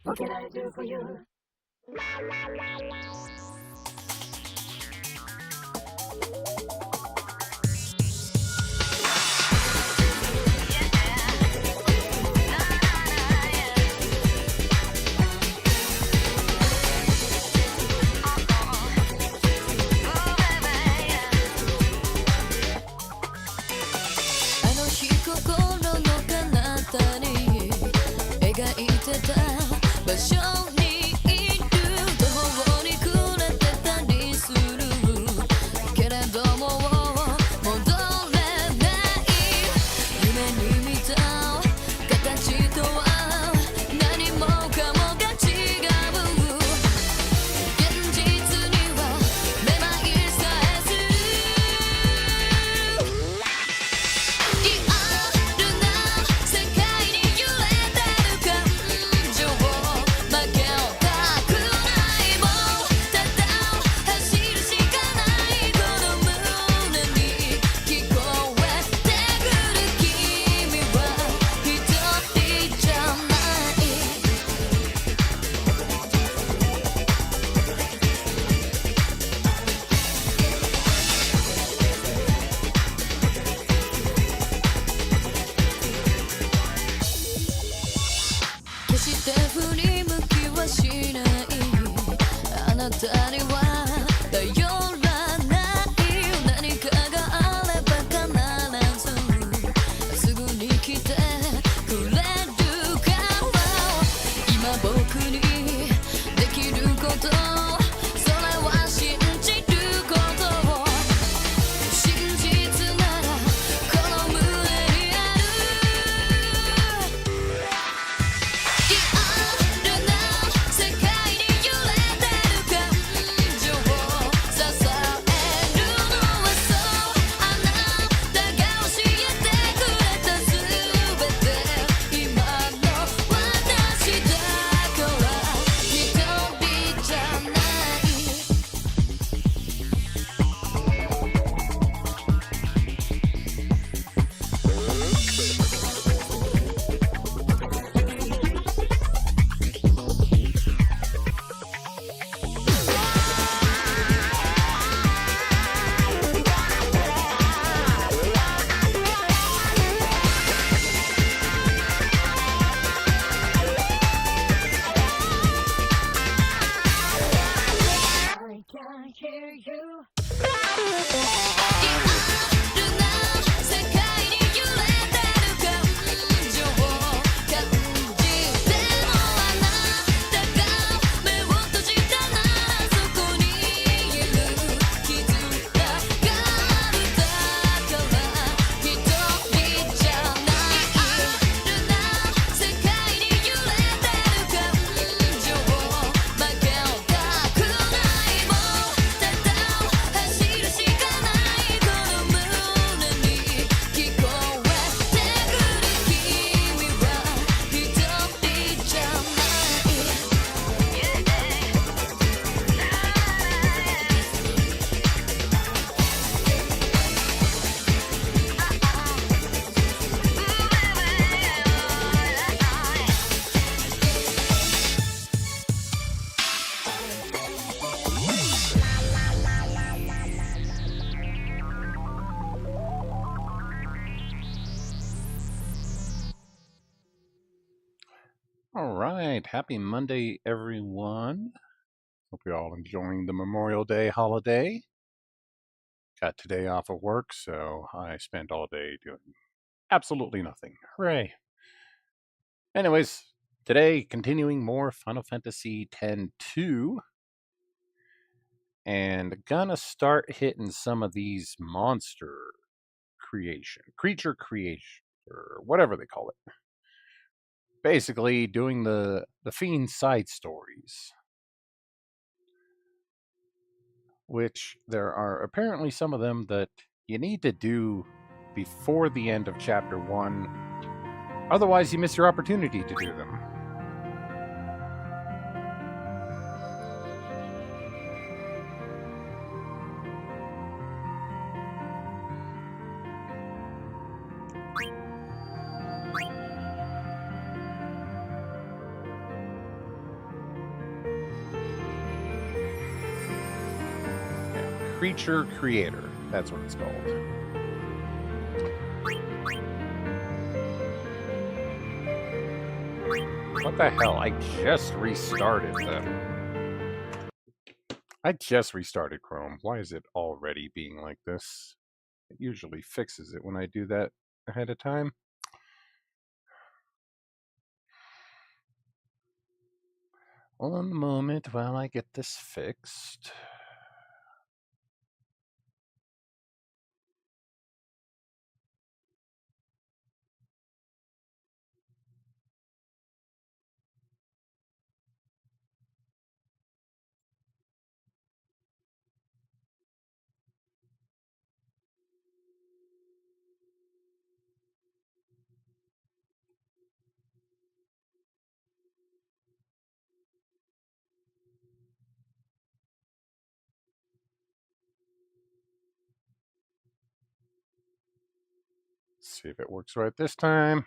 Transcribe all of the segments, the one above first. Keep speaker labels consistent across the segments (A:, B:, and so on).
A: What can I do for you?
B: All right. Happy Monday, everyone. Hope you're all enjoying the Memorial Day holiday. Got today off of work, so I spent all day doing absolutely nothing. Hooray. Anyways, today continuing more Final Fantasy X-2, and gonna start hitting some of these creature creation, or whatever they call it. Basically, doing the Fiend side stories, which there are apparently some of them that you need to do before the end of Chapter 1. Otherwise, you miss your opportunity to do them. Creature Creator. That's what it's called. What the hell? I just restarted I just restarted Chrome. Why is it already being like this? It usually fixes it when I do that ahead of time. One moment while I get this fixed. See if it works right this time.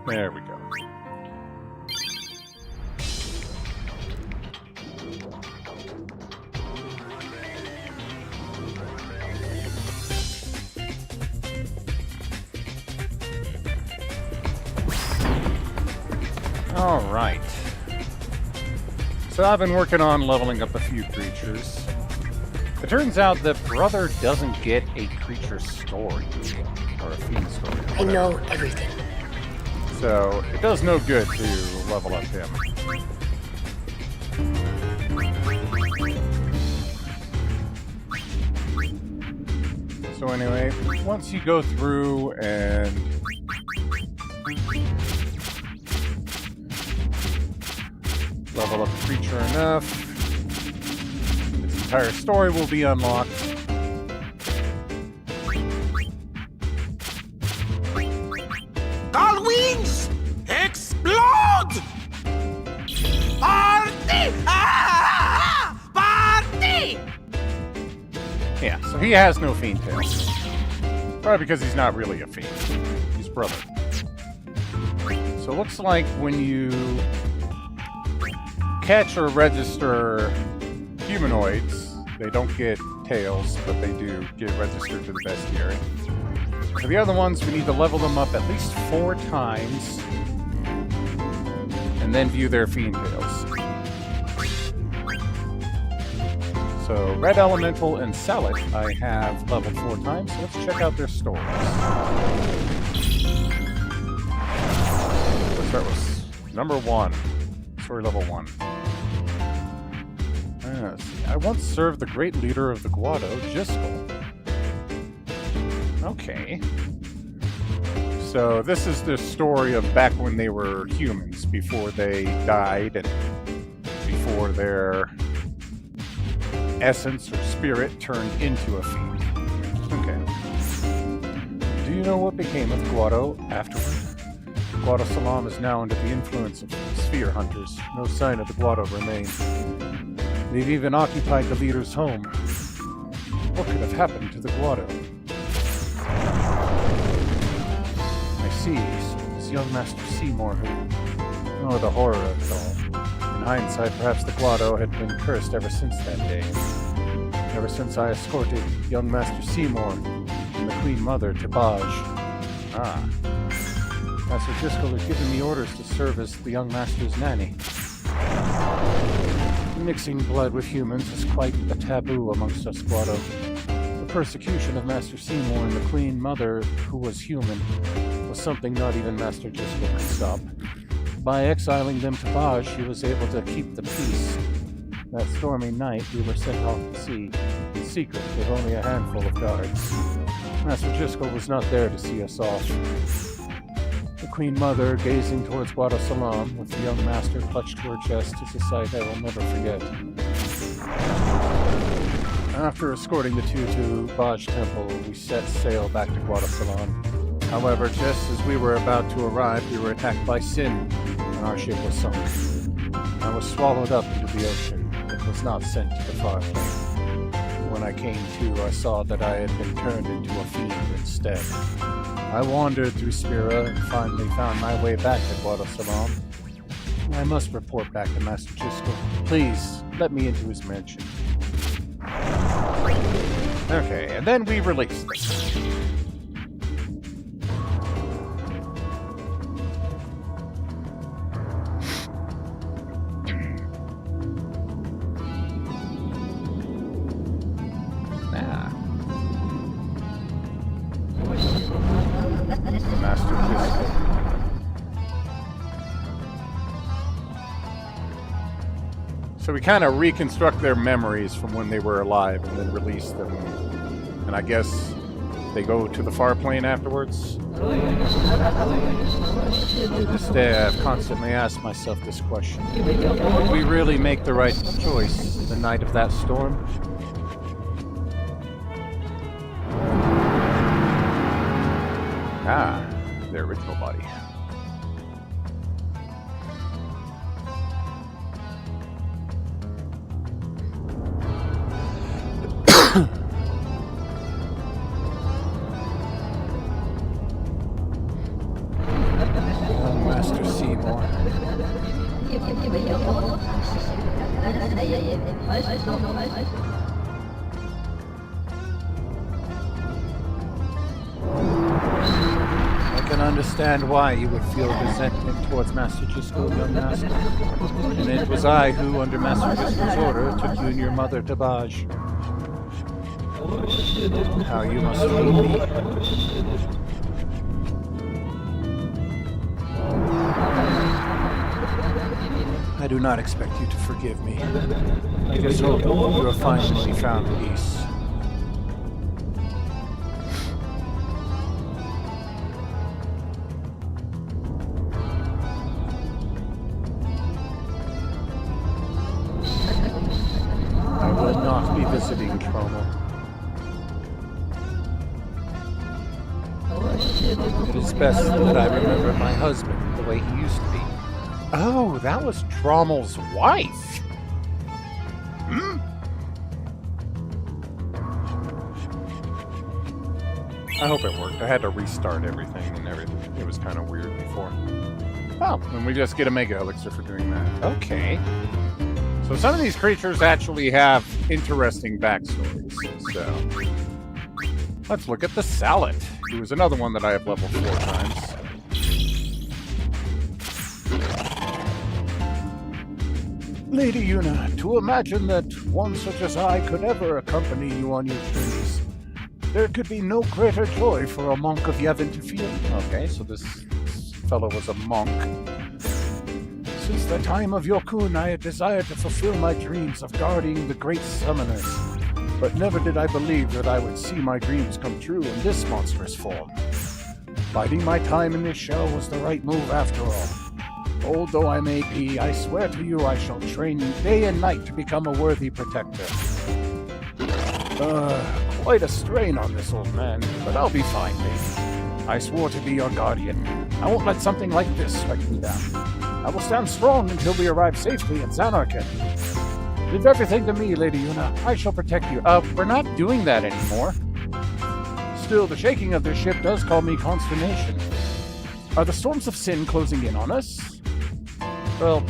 B: There we go. All right. So I've been working on leveling up a few creatures. It turns out that Brother doesn't get a creature story, or a fiend story.
A: I know everything.
B: So it does no good to level up him. So anyway, once you go through and level up a creature enough, its entire story will be unlocked.
C: All wings explode! Party! Ah! Party!
B: Yeah, so he has no fiend tail. Probably because he's not really a fiend. He's Brother. So it looks like when you catch or register humanoids, they don't get tails, but they do get registered to the bestiary. For the other ones, we need to level them up at least 4 times and then view their fiend tails. So Red Elemental and Celit I have leveled 4 times, so let's check out their stories. Let's start with number 1, story level 1. I once served the great leader of the Guado, Jiskel. Okay. So this is the story of back when they were humans, before they died and before their essence or spirit turned into a fiend. Okay. Do you know what became of Guado afterward? Guado Salam is now under the influence of sphere hunters. No sign of the Guado remains. They've even occupied the leader's home. What could have happened to the Guado? I see, so it was young Master Seymour who... Oh, the horror of it all. In hindsight, perhaps the Guado had been cursed ever since that day. Ever since I escorted young Master Seymour and the Queen Mother to Baj. Ah. Master Jiskel had given me orders to serve as the young Master's nanny. Mixing blood with humans is quite a taboo amongst us Guado. The persecution of Master Seymour and the Queen Mother, who was human, was something not even Master Jiskel could stop. By exiling them to Baj, he was able to keep the peace. That stormy night, we were sent off to sea, in secret with only a handful of guards. Master Jiskel was not there to see us off. The Queen Mother, gazing towards Guado Salam, with the young master clutched to her chest, is a sight I will never forget. After escorting the two to Baj Temple, we set sail back to Guado Salam. However, just as we were about to arrive, we were attacked by Sin, and our ship was sunk. I was swallowed up into the ocean. It was not sent to the far plane. When I came to, I saw that I had been turned into a fiend instead. I wandered through Spira and finally found my way back to Guadalcanal. I must report back to Master Chisco. Please, let me into his mansion. Okay, and then we release this. Master Chisco. So we kind of reconstruct their memories from when they were alive and then release them. And I guess they go to the far plane afterwards. To this day, I've constantly asked myself this question. Did we really make the right choice the night of that storm? Ah, their original body. Master Seymour. I can understand why you would feel resentment towards Master Chisco, young master. And it was I who, under Master Chisco's order, took you and your mother to Baj. How you must feel me. I do not expect you to forgive me. I just hope you have finally found peace. I will not be visiting Tromo. It is best that I remember my husband the way he used to be. Oh, that was Trommel's wife. Hmm? I hope it worked. I had to restart everything and everything. It was kind of weird before. Oh, and we just get a Mega Elixir for doing that. Okay. So some of these creatures actually have interesting backstories. So let's look at the Salad, who is another one that I have leveled 4 times. Lady Yuna, to imagine that one such as I could ever accompany you on your journeys, there could be no greater joy for a monk of Yevon to feel. Okay, so this fellow was a monk. Since the time of Yokun, I had desired to fulfill my dreams of guarding the great summoners, but never did I believe that I would see my dreams come true in this monstrous form. Biding my time in this shell was the right move after all. Old though I may be, I swear to you I shall train you day and night to become a worthy protector. Quite a strain on this old man, but I'll be fine, lady. I swore to be your guardian. I won't let something like this strike me down. I will stand strong until we arrive safely in Zanarkand. Leave everything to me, Lady Yuna. I shall protect you. We're not doing that anymore. Still, the shaking of this ship does cause me consternation. Are the storms of sin closing in on us? Well,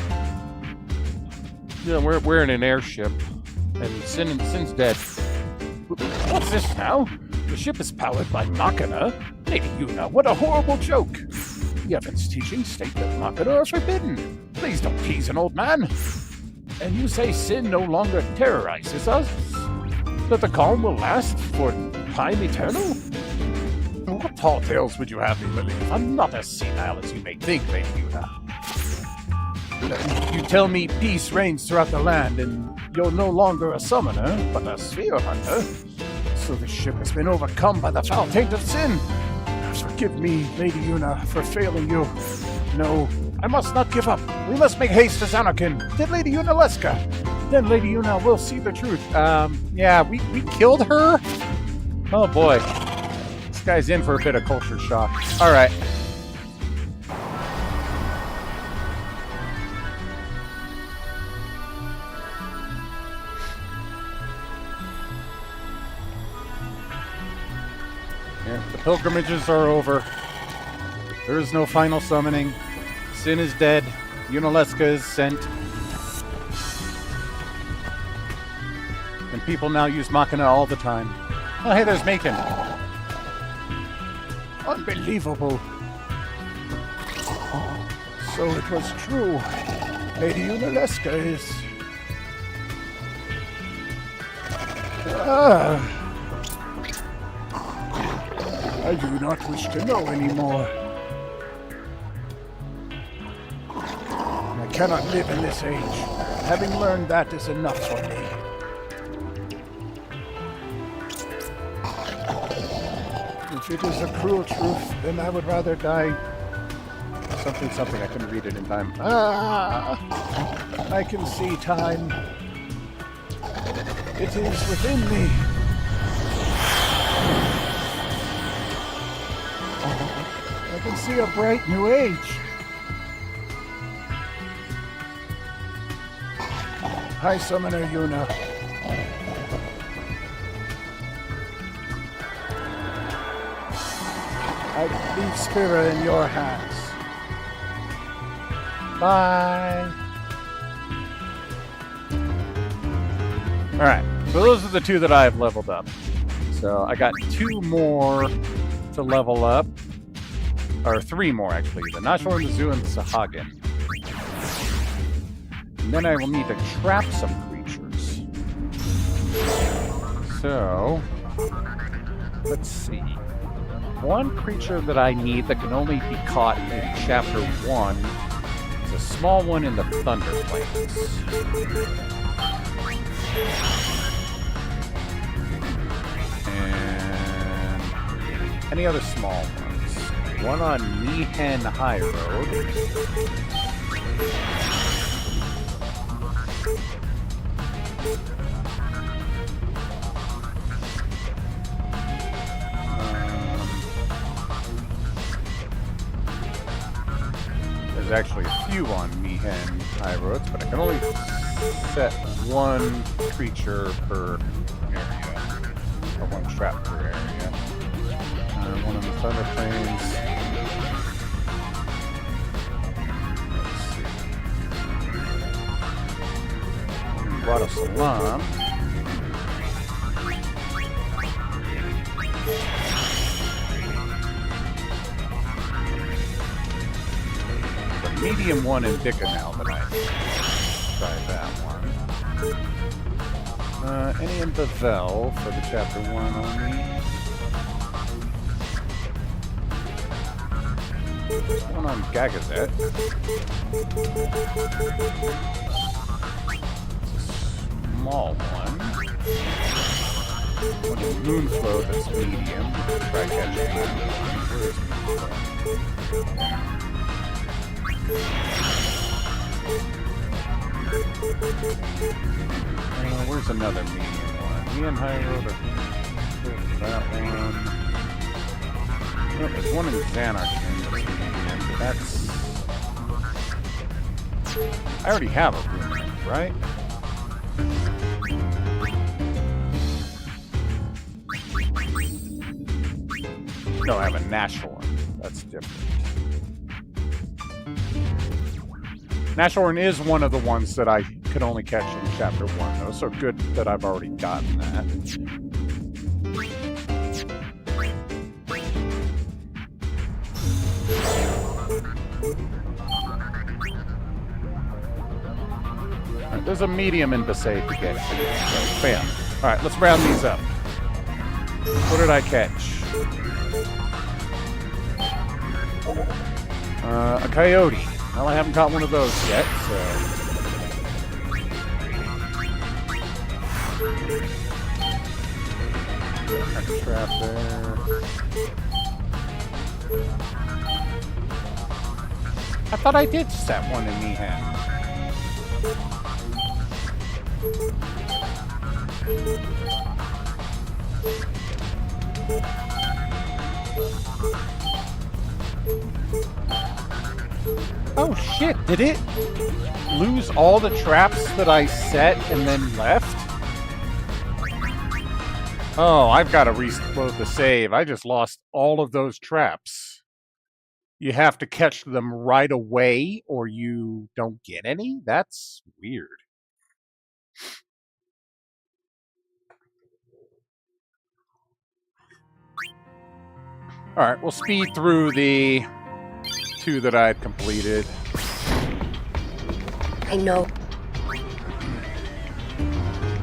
B: yeah, we're in an airship, and Sin's dead. What's this now? The ship is powered by Machina? Lady Yuna, what a horrible joke! Yevon's teachings state that Machina are forbidden. Please don't tease an old man. And you say sin no longer terrorizes us? That the calm will last for time eternal? What tall tales would you have me believe? I'm not as senile as you may think, Lady Yuna. You tell me peace reigns throughout the land, and you're no longer a summoner, but a sphere hunter. So the ship has been overcome by the foul taint of sin. Forgive me, Lady Yuna, for failing you. No, I must not give up. We must make haste to Zanarkand. Then Lady Yuna Leska. Then Lady Yuna will see the truth. Yeah, we killed her? Oh boy. This guy's in for a bit of culture shock. Alright. Yeah, the pilgrimages are over. There is no final summoning. Sin is dead. Unaleska is sent. And people now use Machina all the time. Oh, hey, there's Macon. Unbelievable. So it was true. Lady Unaleska is... I do not wish to know anymore. I cannot live in this age. Having learned that is enough for me. If it is a cruel truth, then I would rather die. Something, I couldn't read it in time. I can see time. It is within me. I can see a bright new age. Hi, Summoner Yuna. I leave Spira in your hands. Bye. Alright, so those are the two that I have leveled up. So I got 2 more to level up. Or 3 more, actually. The Nashor, the Zoo, and the Sahagin. And then I will need to trap some creatures. So, let's see. One creature that I need that can only be caught in Chapter 1 is a small one in the Thunder Plains. And any other small ones? One on Mihen High Road. There's actually a few on Mihen High Roads, but I can only set 1 creature per area, or 1 trap per area. One on the Thunder Plains. Let's see. Brought a Salam. The medium one in Dickanel that I tried that one. Any in Bavel for the Chapter 1 only. There's one on Gagazet. It's a small one. One in Moonflow that's medium. Try catching that one. Where is Moonflow? Where's another medium one? Me and High Road are that one. Oh, there's one in Xanarchy that's medium, but that's... I already have a Ruminant, right? No, I have a Nashorn. That's different. Nashorn is one of the ones that I could only catch in Chapter 1, though, so good that I've already gotten that. Right, there's a medium in Besaid to get, so bam. Alright, let's round these up. What did I catch? A coyote. Well, I haven't caught one of those yet, so... Next trap there. I thought I did set one in Mihen. Oh shit, did it lose all the traps that I set and then left? Oh, I've got to reload the save. I just lost all of those traps. You have to catch them right away or you don't get any? That's weird. All right, we'll speed through the 2 that I'd completed.
A: I know.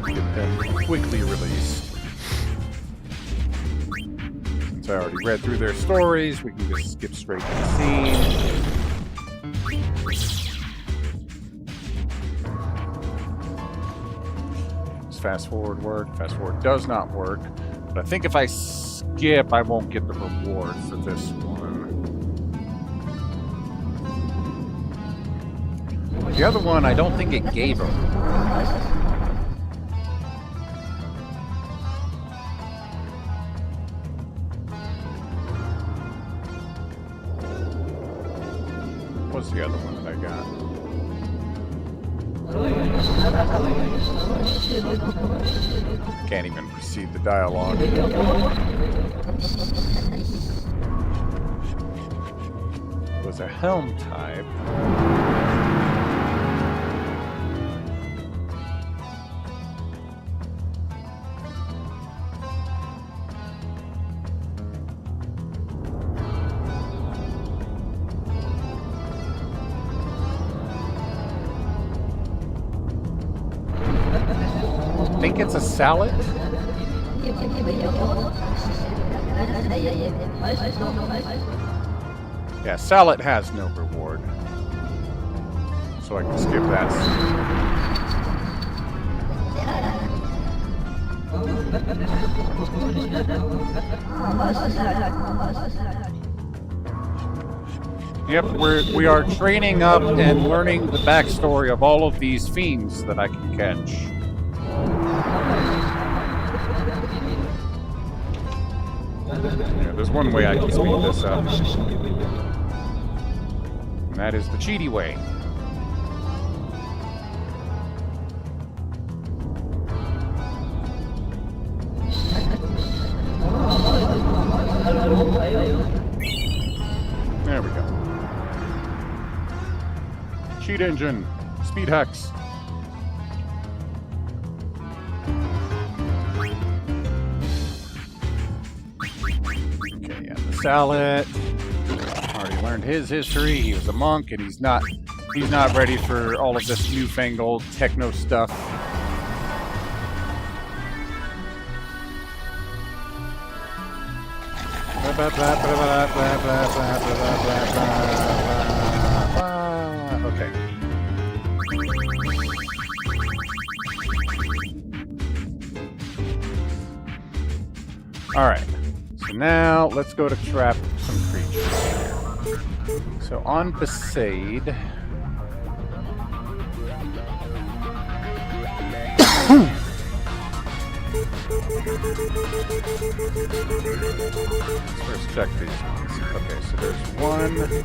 B: Get them quickly released. Since I already read through their stories, we can just skip straight to the scene. Does fast forward work? Fast forward does not work. But I think if I skip, I won't get the reward for this one. The other one, I don't think it gave a reward. What's the other one that I got? Can't even proceed the dialogue. It was a helm type. I think it's a salad. Yeah, salad has no reward. So I can skip that. Yep, we are training up and learning the backstory of all of these fiends that I can catch. Yeah, there's one way I can speed this up. And that is the cheaty way. There we go. Cheat engine. Speed hacks. Salad. Already learned his history. He was a monk, and he's not ready for all of this newfangled techno stuff. Okay. All right. So now let's go to trap some creatures here. So on Besaid. Let's first check these ones. Okay, so there's one. There's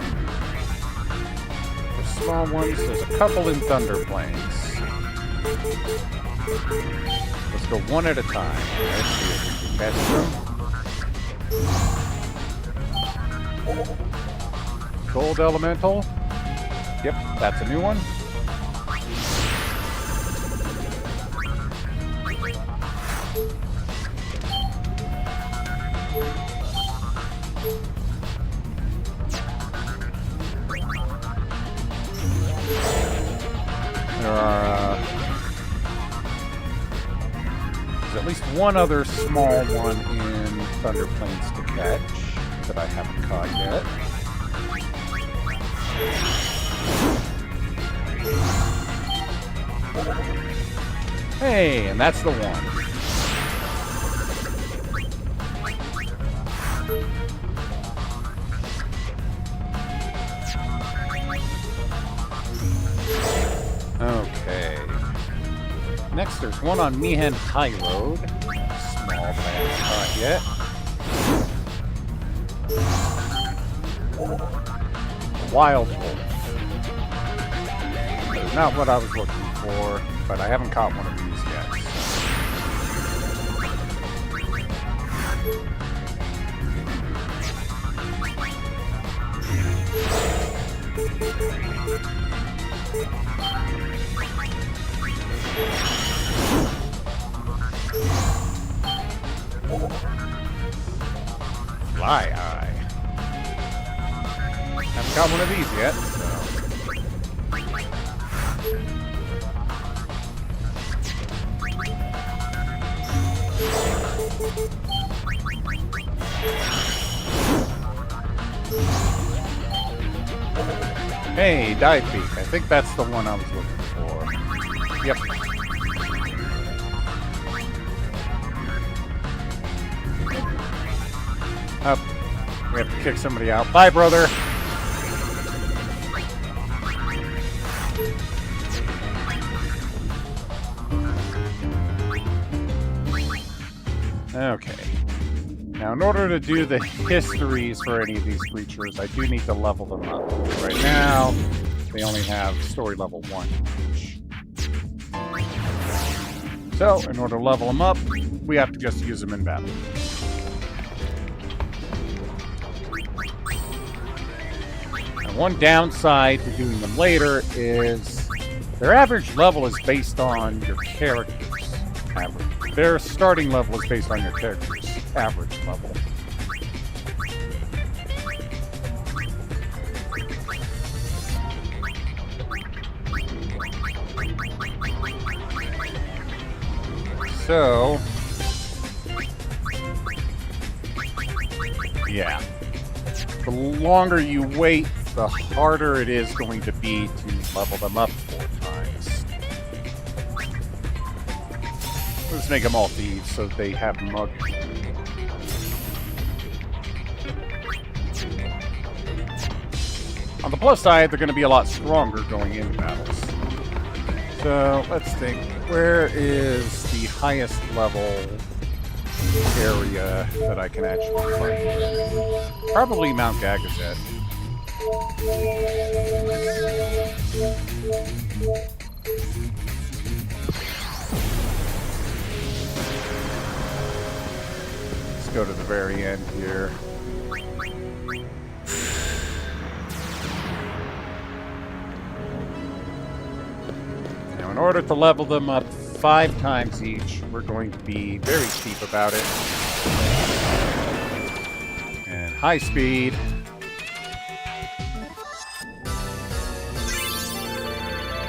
B: small ones. There's a couple in Thunder Plains. Let's go one at a time. Let's see if we can catch them. Gold Elemental. Yep, that's a new one. There are there's at least one other small one in Thunder Plains to catch that I haven't caught yet. Hey, and that's the one. Okay. Next, there's one on Mihan High Road. Small, but I haven't caught yet. Wild Wolf. That is not what I was looking for, but I haven't caught one of these Fly Eye. Haven't got one of these yet, so. Hey, Dive Peak. I think that's the one I was looking for. Yep. Up. We have to kick somebody out. Bye, brother. Okay. Now, in order to do the histories for any of these creatures, I do need to level them up. Right now, they only have story level 1 each. So, in order to level them up, we have to just use them in battle. And one downside to doing them later is their average level is based on your character's average. Their starting level is based on your character's average level. So, yeah. The longer you wait, the harder it is going to be to level them up 4 times. Let's make them all thieves so they have mug. On the plus side, they're going to be a lot stronger going into battles. So, let's think. Where is the highest level area that I can actually fight? Probably Mount Gagazet. Let's go to the very end here. Now, in order to level them up 5 times each, we're going to be very cheap about it. And high speed.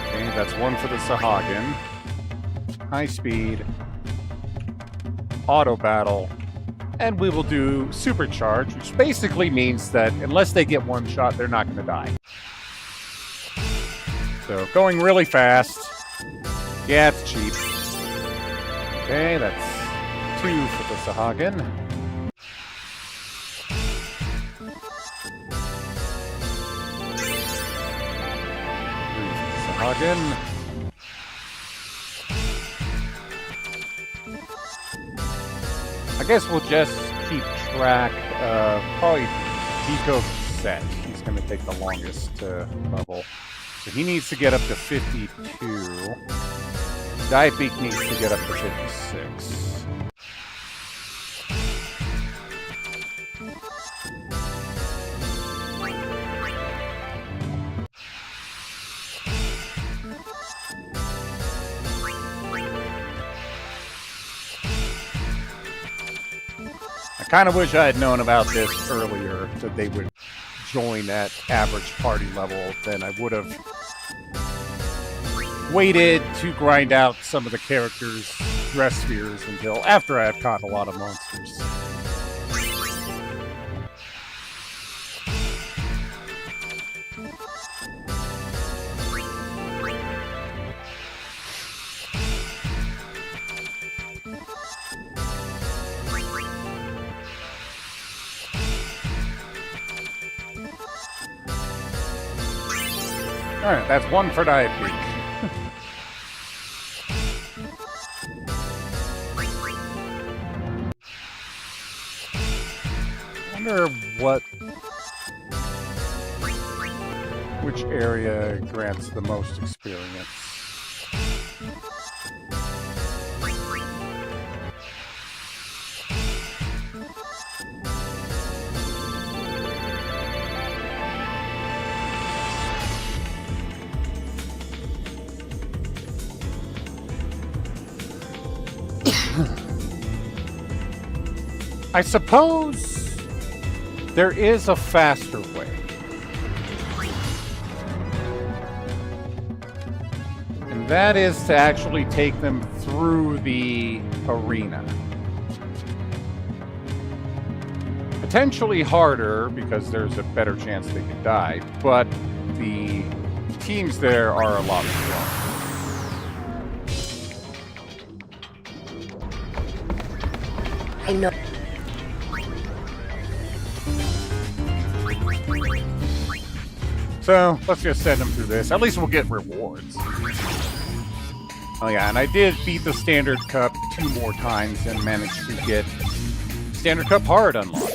B: Okay, that's 1 for the Sahagin. High speed. Auto battle. And we will do supercharge, which basically means that unless they get 1 shot, they're not going to die. So going really fast. Yeah, it's cheap. Okay, that's 2 for the Sahagin. 3 for the Sahagin. I guess we'll just keep track of probably Deco Set. He's going to take the longest to level. So he needs to get up to 52. Dive Beak needs to get up to 56. I kind of wish I had known about this earlier, that they would join at average party level. Then I would have waited to grind out some of the characters' dress spheres until after I have caught a lot of monsters. Alright, that's 1 for Dive Peak. I wonder which area grants the most experience. I suppose there is a faster way. And that is to actually take them through the arena. Potentially harder because there's a better chance they could die, but the teams there are a lot stronger.
A: I know.
B: So let's just send them through this. At least we'll get rewards. Oh yeah, and I did beat the Standard Cup 2 more times and managed to get Standard Cup Hard unlocked.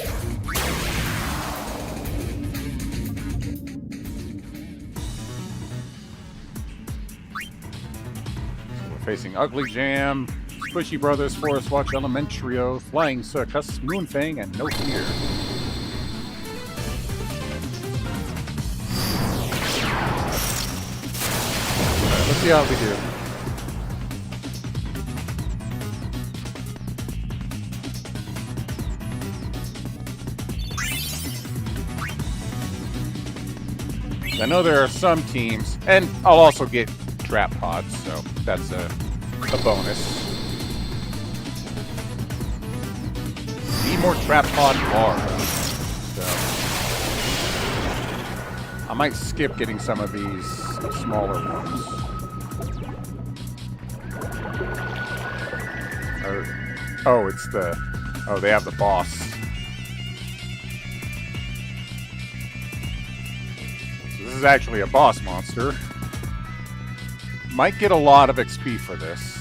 B: So we're facing Ugly Jam, Squishy Brothers, Forest Watch Elementario, Flying Circus, Moonfang, and No Fear. Alright, let's see how we do. I know there are some teams, and I'll also get trap pods, so that's a bonus. Need more trap pod bars. So I might skip getting some of these smaller ones. Oh, it's the... Oh, they have the boss. This is actually a boss monster. Might get a lot of XP for this.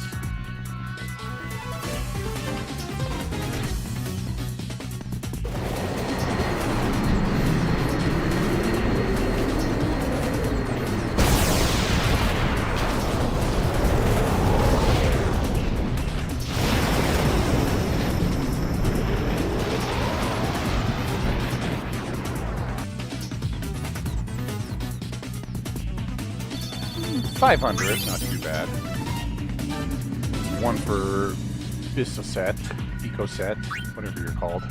B: $500, not too bad. One for Bisso set, Eco set, whatever you're called.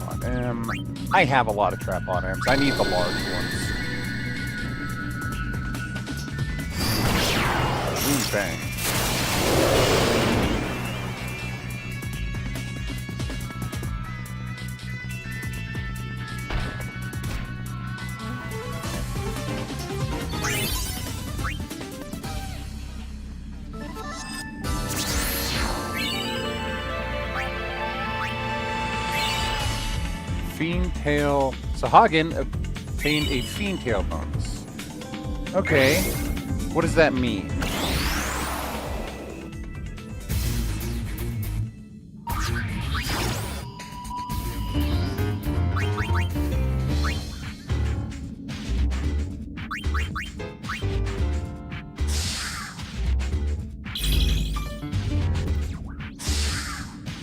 B: On M. I have a lot of trap on M's. I need the large ones. Moonfang. Fiendtail. So Hagen obtained a Fiendtail bonus. Okay. What does that mean?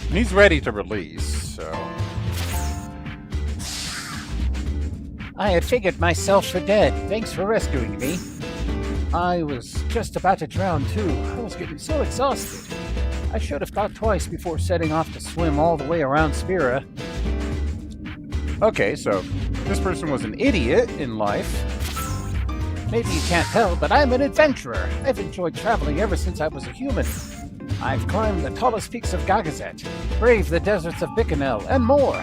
B: And he's ready to release, so...
D: I had figured myself for dead. Thanks for rescuing me. I was just about to drown too. I was getting so exhausted. I should have thought twice before setting off to swim all the way around Spira.
B: Okay, so this person was an idiot in life.
D: Maybe you can't tell, but I'm an adventurer. I've enjoyed traveling ever since I was a human. I've climbed the tallest peaks of Gagazet, braved the deserts of Bikanel, and more.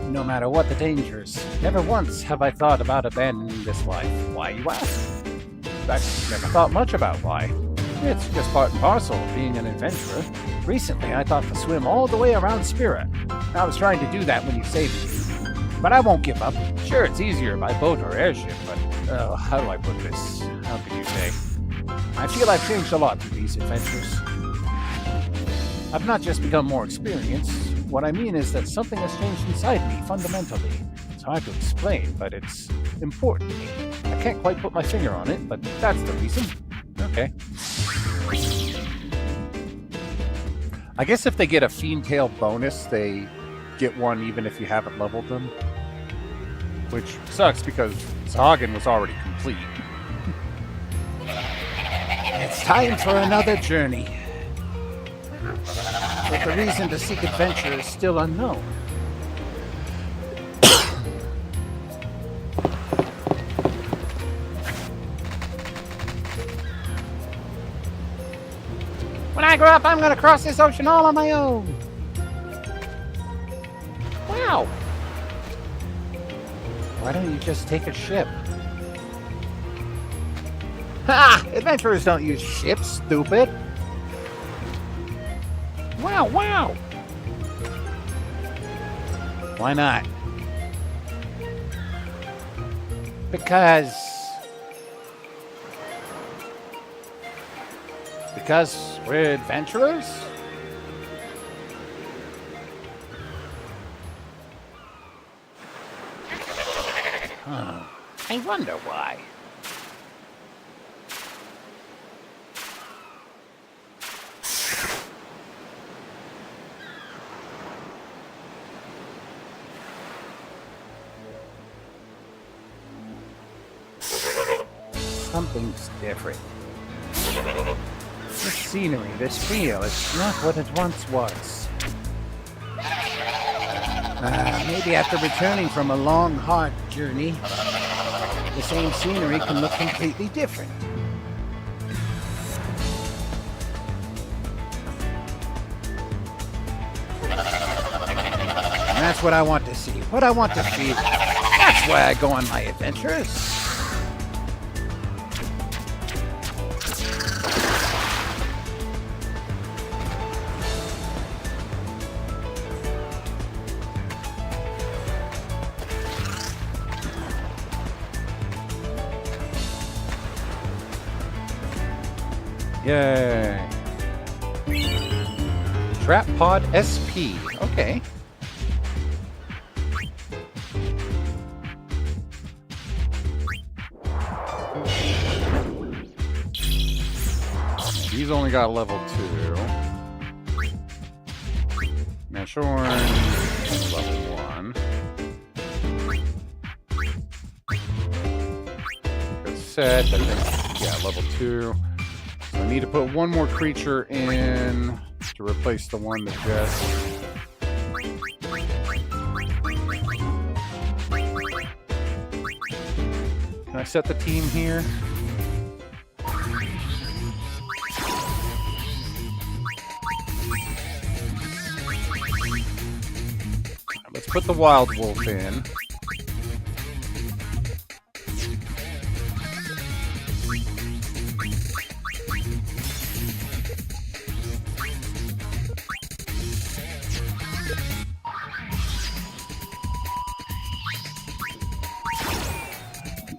D: No matter what the dangers, never once have I thought about abandoning this life. Why, you ask? I've never thought much about why. It's just part and parcel of being an adventurer. Recently, I thought to swim all the way around Spira. I was trying to do that when you saved me. But I won't give up. Sure, it's easier by boat or airship, but how do I put this? How can you say? I feel I've changed a lot through these adventures. I've not just become more experienced. What I mean is that something has changed inside me fundamentally. It's hard to explain, but it's important to me. I can't quite put my finger on it, but that's the reason.
B: Okay. I guess if they get a Fiendtail bonus, they get one even if you haven't leveled them. Which sucks because Zagen was already complete.
D: It's time for another journey. but the reason to seek adventure is still unknown. When I grow up, I'm gonna cross this ocean all on my own. Wow. Why don't you just take a ship? Ha! Adventurers don't use ships, stupid. Wow, wow. Why not? Because we're adventurers? Huh. I wonder why. Something's different. This scenery, this feel, it's not what it once was. Maybe after returning from a long, hard journey, the same scenery can look completely different. And that's what I want to see, what I want to feel. That's why I go on my adventures. Yay. Trap Pod SP. Okay. He's only got level 2. Mashorn, level 1. Good set, I think, yeah, level 2. I need to put one more creature in to replace the one that just... Can I set the team here? Let's put the Wild Wolf in.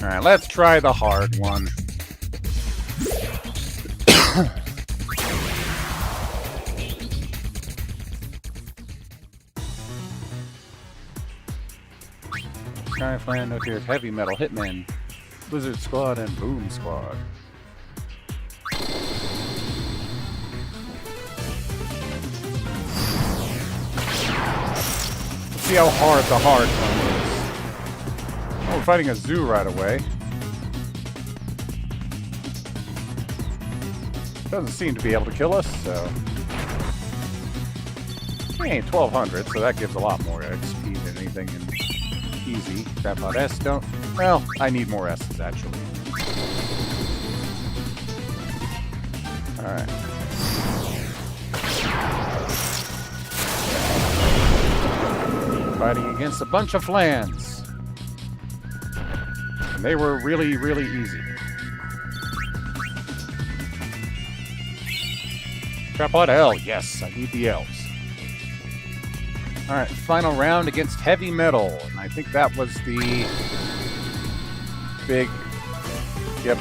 D: Alright, let's try the hard one. Skyflan, No Tears, Heavy Metal, Hitman, Blizzard Squad, and Boom Squad. Let's see how hard the hard one is. Oh, we're fighting a zoo right away. Doesn't seem to be able to kill us, so... Hey, 1200, so that gives a lot more XP than anything in easy. Crap out S, don't... Well, I need more S's, actually. Alright. Fighting against a bunch of flans. And they were really, really easy. Trapod L, yes, I need the L's. Alright, final round against Heavy Metal. And I think that was the big, yep,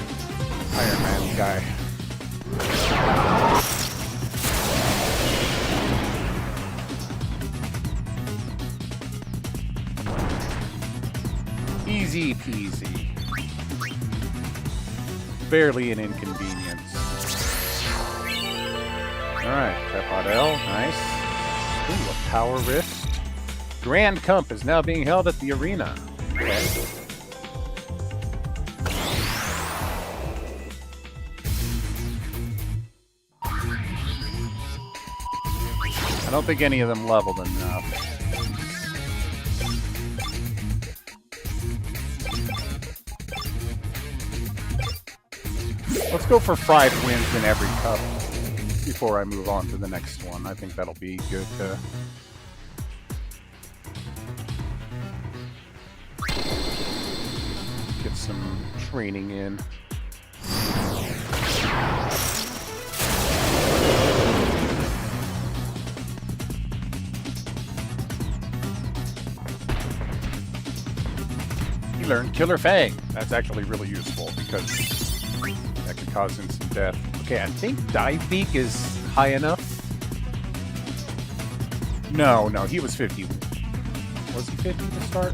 D: Iron Man guy. Easy peasy. Barely an inconvenience. Alright, Trapod L, nice. Ooh, a power wrist. Grand Comp is now being held at the arena. Okay.
B: don't think any of them leveled enough. Let's go for 5 wins in every cup before I move on to the next one. I think that'll be good to get some training in. You learned Killer Fang. That's actually really useful because that could cause instant death. Okay, I think Dive Beak is high enough. No, he was 50. Was he 50 to start?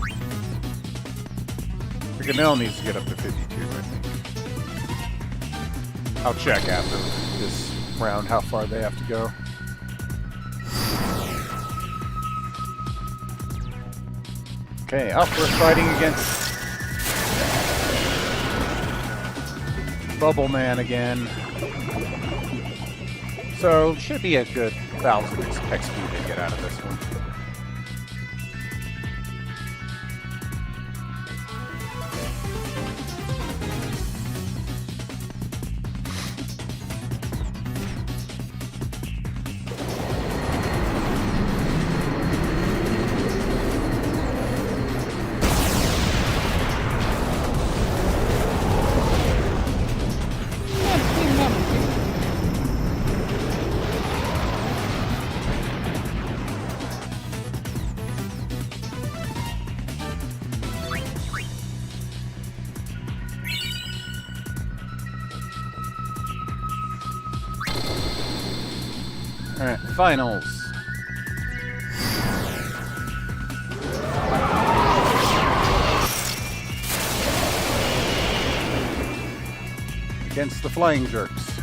B: The Ganell needs to get up to 52, I think. I'll check after this round how far they have to go. Okay, up, we're fighting against Bubble Man again. So, should be a good 1,000 XP to get out of this one. Alright, finals. Against the Flying Jerks.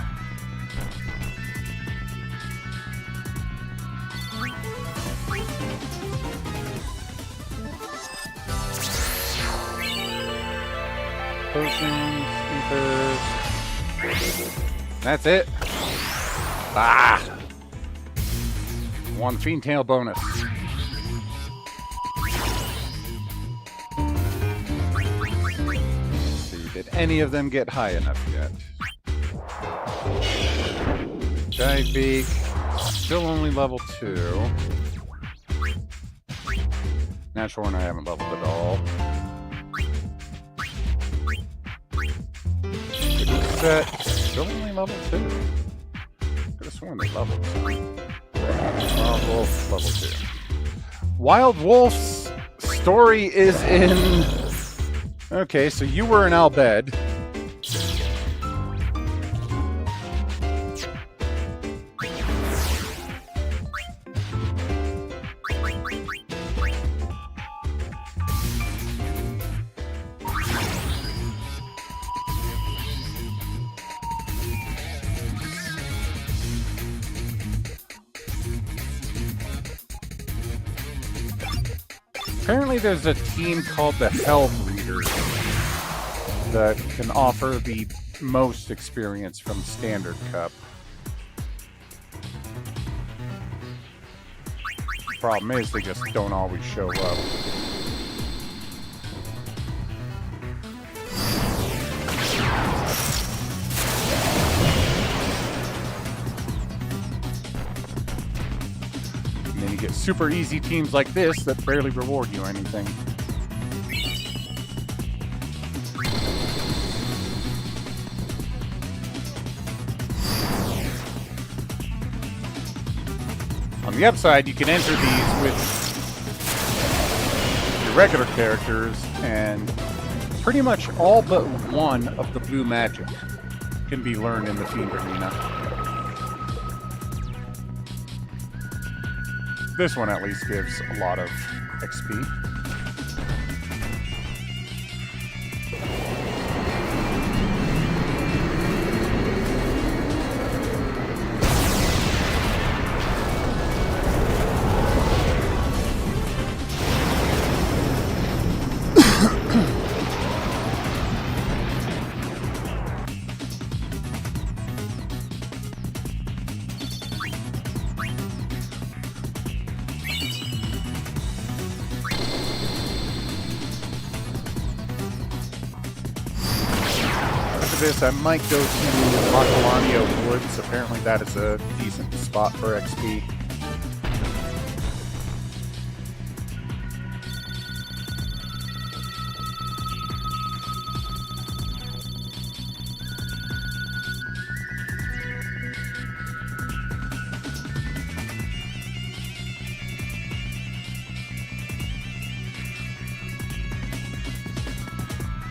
B: Potions, ethers. That's it. Ah! 1 Fiend Tail bonus. Let's see, did any of them get high enough yet? Dive Beak, still only level 2. Natural one I haven't leveled at all. Set, still only level 2. Could have sworn they leveled some. Wild Wolf, level 2. Wild Wolf's story is in... Okay, so you were an Albed. Apparently there's a team called the Hell Breeders that can offer the most experience from Standard Cup. Problem is they just don't always show up. And then you get super easy teams like this that barely reward you anything. On the upside, you can enter these with your regular characters, and pretty much all but one of the blue magic can be learned in the Fiend Arena. This one at least gives a lot of XP. after this, I might go to Macalania Woods. Apparently that is a decent spot for XP.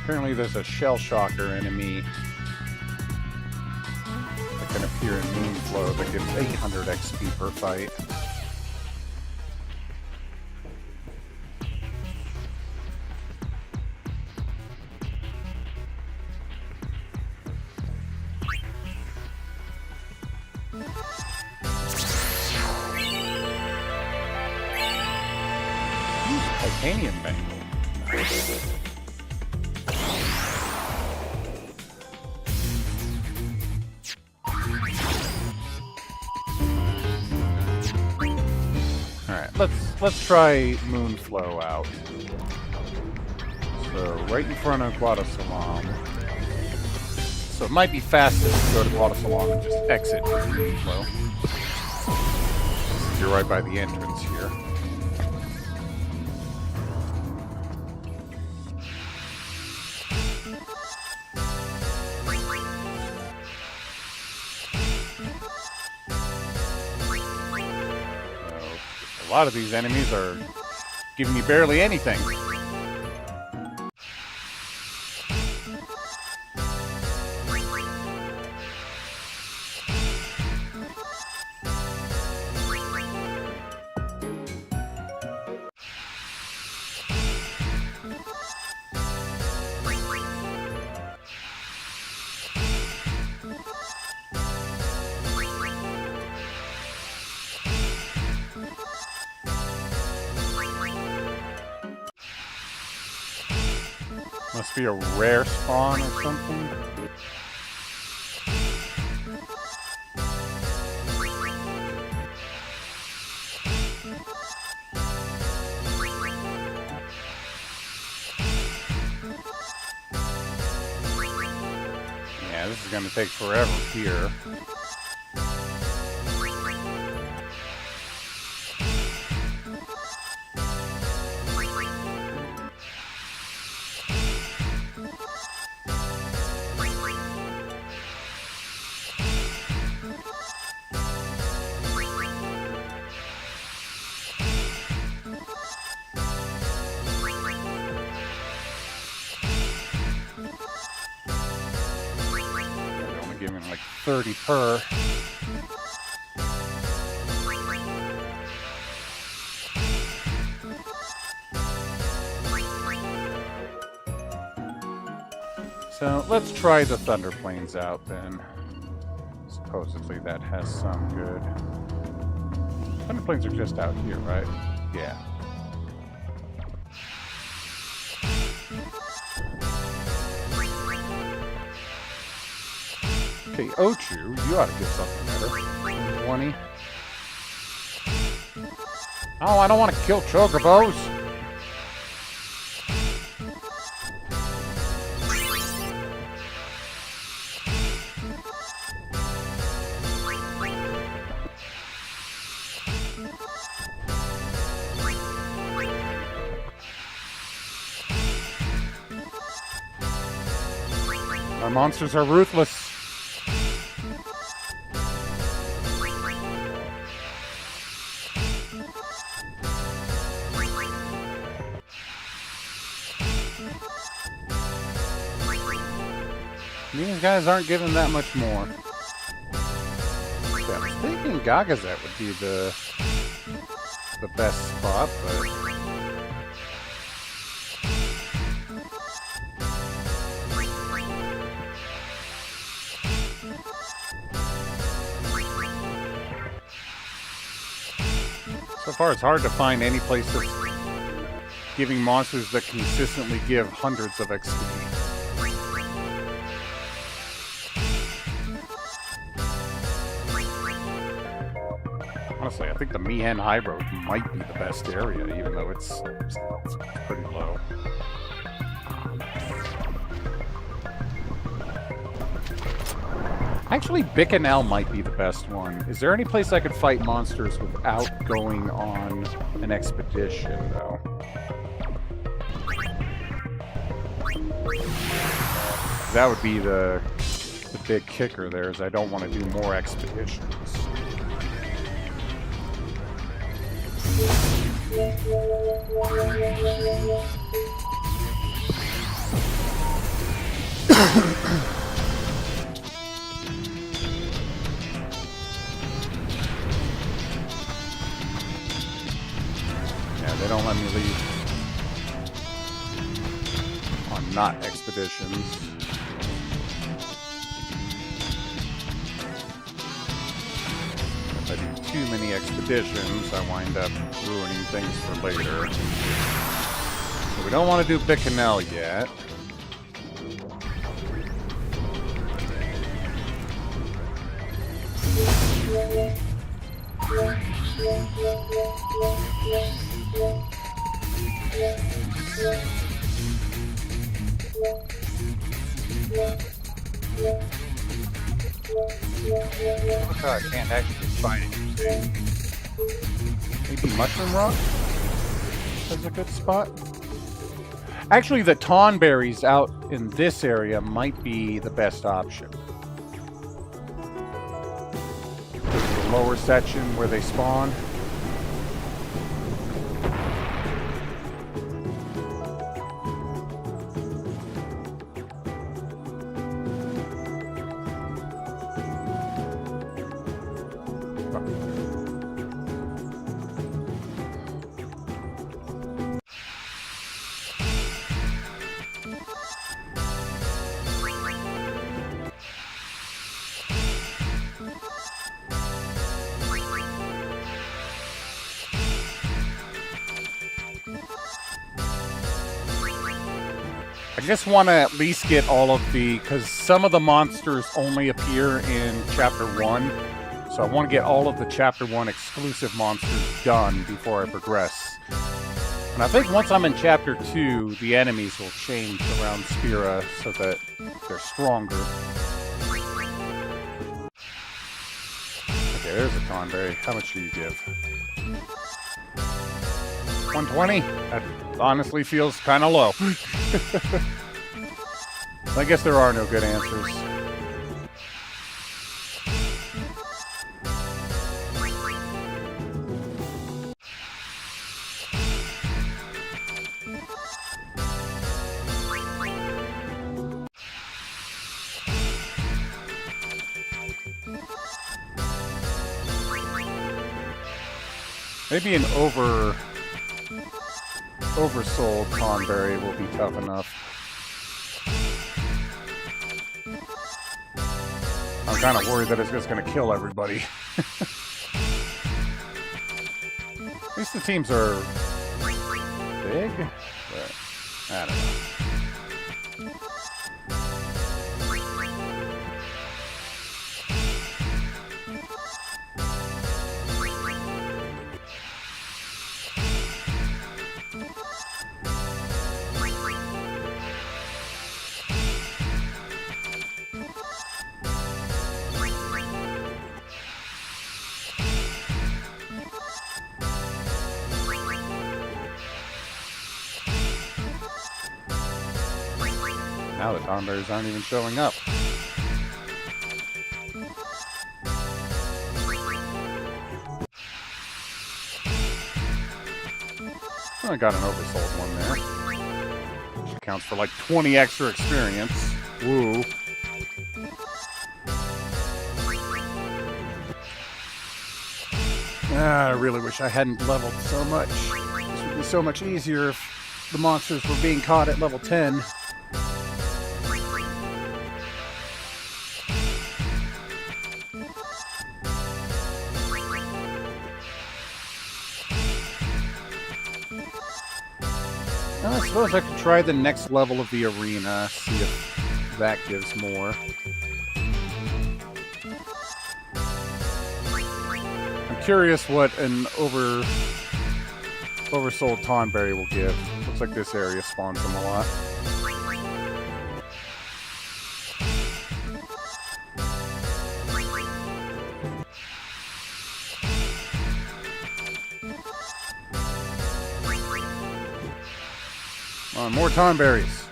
B: Apparently there's a shell shocker enemy that can appear in Moonflow that gives 800 XP per fight. Titanium bangle. Let's try Moonflow out. So right in front of Guadasalam. So it might be fastest to go to Guadasalam and just exit Moonflow. You're right by the entrance here. A lot of these enemies are giving me barely anything. Must be a rare spawn or something. Yeah, this is gonna take forever here. Giving like 30 per. So let's try the Thunder Plains out then. Supposedly that has some good. Thunder Plains are just out here, right? Yeah. Okay, Ochu, you ought to get something better. 20. Oh, I don't want to kill chocobos. Our monsters are ruthless. These guys aren't giving that much more. Yeah, I was thinking Gagazet would be the best spot, but so far it's hard to find any place that's giving monsters that consistently give hundreds of XP. Honestly, I think the Mihen High Road might be the best area, even though it's pretty low. Actually, Bicanel might be the best one. Is there any place I could fight monsters without going on an expedition, though? That would be the big kicker there, is I don't want to do more expeditions. Yeah, they don't let me leave on not expeditions. If I do too many expeditions, I wind up ruining things for later. So we don't want to do Bicanel yet.
D: I can't actually find anything.
B: Maybe Mushroom Rock is a good spot. Actually, the Tonberries out in this area might be the best option. The lower section where they spawn. I just want to at least get all of the, because some of the monsters only appear in Chapter 1, so I want to get all of the Chapter 1 exclusive monsters done before I progress. And I think once I'm in Chapter 2, the enemies will change around Spira so that they're stronger. Okay, there's a Tonberry. How much do you give? 120? That honestly feels kind of low. I guess there are no good answers. Maybe an oversold Tonberry will be tough enough. I'm kind of worried that it's just going to kill everybody. At least the teams are big, but I don't know. Now the Tonberries aren't even showing up. Oh, I got an oversold one there. Which accounts for like 20 extra experience. Woo. I really wish I hadn't leveled so much. This would be so much easier if the monsters were being caught at level 10. I suppose I could try the next level of the arena, see if that gives more. I'm curious what an oversold Tonberry will give. Looks like this area spawns them a lot. Come on, more tonberries.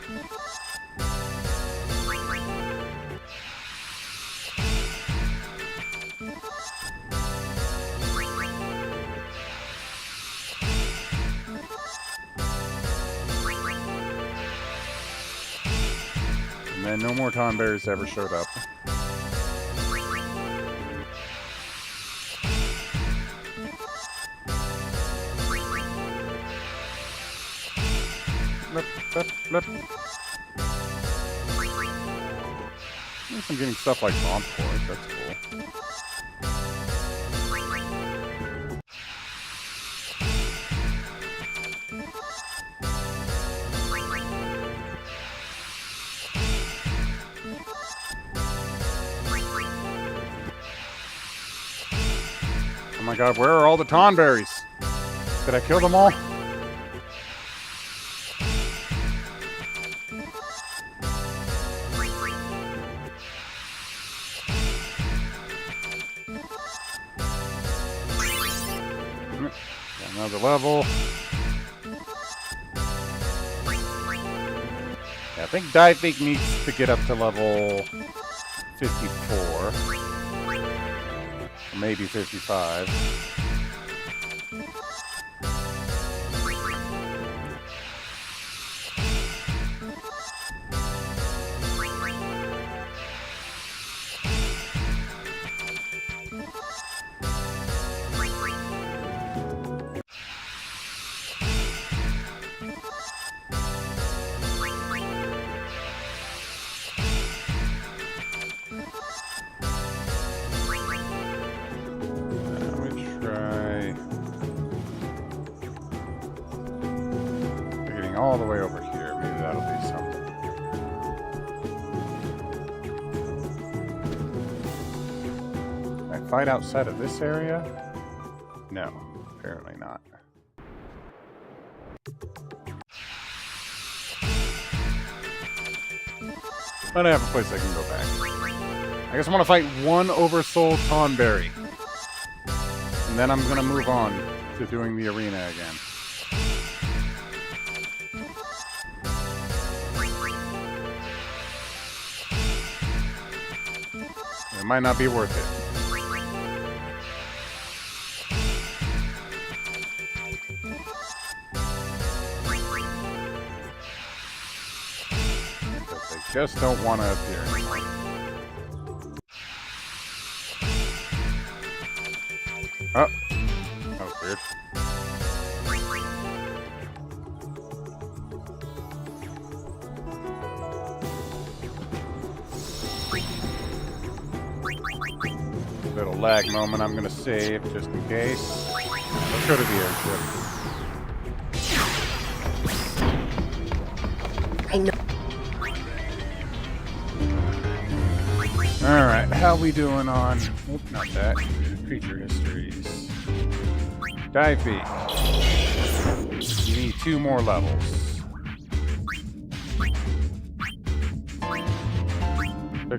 B: And then no more tonberries ever showed up. Blip, blip, blip. At least I'm getting stuff like bomb cores. That's cool. Oh my god, where are all the tonberries? Did I kill them all? Another level. Yeah, I think Diving needs to get up to level 54. Or maybe 55. All the way over here. Maybe that'll do something. Can I fight outside of this area? No, apparently not. But I have a place I can go back. I guess I want to fight one oversold Tonberry. And then I'm going to move on to doing the arena again. It might not be worth it. Because they just don't want to appear anymore. Oh, that was weird. Little lag moment I'm gonna save just in case. Let's go to the airship.
A: I know.
B: Alright, how we doing on... Oop, not that. Creature histories. Dive feet. You need 2 more levels.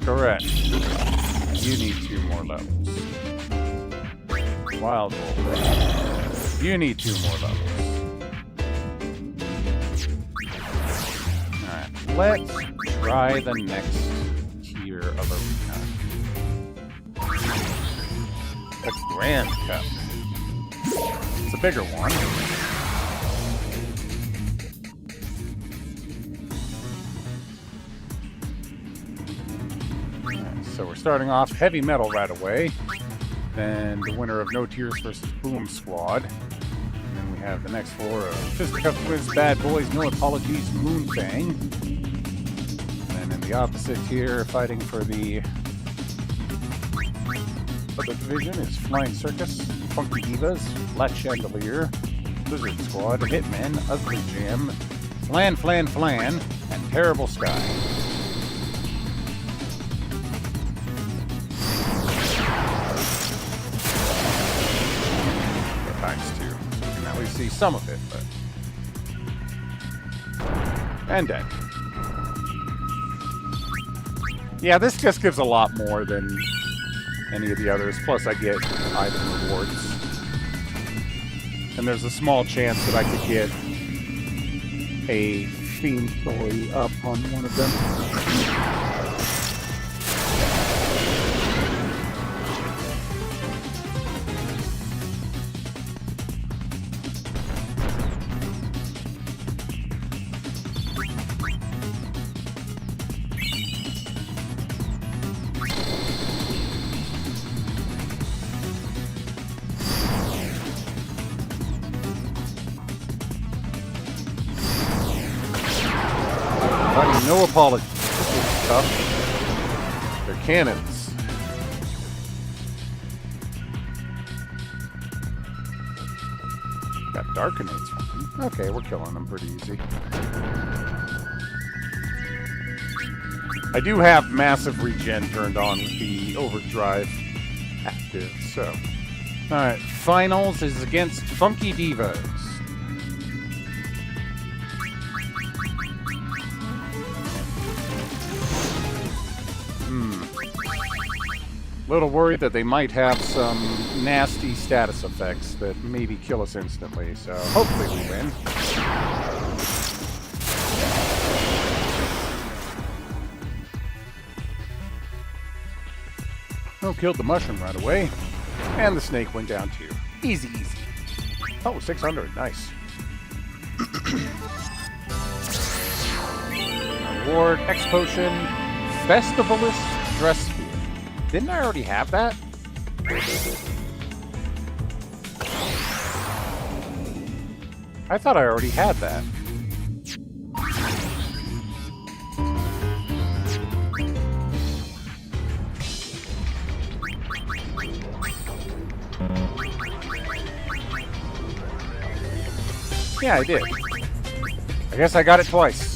B: Correct. You need 2 more levels. Wild Wolf. You need 2 more levels. Alright, let's try the next tier of arena. The Grand Cup. It's a bigger one. So we're starting off heavy metal right away. Then the winner of No Tears vs. Boom Squad. And then we have the next 4 of Fisticuff Quiz, Bad Boys, No Apologies, Moonfang. And in the opposite tier, fighting for the other division is Flying Circus, Funky Divas, Black Chandelier, Lizard Squad, Hitman, Ugly Jam, Flan, and Terrible Sky. See some of it, but... And dead. Yeah, this just gives a lot more than any of the others, plus I get item rewards. And there's a small chance that I could get a
D: fiend story up on one of them.
B: Fighting no apologies. This is tough. They're cannons. Got dark grenades from them. Okay, we're killing them pretty easy. I do have massive regen turned on with the overdrive active, so. Alright, finals is against Funky Divas. Little worried that they might have some nasty status effects that maybe kill us instantly, so hopefully we win. Oh, killed the mushroom right away. And the snake went down too. Easy, easy. Oh, 600, nice. Reward, X potion, Festivalist dress sphere. Didn't I already have that? I thought I already had that. Yeah, I did. I guess I got it twice.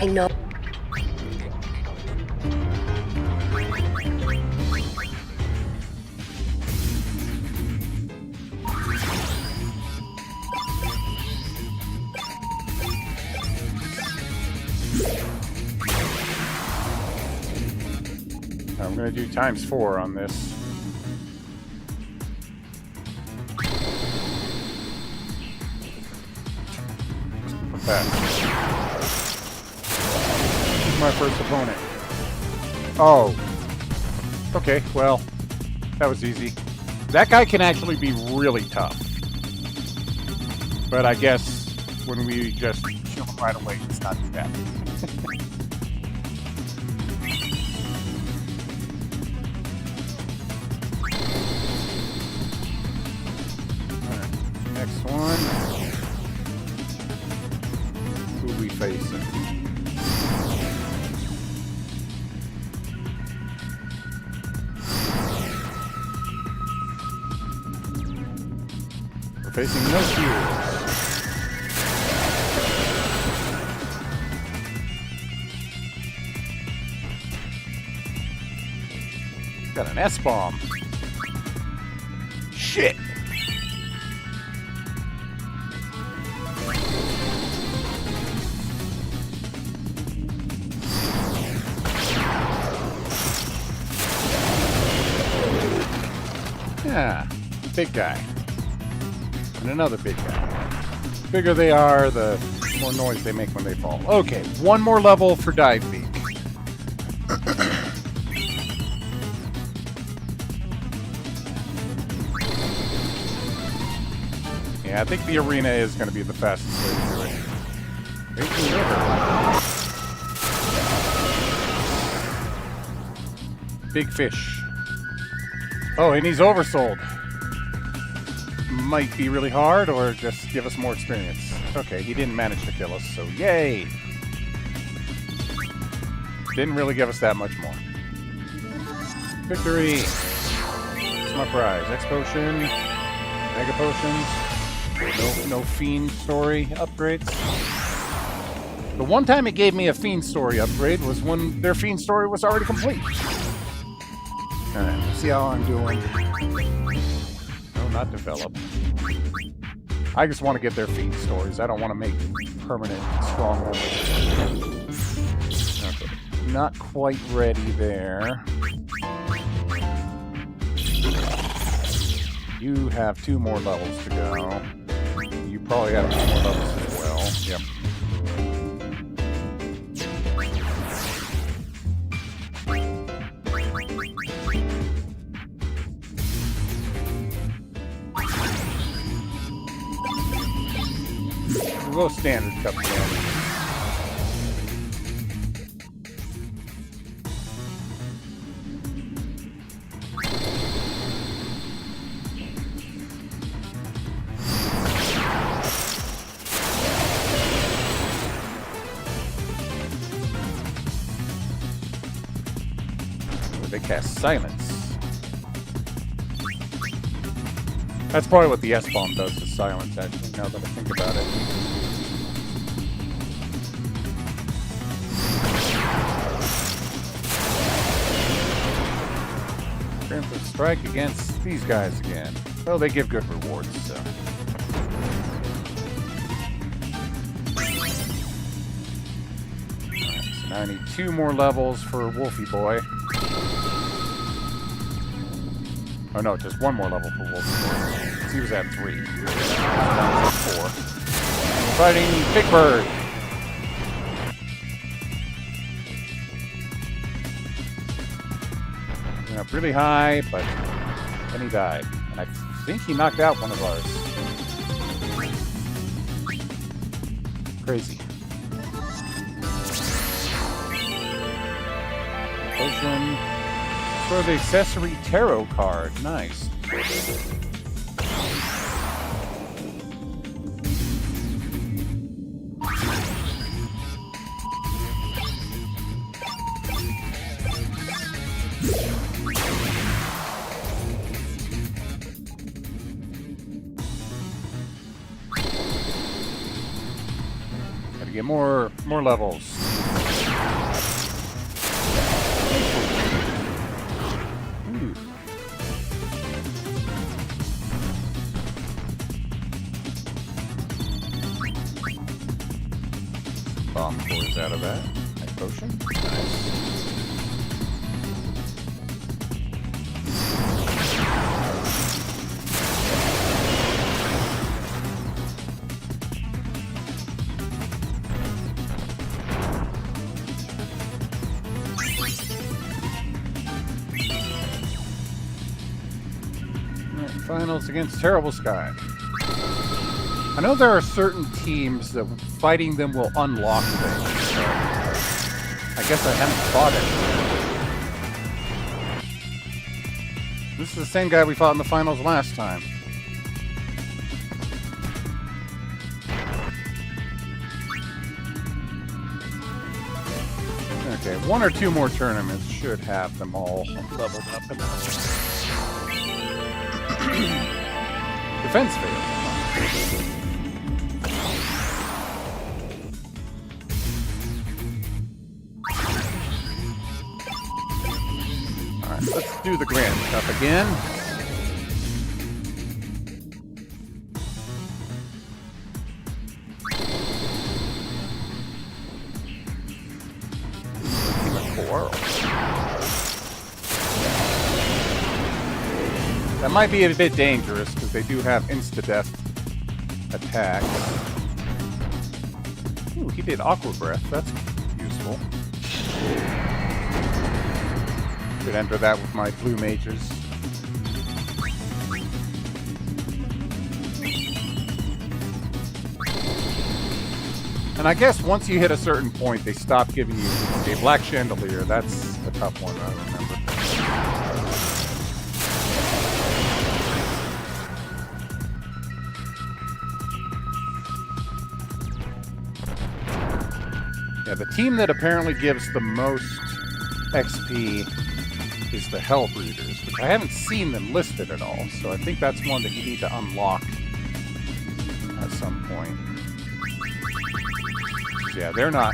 A: I know.
B: I'm going to do ×4 on this. What's that? My first opponent. Oh. Okay, well, that was easy. That guy can actually be really tough. But I guess when we just kill him right away, it's not too bad. Alright, next one. Who are we facing? Facing no heroes. Got an S-bomb. Shit! Yeah, big guy. And another big guy. The bigger they are, the more noise they make when they fall. Okay, one more level for Dive Beak. Yeah, I think the arena is going to be the fastest way to do it. Raging River. Big fish. Oh, and he's oversold. Might be really hard, or just give us more experience. Okay, he didn't manage to kill us, so yay! Didn't really give us that much more. Victory! What's my prize? X potion, Mega potions, no fiend story upgrades. The one time it gave me a fiend story upgrade was when their fiend story was already complete. Alright, let's see how I'm doing. Not develop. I just want to get their fiend stories. I don't want to make permanent strong ones. Okay. Not quite ready there. You have 2 more levels to go. You probably have 2 more levels as well. Yep. We'll go standard cup again. They cast silence. That's probably what the S-bomb does to silence, actually, now that I think about it. Preemptive strike against these guys again. Well, they give good rewards, so. Alright, so now I need 2 more levels for Wolfie Boy. Oh no, just 1 more level for Wolfie Boy. He was at 3. Down to 4. We're fighting Big Bird. Went up really high, but then he died. And I think he knocked out one of ours. Crazy. Potion. For the accessory tarot card. Nice. Gotta get more levels. Bomb pours out of that. Nice potion. Nice. Finals against Terrible Sky. I know there are certain teams that fighting them will unlock things, so I guess I haven't fought it. This is the same guy we fought in the finals last time. Okay, 1 or 2 more tournaments should have them all leveled up enough. Defense failed. Alright, let's do the Grand Cup again. Team of Coral. That might be a bit dangerous because they do have insta-death attacks. Ooh, he did Aqua Breath. That's useful. Could enter that with my blue mages. And I guess once you hit a certain point, they stop giving you a Black Chandelier. That's a tough one, I remember. Yeah, the team that apparently gives the most XP is the Hellbreeders, which I haven't seen them listed at all, so I think that's one that you need to unlock at some point. Yeah, they're not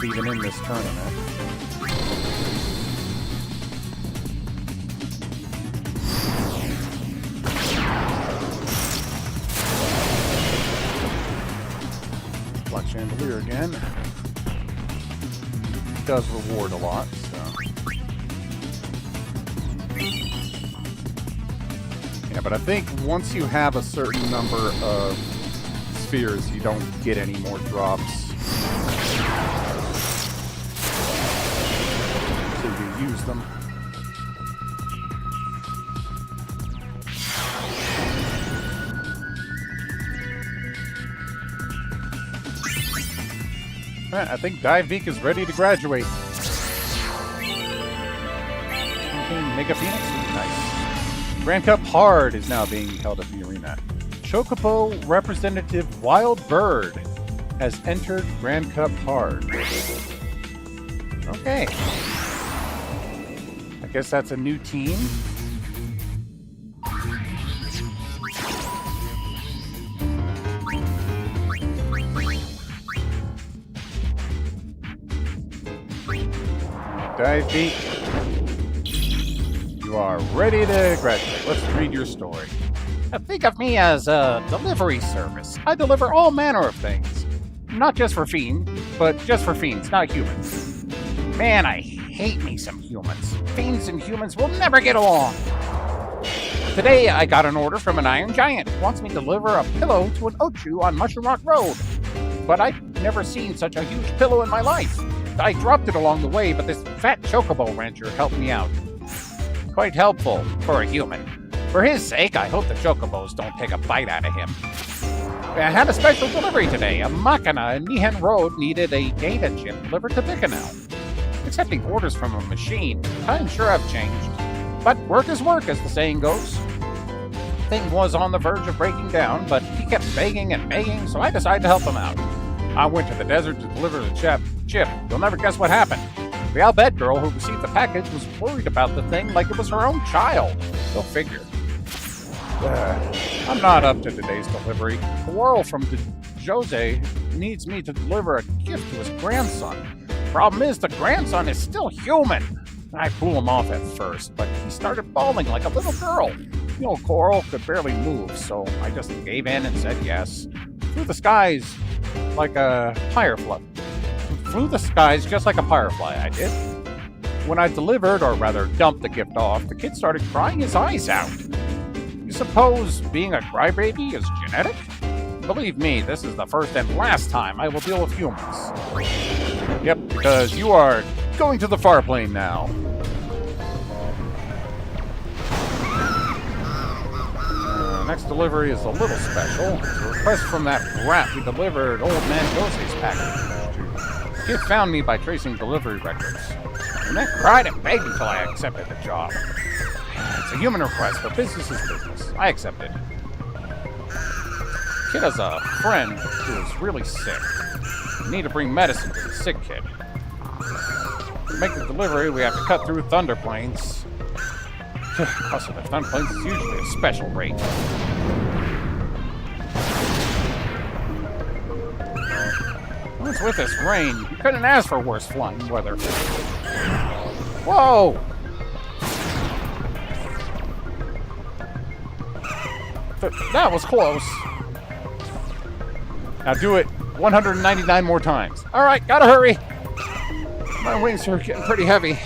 B: even in this tournament. Black Chandelier again. does reward a lot, so. Yeah, but I think once you have a certain number of spheres, you don't get any more drops. So you use them. Alright, I think Divebeak is ready to graduate. Mega Phoenix? Nice. Grand Cup Hard is now being held at the arena. Chocobo representative Wild Bird has entered Grand Cup Hard. Okay. I guess that's a new team. Divebeak, you are ready to graduate. Let's read your story.
D: Think of me as a delivery service. I deliver all manner of things. Not just for fiends, but just for fiends, not humans. Man, I hate me some humans. Fiends and humans will never get along. Today, I got an order from an Iron Giant who wants me to deliver a pillow to an Ochu on Mushroom Rock Road. But I've never seen such a huge pillow in my life. I dropped it along the way, but this fat chocobo rancher helped me out. Quite helpful for a human. For his sake, I hope the chocobos don't take a bite out of him. I had a special delivery today. A Machina in Nihan Road needed a data chip delivered to Bicanel. Accepting orders from a machine, times sure have changed. But work is work, as the saying goes. Thing was on the verge of breaking down, but he kept begging and begging, so I decided to help him out. I went to the desert to deliver the chip. You'll never guess what happened. The Albed girl who received the package was worried about the thing like it was her own child. Go figure. I'm not up to today's delivery. Coral from Jose needs me to deliver a gift to his grandson. Problem is, the grandson is still human. I blew him off at first, but he started bawling like a little girl. You know, Coral could barely move, so I just gave in and said yes. Through the skies like a firefly. Flew the skies just like a firefly, I did. When I delivered, or rather dumped the gift off, the kid started crying his eyes out. You suppose being a crybaby is genetic? Believe me, this is the first and last time I will deal with humans. Yep, because you are going to the far plane now. Next delivery is a little special. It's a request from that rat who delivered Old Man Jose's package. Kid found me by tracing delivery records, and then cried and begged until I accepted the job. It's a human request, but business is business. I accepted. Kid has a friend who is really sick. We need to bring medicine to the sick kid. To make the delivery, we have to cut through thunder plains. Cost of the thunder plains is usually a special rate. What's with this rain? You couldn't ask for worse flying weather. Whoa! That was close. Now do it 199 more times. Alright, gotta hurry. My wings are getting pretty heavy.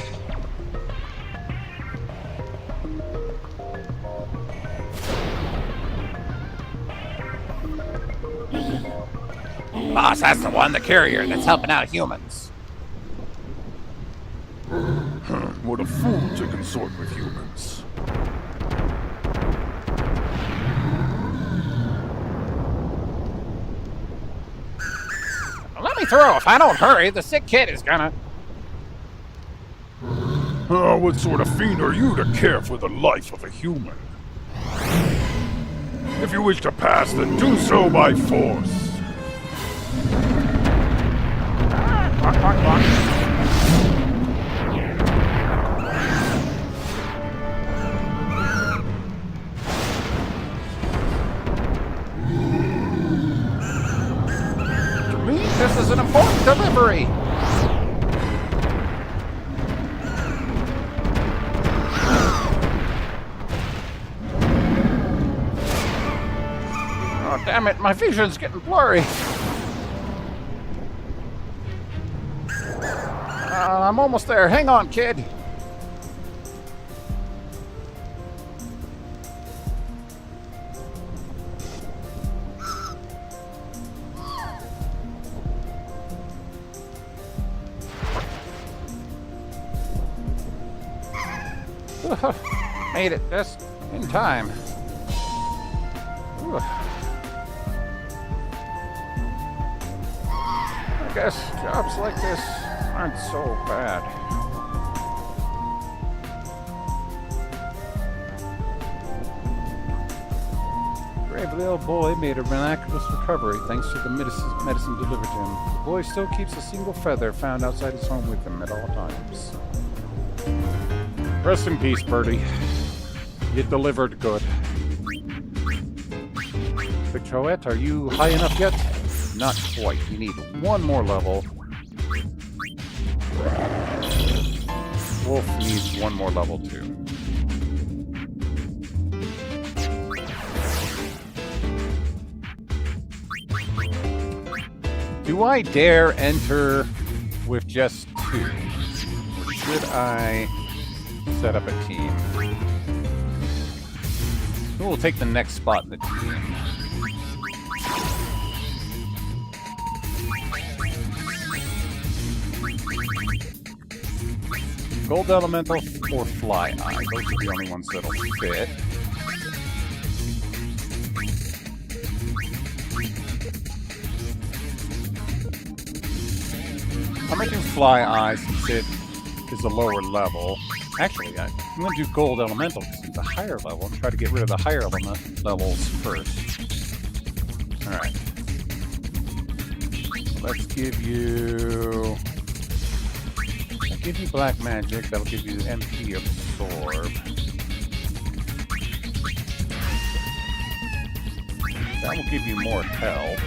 D: Boss, that's the one, the carrier, that's helping out humans.
E: What a fool to consort with humans.
D: Let me through. If I don't hurry, the sick kid is gonna...
E: What sort of fiend are you to care for the life of a human? If you wish to pass, then do so by force.
D: Quack, quack, quack. To me, this is an important delivery. Oh, damn it, my vision's getting blurry. I'm almost there. Hang on, kid. Made it just in time. I guess jobs like this aren't so bad. Brave little boy made a miraculous recovery thanks to the medicine delivered to him. The boy still keeps a single feather found outside his home with him at all times. Rest in peace, Birdie. You delivered good. Victroette, are you high enough yet? Not quite. You need one more level. Wolf needs one more level too. Do I dare enter with just two? Or should I set up a team? Who will take the next spot in the team? Gold Elemental or Fly Eye. Those are the only ones that'll fit. I'm making Fly Eye since it is a lower level. Actually, I'm going to do Gold Elemental because it's a higher level and try to get rid of the higher levels first. Alright. Let's give you... I'll give you Black Magic. That'll give you MP Absorb. That will give you more health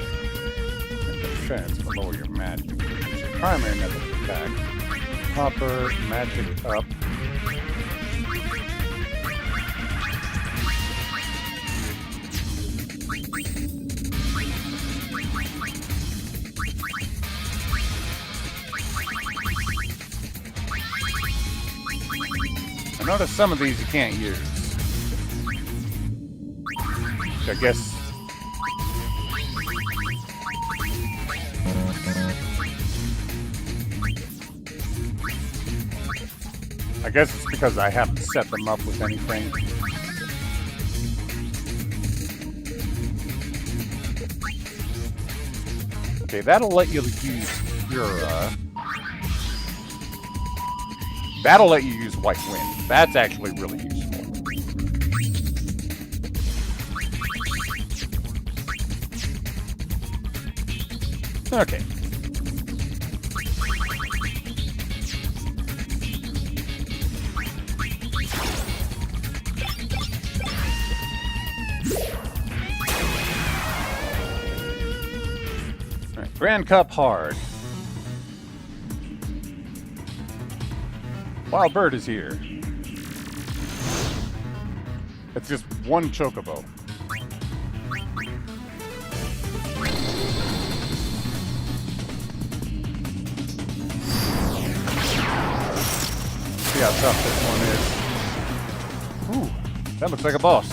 D: and defense, but lower your magic. It's your primary method of attack. Copper, magic up. I notice some of these you can't use. I guess... I guess it's because I haven't set them up with anything. Okay, that'll let you use Spira. That'll let you use White Wind. That's actually really useful. Okay. Grand Cup hard. Wild Bird is here. It's just one chocobo. See how tough this one is. Ooh, that looks like a boss.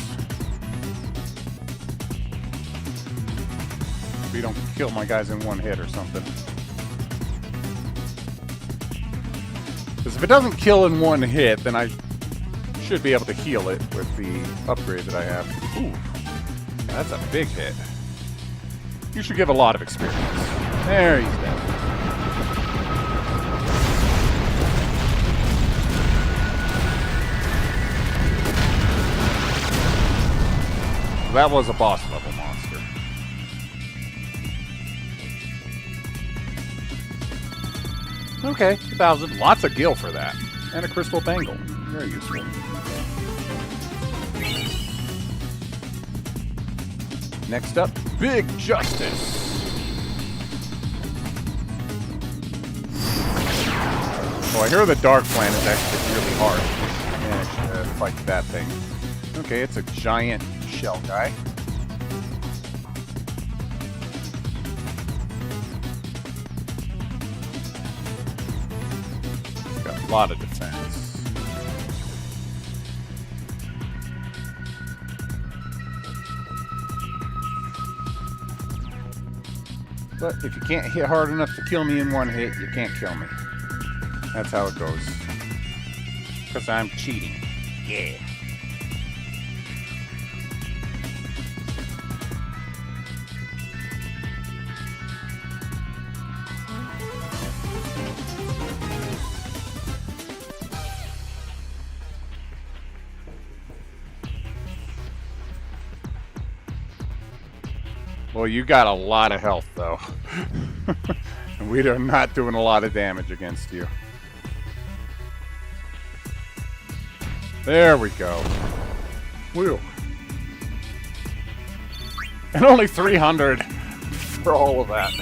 D: You don't kill my guys in one hit or something. Because if it doesn't kill in one hit, then I should be able to heal it with the upgrade that I have. Ooh, that's a big hit. You should give a lot of experience. There, he's dead. That was a boss level monster. Okay, 2,000. Lots of gil for that. And a crystal bangle. Very useful. Next up, Big Justice. Oh, I hear the Dark Plan is actually really hard to manage to fight that thing. Okay, it's a giant shell guy.
B: A lot of defense. But if you can't hit hard enough to kill me in one hit, you can't kill me. That's how it goes. Because I'm cheating. Yeah. Well, you got a lot of health, though. And we are not doing a lot of damage against you. There we go. Whew. And only 300 for all of that.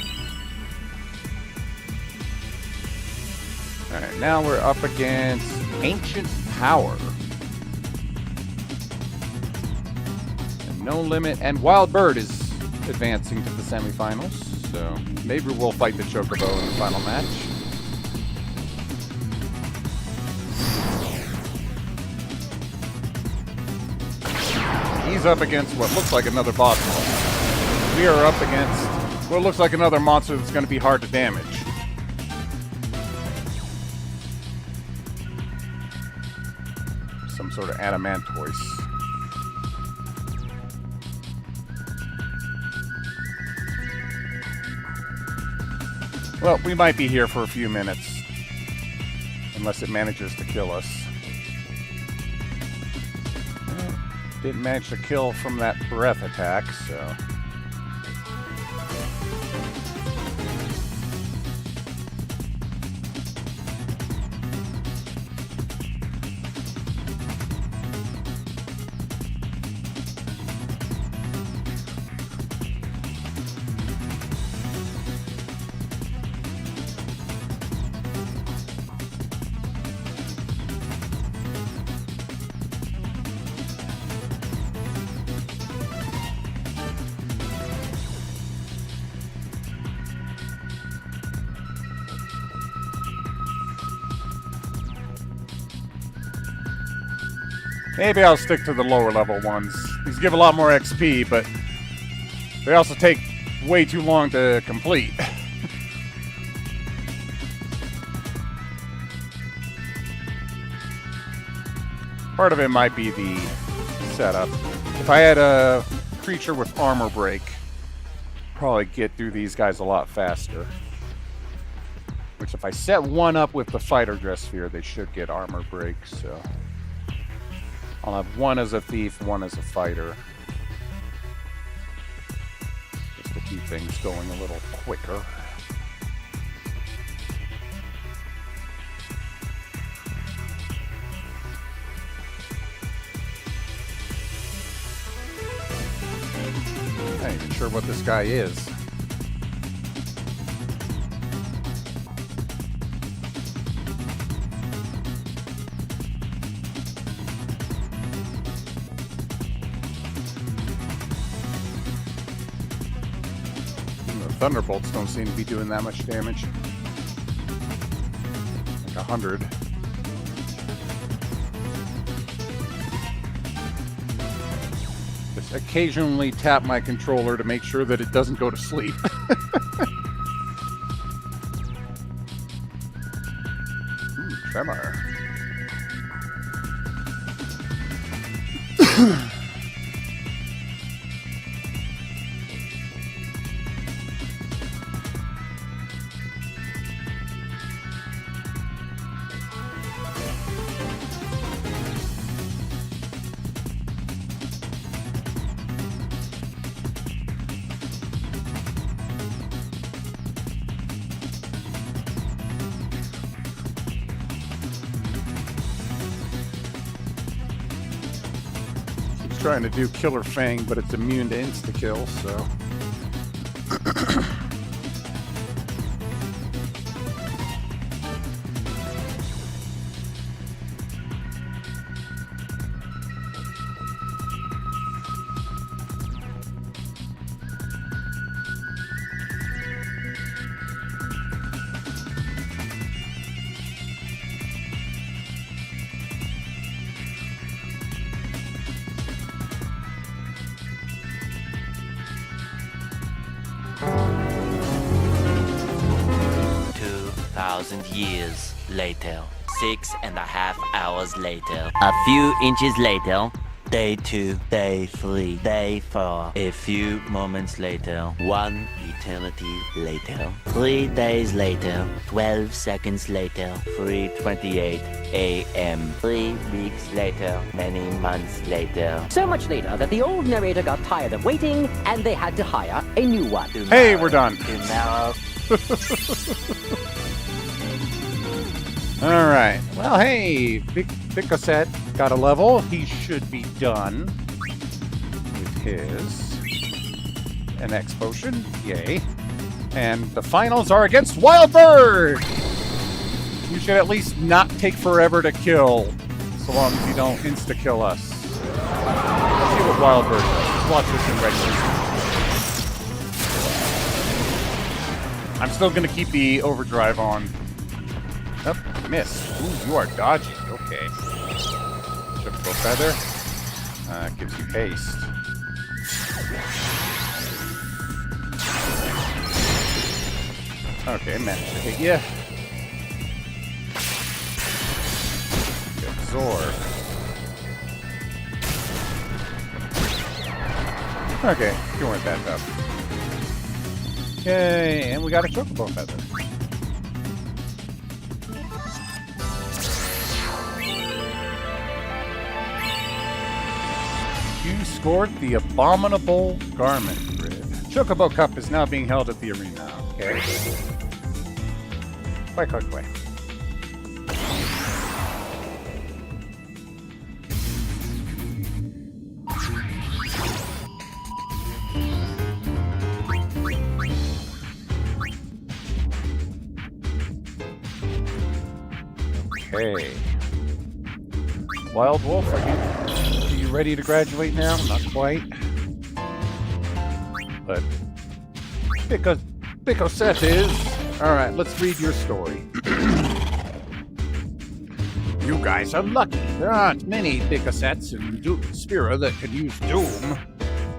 B: Alright, now we're up against Ancient Power. And No Limit and Wild Bird is advancing to the semifinals, so maybe we'll fight the Chocobo in the final match. He's up against what looks like another boss monster. We are up against what looks like another monster that's going to be hard to damage. Some sort of adamantoise. Well, we might be here for a few minutes. Unless it manages to kill us. Didn't manage to kill from that breath attack, so... Maybe I'll stick to the lower level ones. These give a lot more XP, but they also take way too long to complete. Part of it might be the setup. If I had a creature with armor break, probably get through these guys a lot faster. Which if I set one up with the fighter dress sphere, they should get armor break, so... I'll have one as a thief, one as a fighter. Just to keep things going a little quicker. I ain't even sure what this guy is. Thunderbolts don't seem to be doing that much damage. Like 100. Just occasionally tap my controller to make sure that it doesn't go to sleep. Ooh, tremor. Trying to do Killer Fang, but it's immune to insta-kill, so...
F: 1,000 years later. 6.5 hours later. A few inches later. Day 2, day 3, day 4. A few moments later. 1 eternity later. 3 days later. 12 seconds later. 3:28 a.m. 3 weeks later. Many months later.
A: So much later that the old narrator got tired of waiting and they had to hire a new one.
B: Hey, we're done.
F: Tomorrow.
B: All right. Well, hey, Big Cassette got a level. He should be done with his an X potion. Yay. And the finals are against Wild Bird. You should at least not take forever to kill, so long as you don't insta-kill us. Let's see what Wild Bird does. Let's watch this in regular. I'm still going to keep the overdrive on. Oh, miss. Ooh, you are dodgy. Okay. Triple feather. Gives you haste. Okay, managed to hit you. Absorb. Okay, you weren't that tough. Okay, and we got a chocobo feather. You scored the abominable garment grid. Chocobo Cup is now being held at the arena. Okay. Quick. Okay. Wild Wolf, are you ready to graduate now? Not quite. But Big Seth is. Alright, let's read your story. You guys are lucky. There aren't many Big Sets in Spira that could use Doom.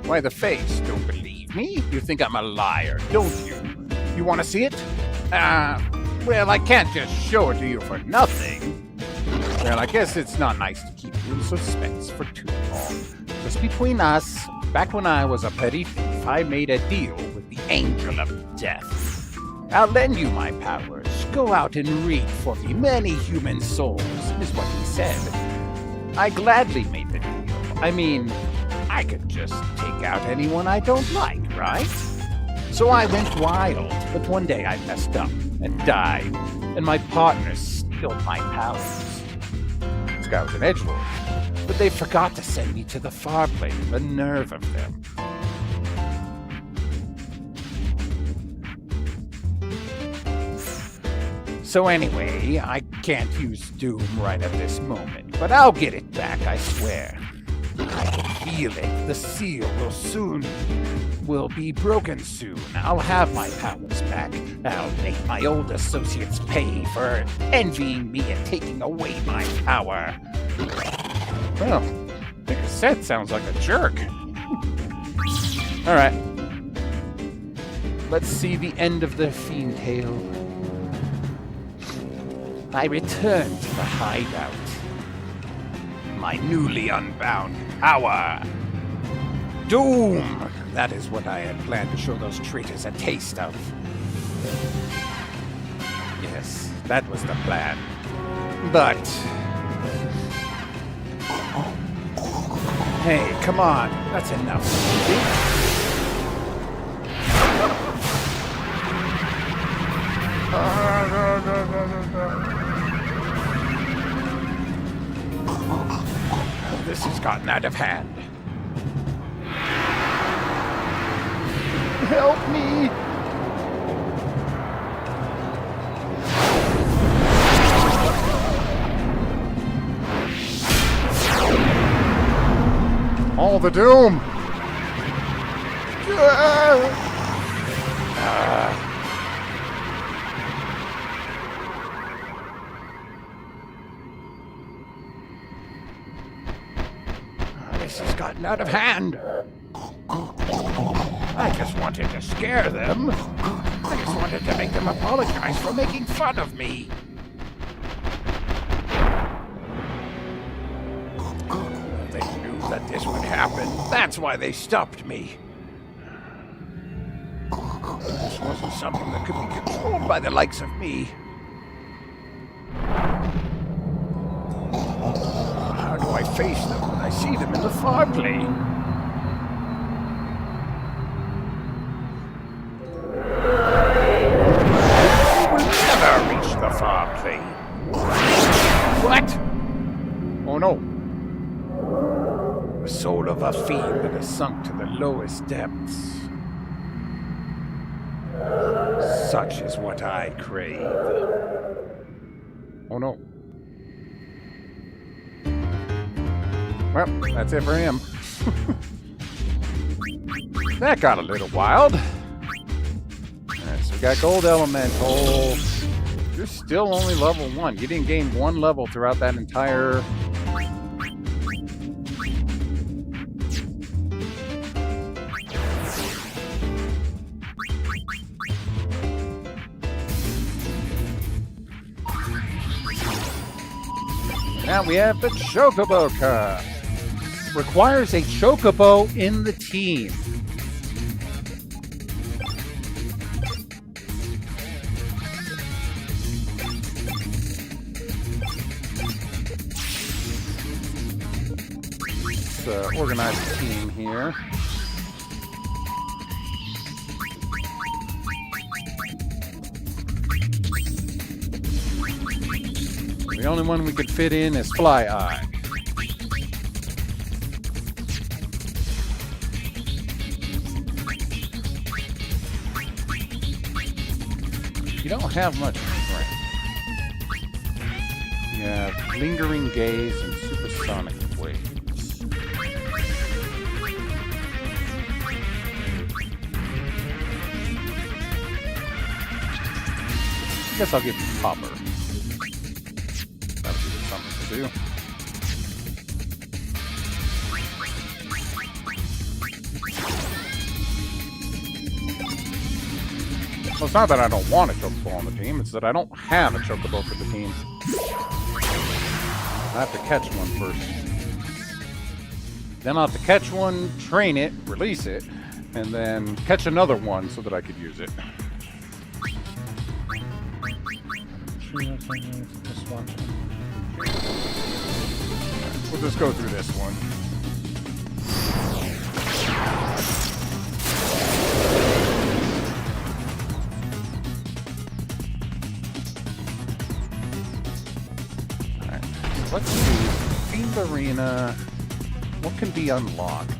B: Why the face? Don't believe me? You think I'm a liar, don't you? You want to see it? Well, I can't just show it to you for nothing. Well, I guess it's not nice to keep you in suspense for too long. Just between us, back when I was a petty thief, I made a deal with the Angel of Death. I'll lend you my powers. Go out and read for me many human souls, is what he said. I gladly made the deal. I mean, I could just take out anyone I don't like, right? So I went wild, but one day I messed up and died, and my partners steal my powers. This guy was an edgelord, but they forgot to send me to the far plane. The nerve of them. So anyway, I can't use Doom right at this moment, but I'll get it back, I swear. I can feel it. The seal will be broken soon. I'll have my powers back. I'll make my old associates pay for envying me and taking away my power. Well, Big Seth sounds like a jerk. Alright. Let's see the end of the fiend tale. I return to the hideout. My newly unbound power. Doom! That is what I had planned to show those traitors a taste of. Yes, that was the plan. But... hey, come on. That's enough. This has gotten out of hand. Help me! All the doom! This has gotten out of hand. I just wanted to scare them. I just
D: just wanted to make them apologize for making fun of me. They knew that this would happen. That's why they stopped me. This wasn't something that could be controlled by the likes of me. How do I face them when I see them in the far plane? We will never reach the far plane. What? Oh no. The soul of a fiend that has sunk to the lowest depths. Such is what I crave. Oh no. Well, that's it for him. That got a little wild. Alright, so we got Gold Elemental. You're still only level 1. You didn't gain 1 level throughout that entire... Now we have the Chocobo Cup. Requires a Chocobo in the team. Let's organize the team here. The only one we could fit in is Fly Eye. You don't have much strength. You have Lingering Gaze and Supersonic Waves. I guess I'll give you Popper. That'll be something to do. Well, it's not that I don't want a Chocobo on the team, it's that I don't have a Chocobo for the team. I have to catch one first. Then I'll have to catch one, train it, release it, and then catch another one so that I could use it. We'll just go through this one. Alright, let's see. Fiend Arena. What can be unlocked?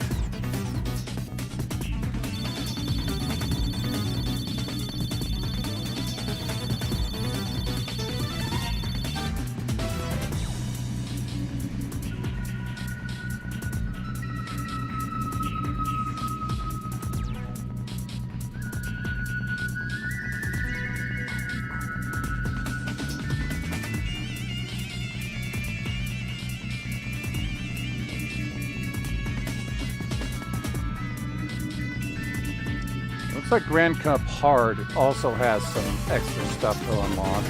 D: Looks like Grand Cup Hard also has some extra stuff to unlock.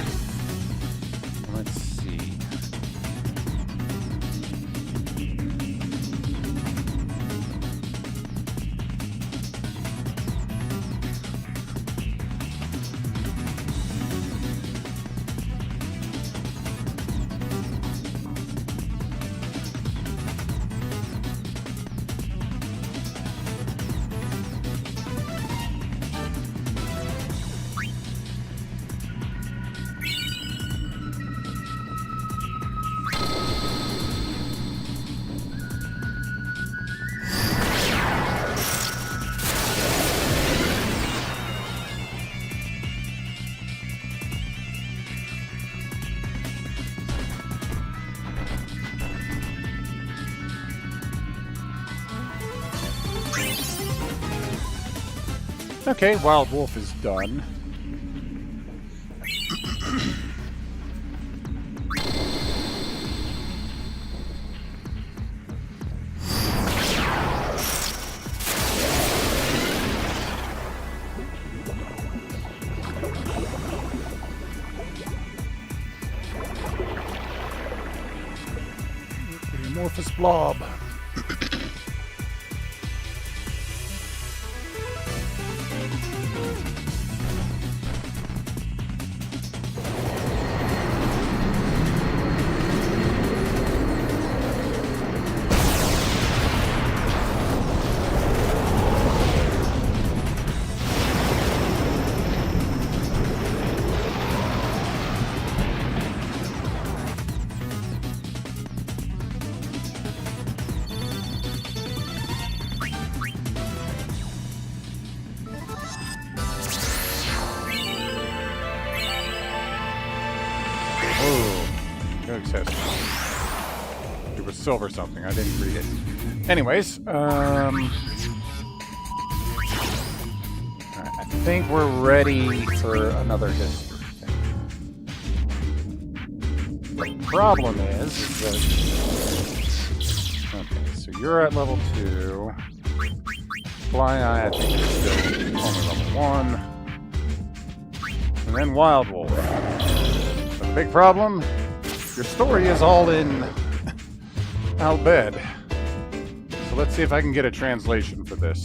D: Let's see. Okay, Wild Wolf is done.
B: amorphous blob. It was silver something. I didn't read it. Anyways, I think we're ready for another history thing. The problem is that... Okay, so you're at level 2. Fly Eye, I think, is still only level 1. And then Wild Wolf. The big problem? Your story is all in Al Bhed. So let's see if I can get a translation for this.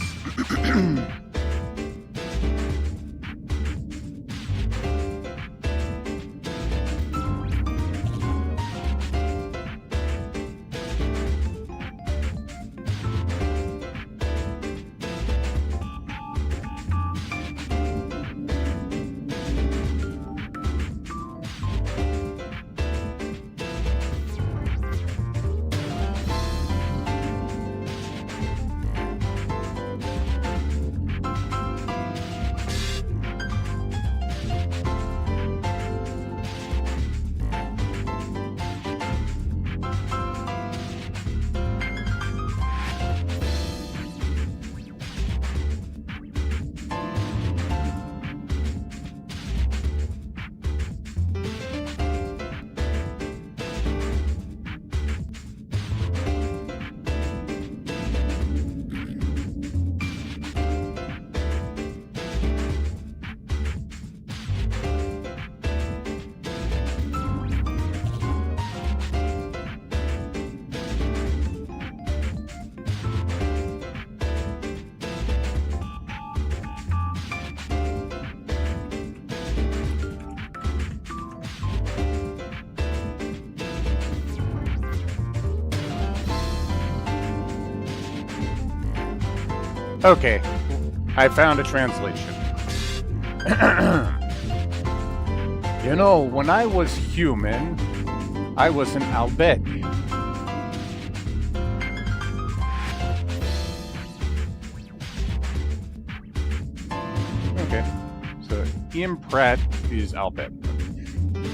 B: Okay, I found a translation. You know, when I was human, I was an Al Bhed. Okay, so Ian Pratt is Al Bhed.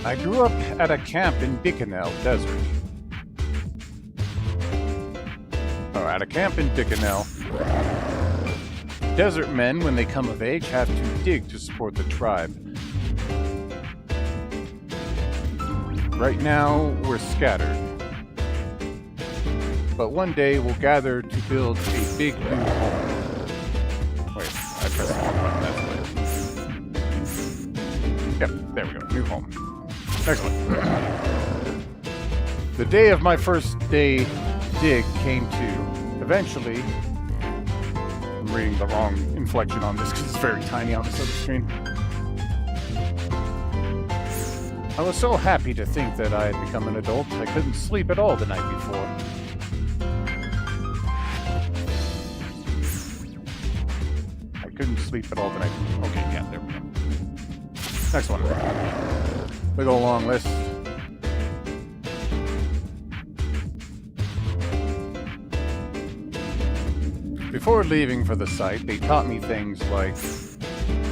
B: I grew up at a camp in Bikanel Desert. Oh, at a camp in Bikanel. Desert men, when they come of age, have to dig to support the tribe. Right now, we're scattered. But one day, we'll gather to build a big new home. Wait, I pressed the wrong button, that's why. Yep, there we go, new home. Excellent. The day of my first day dig came to. Eventually, I'm reading the wrong inflection on this because it's very tiny on this other screen. I was so happy to think that I had become an adult, I couldn't sleep at all the night before. I couldn't sleep at all the night before. Okay, yeah, there we go. Next one. Big ol' long list. Before leaving for the site, they taught me things like,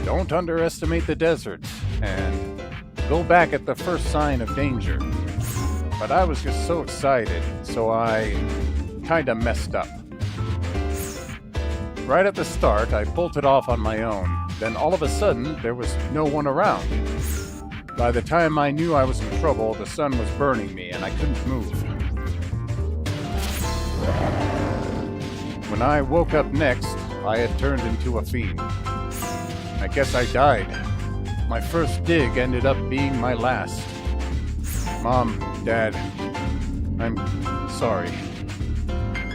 B: don't underestimate the desert, and go back at the first sign of danger. But I was just so excited, so I kinda messed up. Right at the start, I bolted off on my own. Then all of a sudden, there was no one around. By the time I knew I was in trouble, the sun was burning me and I couldn't move. When I woke up next, I had turned into a fiend. I guess I died. My first dig ended up being my last. Mom, Dad, I'm sorry.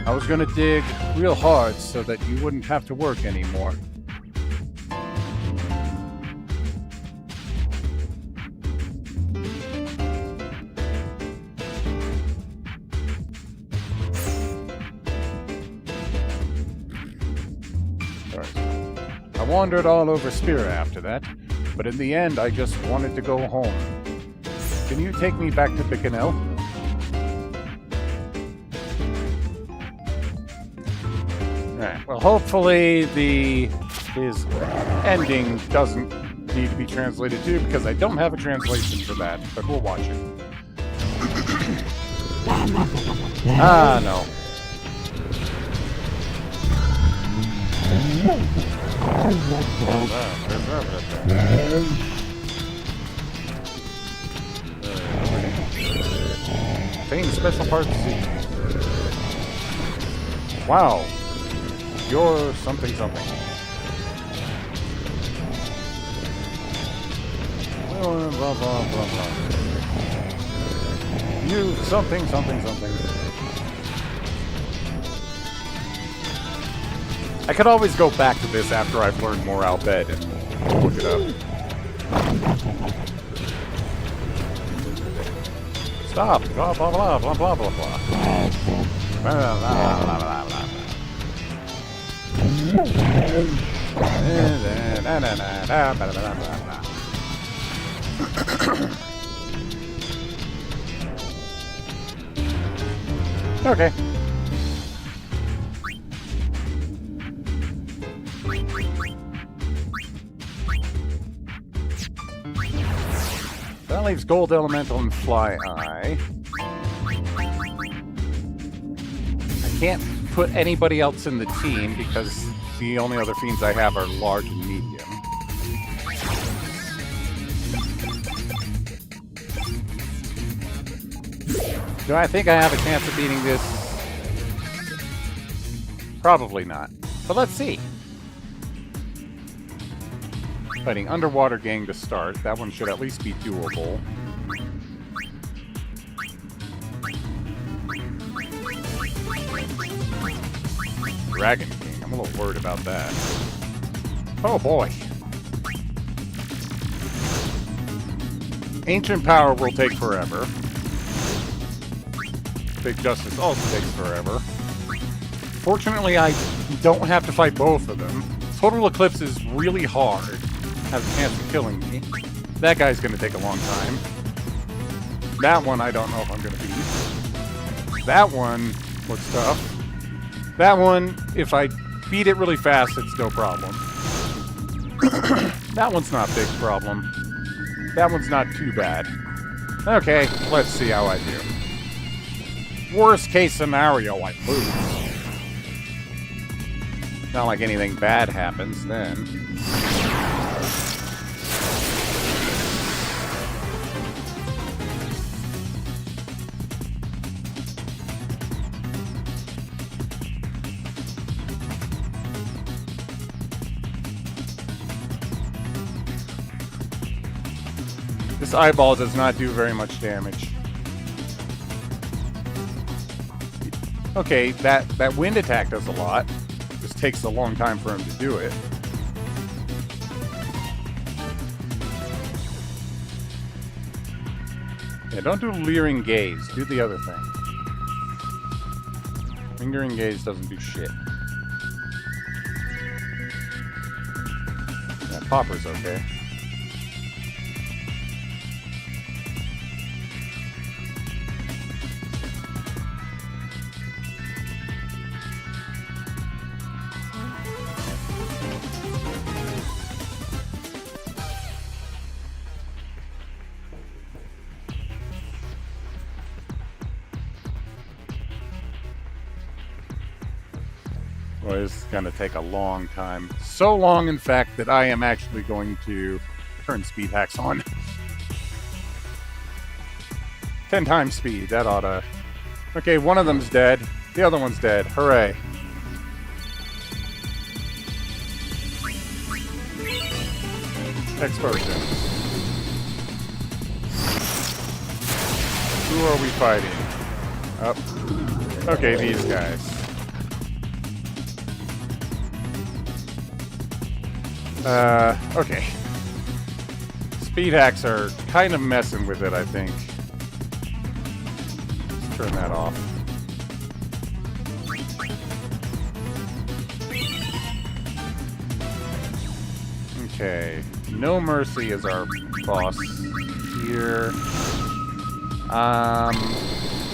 B: I was gonna dig real hard so that you wouldn't have to work anymore. I wandered all over Spira after that, but in the end I just wanted to go home. Can you take me back to Bicanel? Alright, well hopefully his ending doesn't need to be translated too, because I don't have a translation for that, but we'll watch it. Ah, no. Obtain special parts C. Wow. You're something something. Blah, blah, blah, blah. You something something something. I could always go back to this after I've learned more Albed and look it up. Stop! Blah blah blah blah blah blah blah. Okay. That leaves Gold Elemental and Fly Eye. I can't put anybody else in the team because the only other fiends I have are large and medium. Do I think I have a chance of beating this? Probably not. But let's see. Fighting Underwater Gang to start. That one should at least be doable. Dragon King. I'm a little worried about that. Oh boy. Ancient Power will take forever. Big Justice also takes forever. Fortunately, I don't have to fight both of them. Total Eclipse is really hard. Has a chance of killing me. That guy's gonna take a long time. That one I don't know if I'm gonna beat. That one looks tough. That one, if I beat it really fast, it's no problem. That one's not a big problem. That one's not too bad. Okay, let's see how I do. Worst case scenario, I lose. Not like anything bad happens then. This eyeball does not do very much damage. Okay, that wind attack does a lot. Just takes a long time for him to do it. Yeah, don't do Leering Gaze. Do the other thing. Lingering Gaze doesn't do shit. Yeah, Popper's okay. Well, this is going to take a long time. So long, in fact, that I am actually going to turn speed hacks on. 10 times speed, that oughta... Okay, one of them's dead. The other one's dead. Hooray. Explosion. Who are we fighting? Oh. Okay, these guys. Okay. Speed hacks are kind of messing with it, I think. Let's turn that off. Okay. No Mercy is our boss here.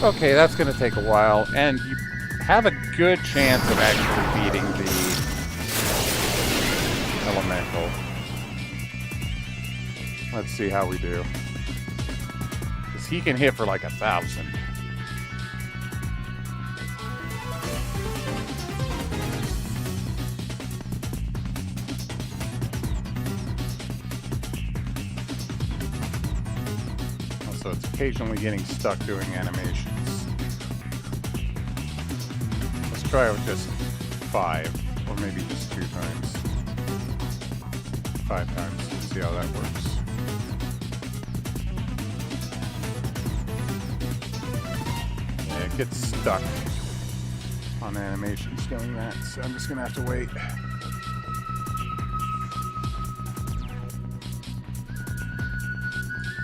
B: Okay, that's going to take a while, and you have a good chance of actually beating the elemental. Let's see how we do. Because he can hit for like 1,000. Also, it's occasionally getting stuck doing animations. Let's try it with just 5, or maybe just 2 times. 5 times. Let's see how that works. Yeah, it gets stuck on animations doing that, so I'm just gonna have to wait.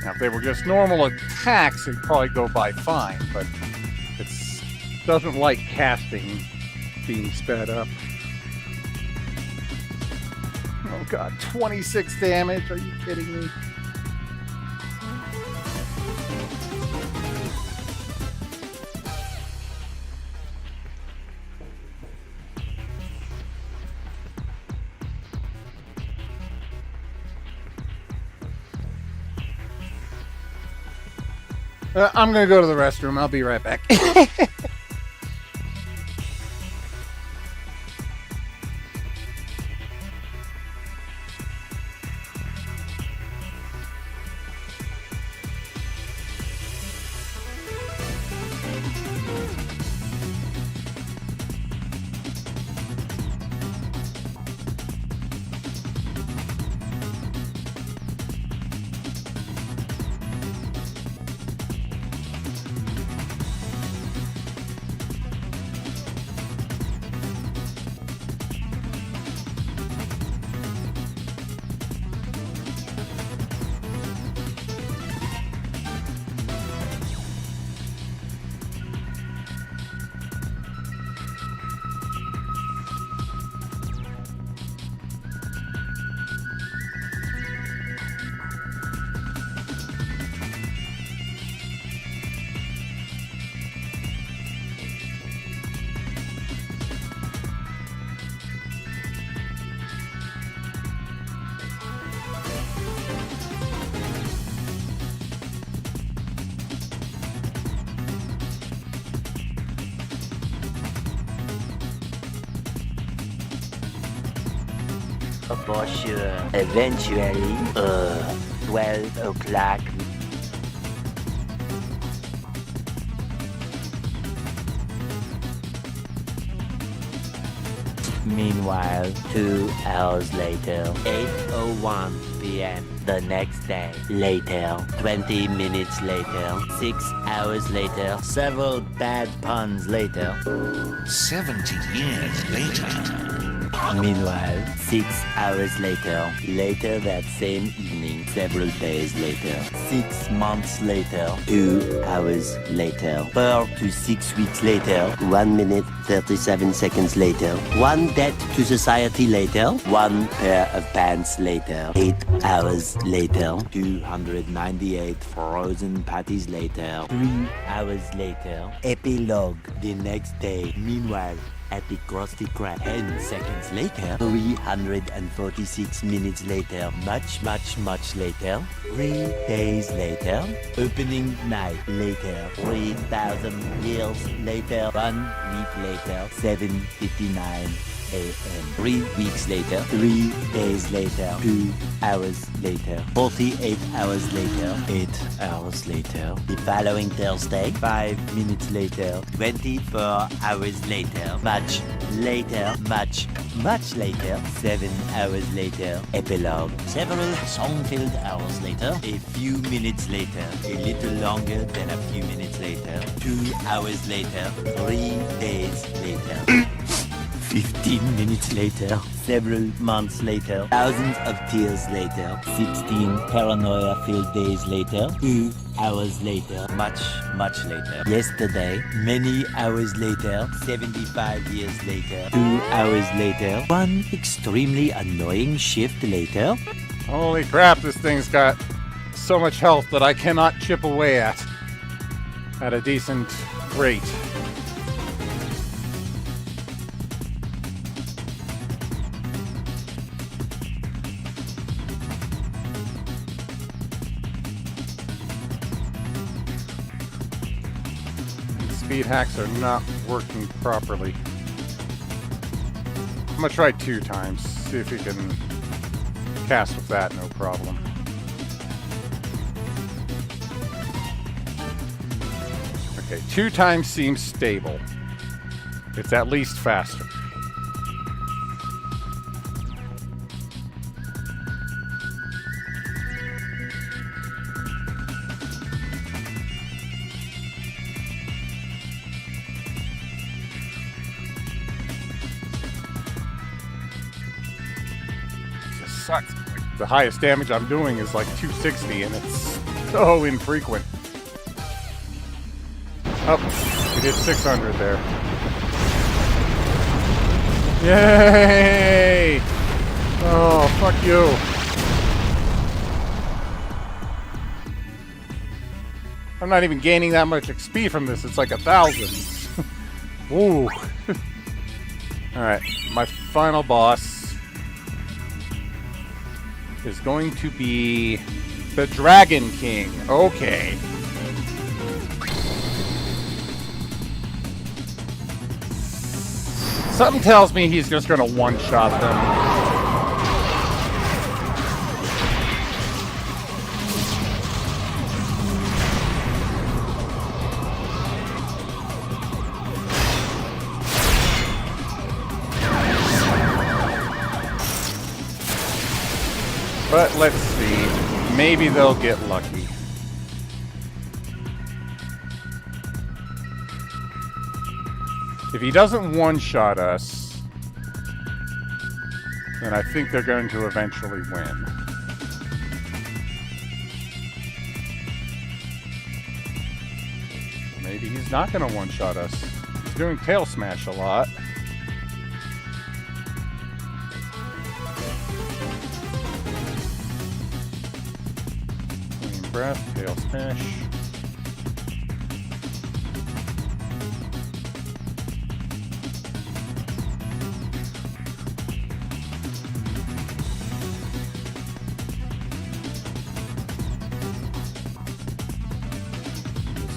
B: Now, if they were just normal attacks, it'd probably go by fine, but it doesn't like casting being sped up. Oh god, 26 damage? Are you kidding me? I'm gonna go to the restroom. I'll be right back.
F: For sure. Eventually, 12 o'clock. Meanwhile, 2 hours later, 8:01 p.m. the next day. Later, 20 minutes later, 6 hours later, several bad puns later.
C: 70 years later.
F: Meanwhile, 6 hours later, later that same evening, several days later, 6 months later, 2 hours later, 4 to 6 weeks later, 1 minute 37 seconds later, 1 debt to society later, 1 pair of pants later, 8 hours later, 298 frozen patties later, 3 hours later, epilogue the next day. Meanwhile, at the Krusty Krab, 10 seconds later, 346 minutes later, much later, 3 days later, opening night later, 3,000 years later, 1 week later, 7:59 a.m. 3 weeks later, 3 days later, 2 hours later, 48 hours later, 8 hours later, the following Thursday, 5 minutes later, 24 hours later, much later, much later, 7 hours later, epilogue, several song-filled hours later, a few minutes later, a little longer than a few minutes later, 2 hours later, 3 days later. 15 minutes later, several months later, thousands of tears later, 16 paranoia-filled days later, 2 hours later, much, much later. Yesterday, many hours later, 75 years later, 2 hours later, 1 extremely annoying shift later.
B: Holy crap, this thing's got so much health that I cannot chip away at a decent rate. Speed hacks are not working properly. I'm gonna try 2 times, see if we can cast with that, no problem. Okay, 2 times seems stable. It's at least faster. Sucks. The highest damage I'm doing is like 260 and it's so infrequent. Oh, we did 600 there. Yay! Oh, fuck you. I'm not even gaining that much XP from this. It's like 1,000. Ooh. Alright, my final boss is going to be the Dragon King. Okay. Something tells me he's just gonna one-shot them. But let's see. Maybe they'll get lucky. If he doesn't one-shot us, then I think they're going to eventually win. Maybe he's not going to one-shot us. He's doing tail smash a lot. Clean breath, tail smash.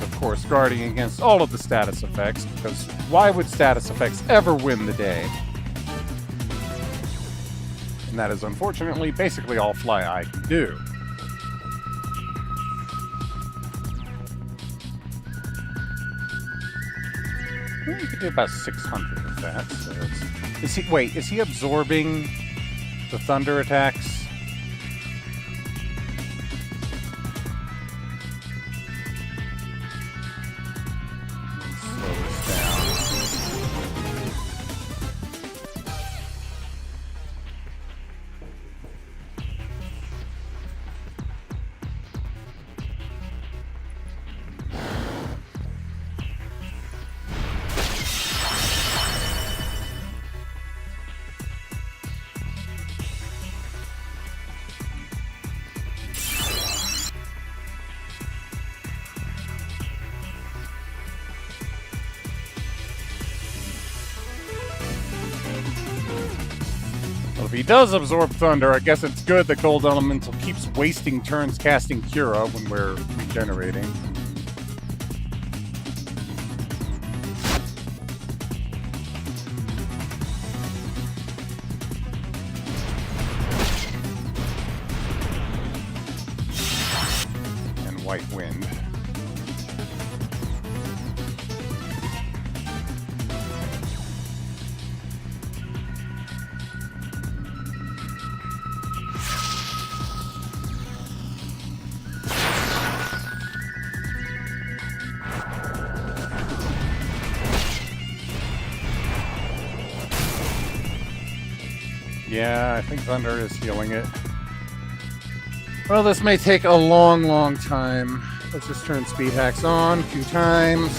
B: Of course, guarding against all of the status effects, because why would status effects ever win the day? And that is unfortunately basically all Fly Eye can do. Well, you could do about 600 with that. So is he absorbing the thunder attacks? If he does absorb thunder, I guess it's good that Gold Elemental keeps wasting turns casting Cura when we're regenerating. And White Wind. Yeah, I think Thunder is healing it. Well, this may take a long, long time. Let's just turn speed hacks on a few times.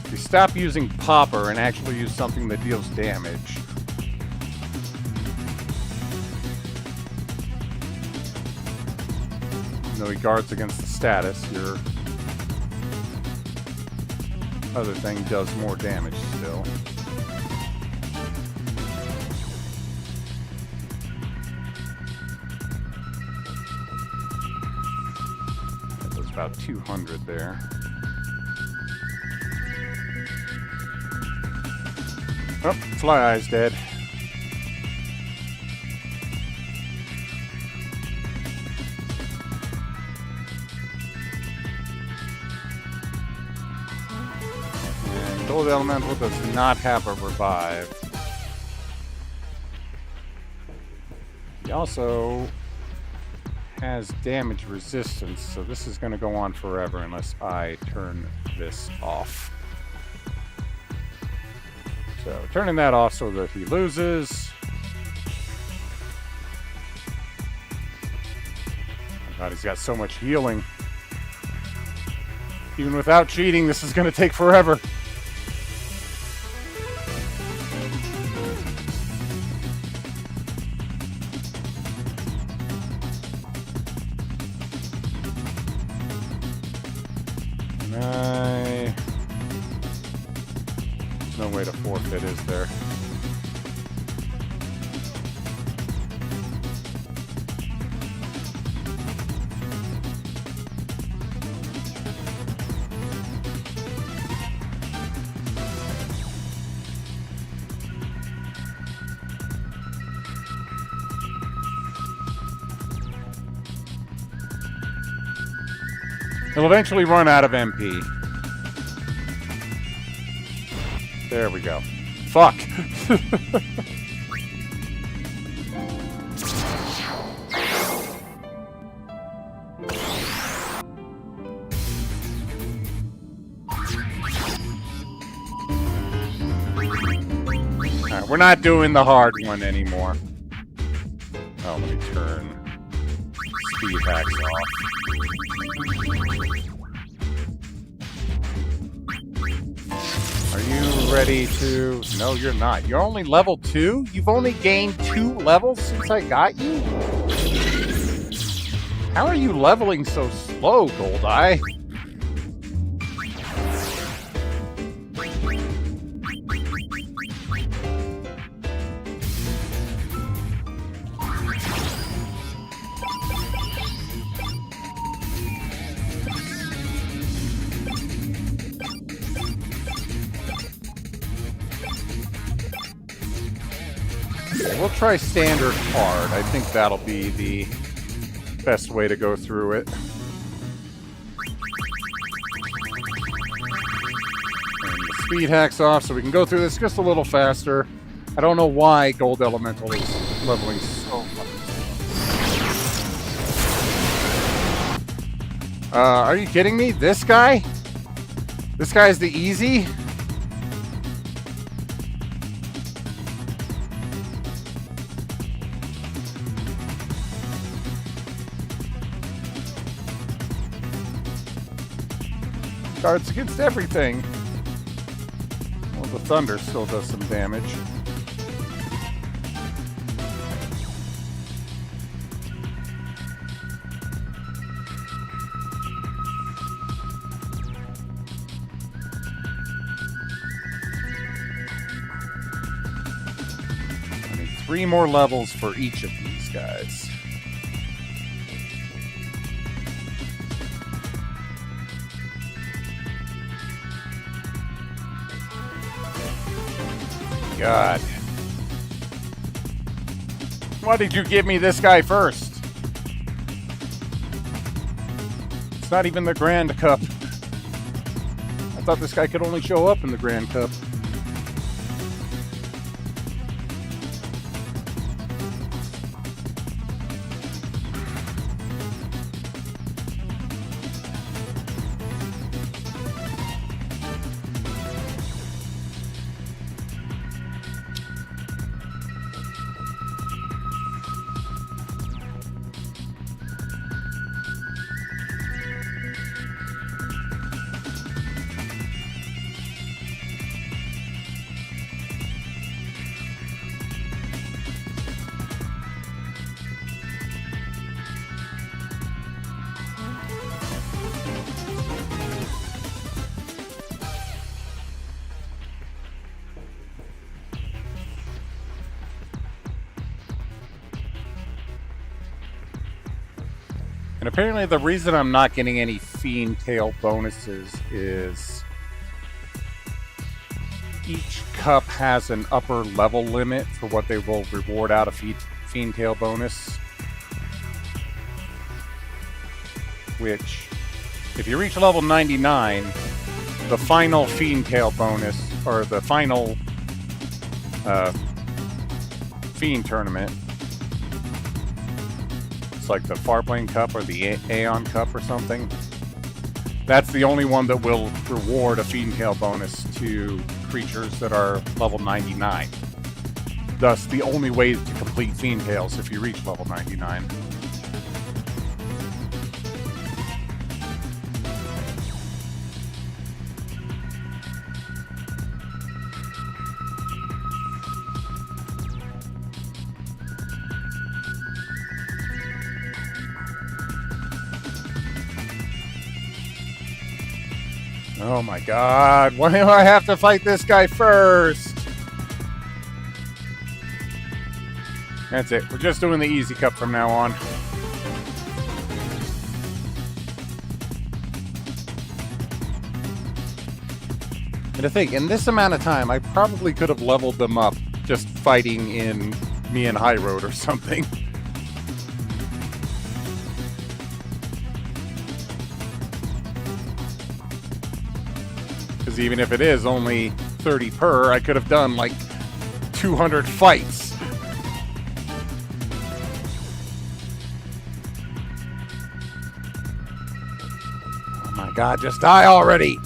B: If you stop using Popper and actually use something that deals damage. Even though he guards against the status, your other thing does more damage still. That was about 200 there. Oh, Fly Eye's dead. And Gold Elemental does not have a revive. He also has damage resistance, so this is going to go on forever unless I turn this off. So turning that off so that he loses. God, he's got so much healing. Even without cheating, this is going to take forever. No way to forfeit, is there? He'll eventually run out of MP. There we go. Fuck! Alright, we're not doing the hard one anymore. Oh, let me turn speed hacks off. Are you ready to... No, you're not. You're only level 2? You've only gained 2 levels since I got you? How are you leveling so slow, Goldeye? We'll try standard hard. I think that'll be the best way to go through it. And the speed hacks off so we can go through this just a little faster. I don't know why Gold Elemental is leveling so fucking slow. Are you kidding me? This guy? This guy's the easy? Guards against everything. Well, the thunder still does some damage. I need 3 more levels for each of these guys. God. Why did you give me this guy first? It's not even the Grand Cup. I thought this guy could only show up in the Grand Cup. And apparently the reason I'm not getting any Fiend Tail bonuses is each cup has an upper level limit for what they will reward out of Fiend Tail bonus. Which, if you reach level 99, the final Fiend Tail bonus, or the final Fiend tournament, it's like the Farplane Cup or the Aeon Cup or something, that's the only one that will reward a Fiend Tail bonus to creatures that are level 99. Thus, the only way to complete Fiend Tails if you reach level 99. Oh my god, why do I have to fight this guy first? That's it, we're just doing the easy cup from now on. And to think, in this amount of time, I probably could have leveled them up just fighting in me and High Road or something. Because even if it is only 30 per, I could have done like 200 fights. Oh my god, just die already!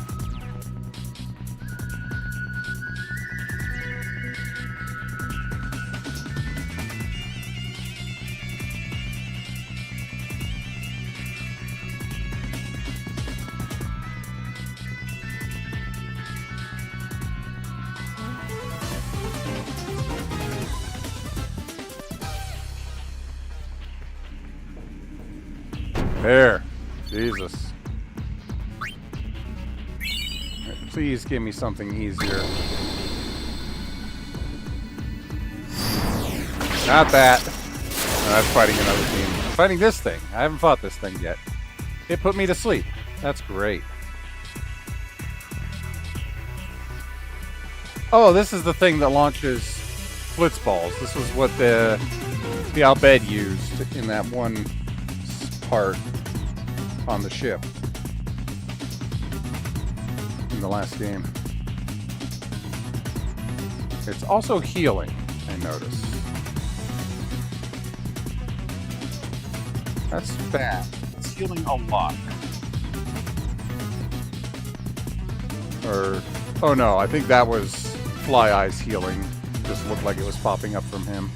B: There. Jesus. Please give me something easier. Not that. No, that's fighting another team. I'm fighting this thing. I haven't fought this thing yet. It put me to sleep. That's great. Oh, this is the thing that launches Blitzballs. This was what the Albed used in that one part on the ship in the last game. It's also healing, I notice. That's bad. It's healing a lot. Or, oh no, I think that was Fly Eye's healing. Just looked like it was popping up from him.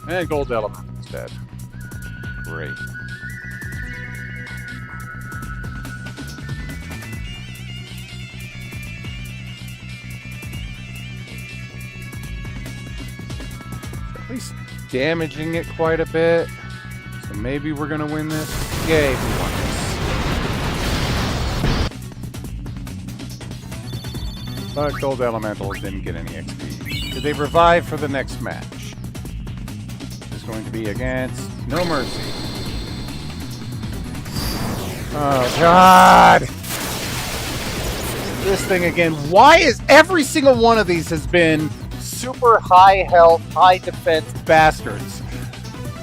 B: And Gold Element instead. Great. At least damaging it quite a bit. So maybe we're gonna win this. Yay, we won this. But Gold Elementals didn't get any XP. Did they revive for the next match? Going to be against No Mercy. Oh god! This thing again. Why is every single one of these has been super high health, high defense bastards?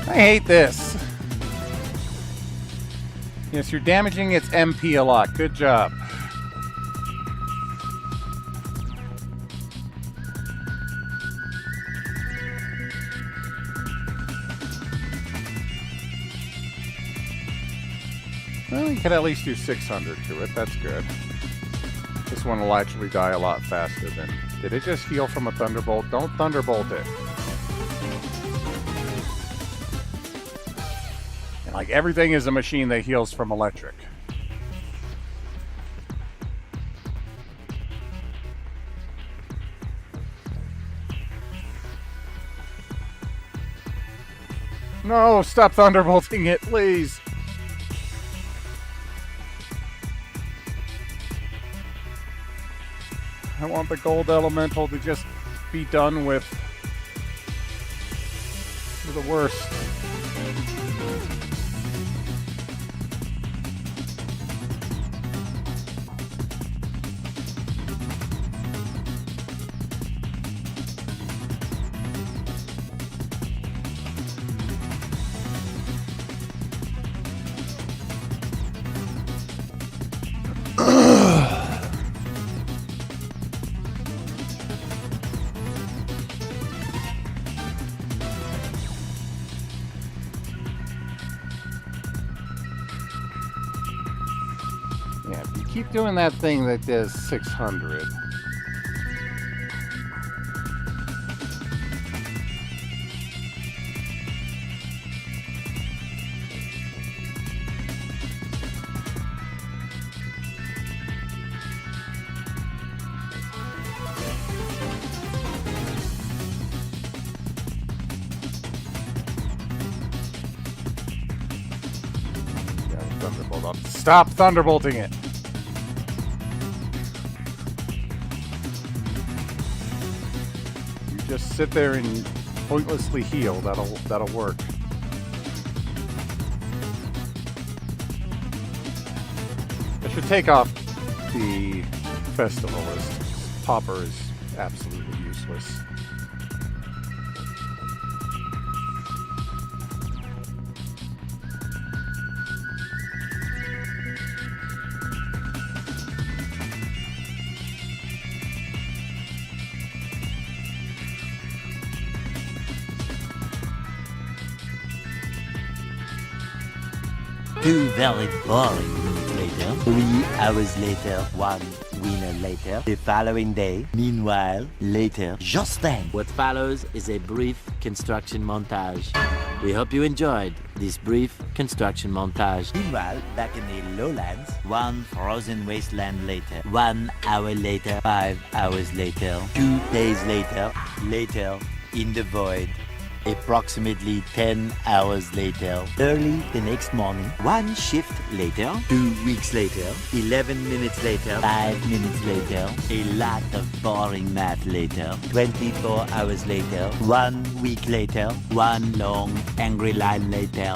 B: I hate this. Yes, you're damaging its MP a lot. Good job. Well, you can at least do 600 to it. That's good. This one will actually die a lot faster than... Did it just heal from a Thunderbolt? Don't Thunderbolt it. And like everything is a machine that heals from electric. No, stop Thunderbolting it, please. I want the Gold Elemental to just be done with. You're the worst. Yeah, if you keep doing that thing that does 600. Thunderbolt up. Stop thunderbolting it. You just sit there and pointlessly heal. That'll work. I should take off the festivalist. Popper is absolutely useless.
F: Two very boring minutes later, 3 hours later, 1 winner later, the following day, meanwhile, later, just then. What follows is a brief construction montage. We hope you enjoyed this brief construction montage. Meanwhile, back in the lowlands, 1 frozen wasteland later, 1 hour later, 5 hours later, 2 days later, later, in the void. Approximately 10 hours later, early the next morning, 1 shift later, 2 weeks later, 11 minutes later, 5 minutes later, a lot of boring math later, 24 hours later, 1 week later, 1 long angry line later,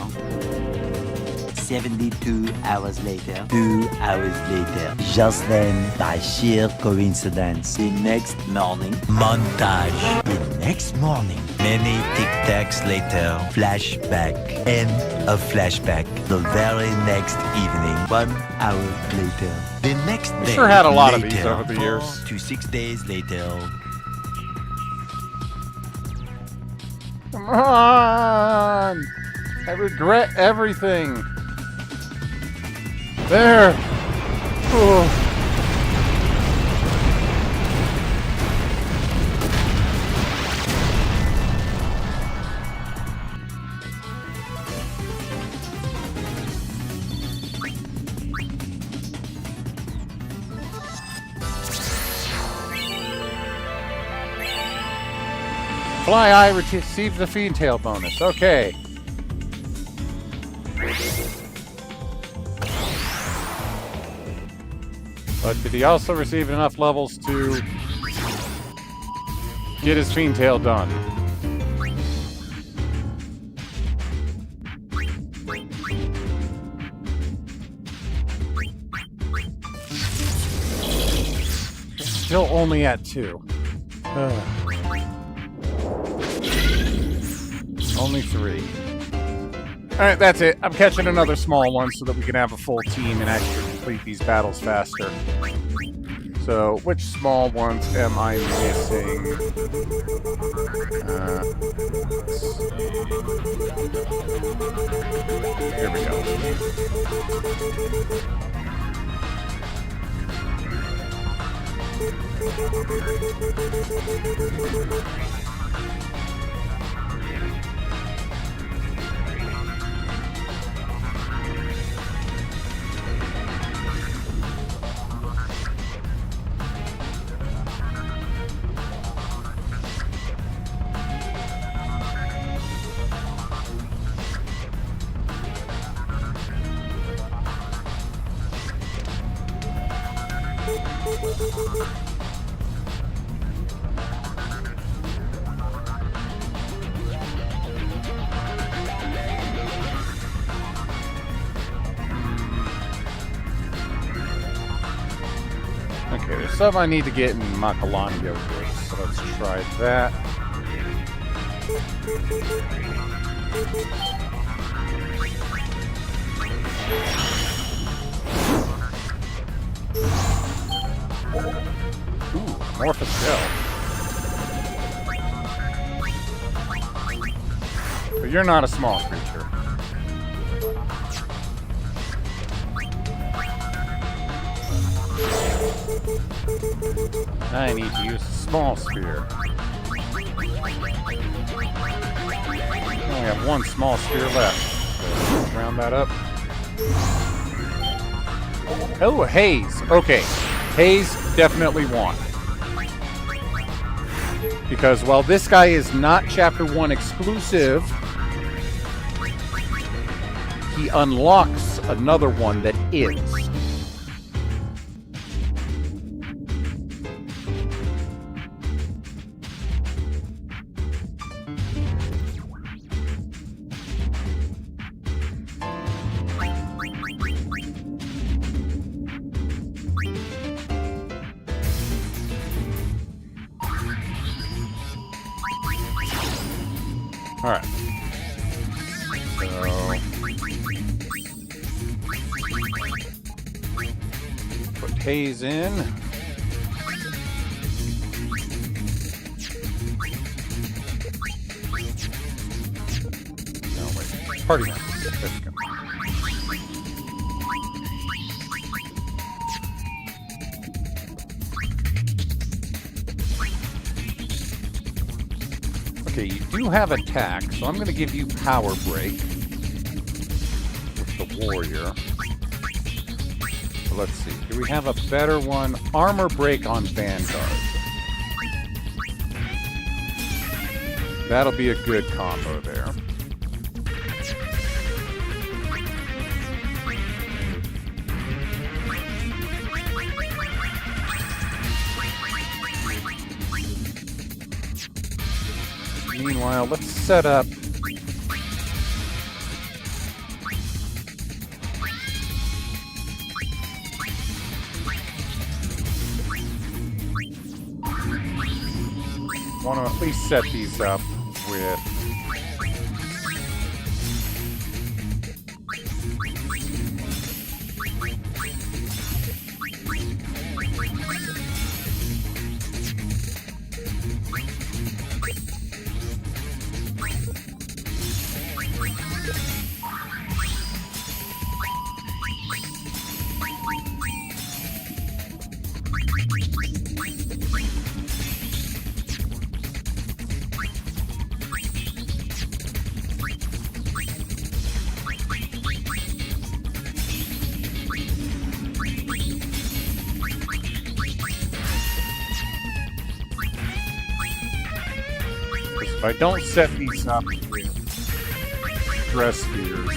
F: 72 hours later, 2 hours later. Just then, by sheer coincidence, the next morning, montage. The next morning, many tic-tacs later, flashback, and a flashback. The very next evening, 1 hour later. The next day,
B: Sure had a lot of
F: later,
B: these over the years.
F: 4 to 6 days later.
B: Come on! I regret everything. There! Oh. Fly Eye receives the Fiend Tail bonus. Okay. But did he also receive enough levels to get his Fiend Tail done? Still only at 2. Only 3. Alright, that's it. I'm catching another small one so that we can have a full team and actually complete these battles faster. So, which small ones am I missing? Here we go. Some I need to get in Makalania with, so let's try that. Ooh, Morphous Shell. But you're not a small creature. I need to use a small spear. I only have one small spear left. So let's round that up. Oh, Haze. Okay. Haze definitely won. Because while this guy is not Chapter 1 exclusive, he unlocks another one that is. Alright. So... put Haze in. No, wait. Party members. There we go. Okay, you do have attack, so I'm going to give you Power Break with the Warrior. So let's see. Do we have a better one? Armor Break on Vanguard. That'll be a good combo there. Meanwhile, let's set up want to at least set these up with if I don't set these up with Dress Spheres,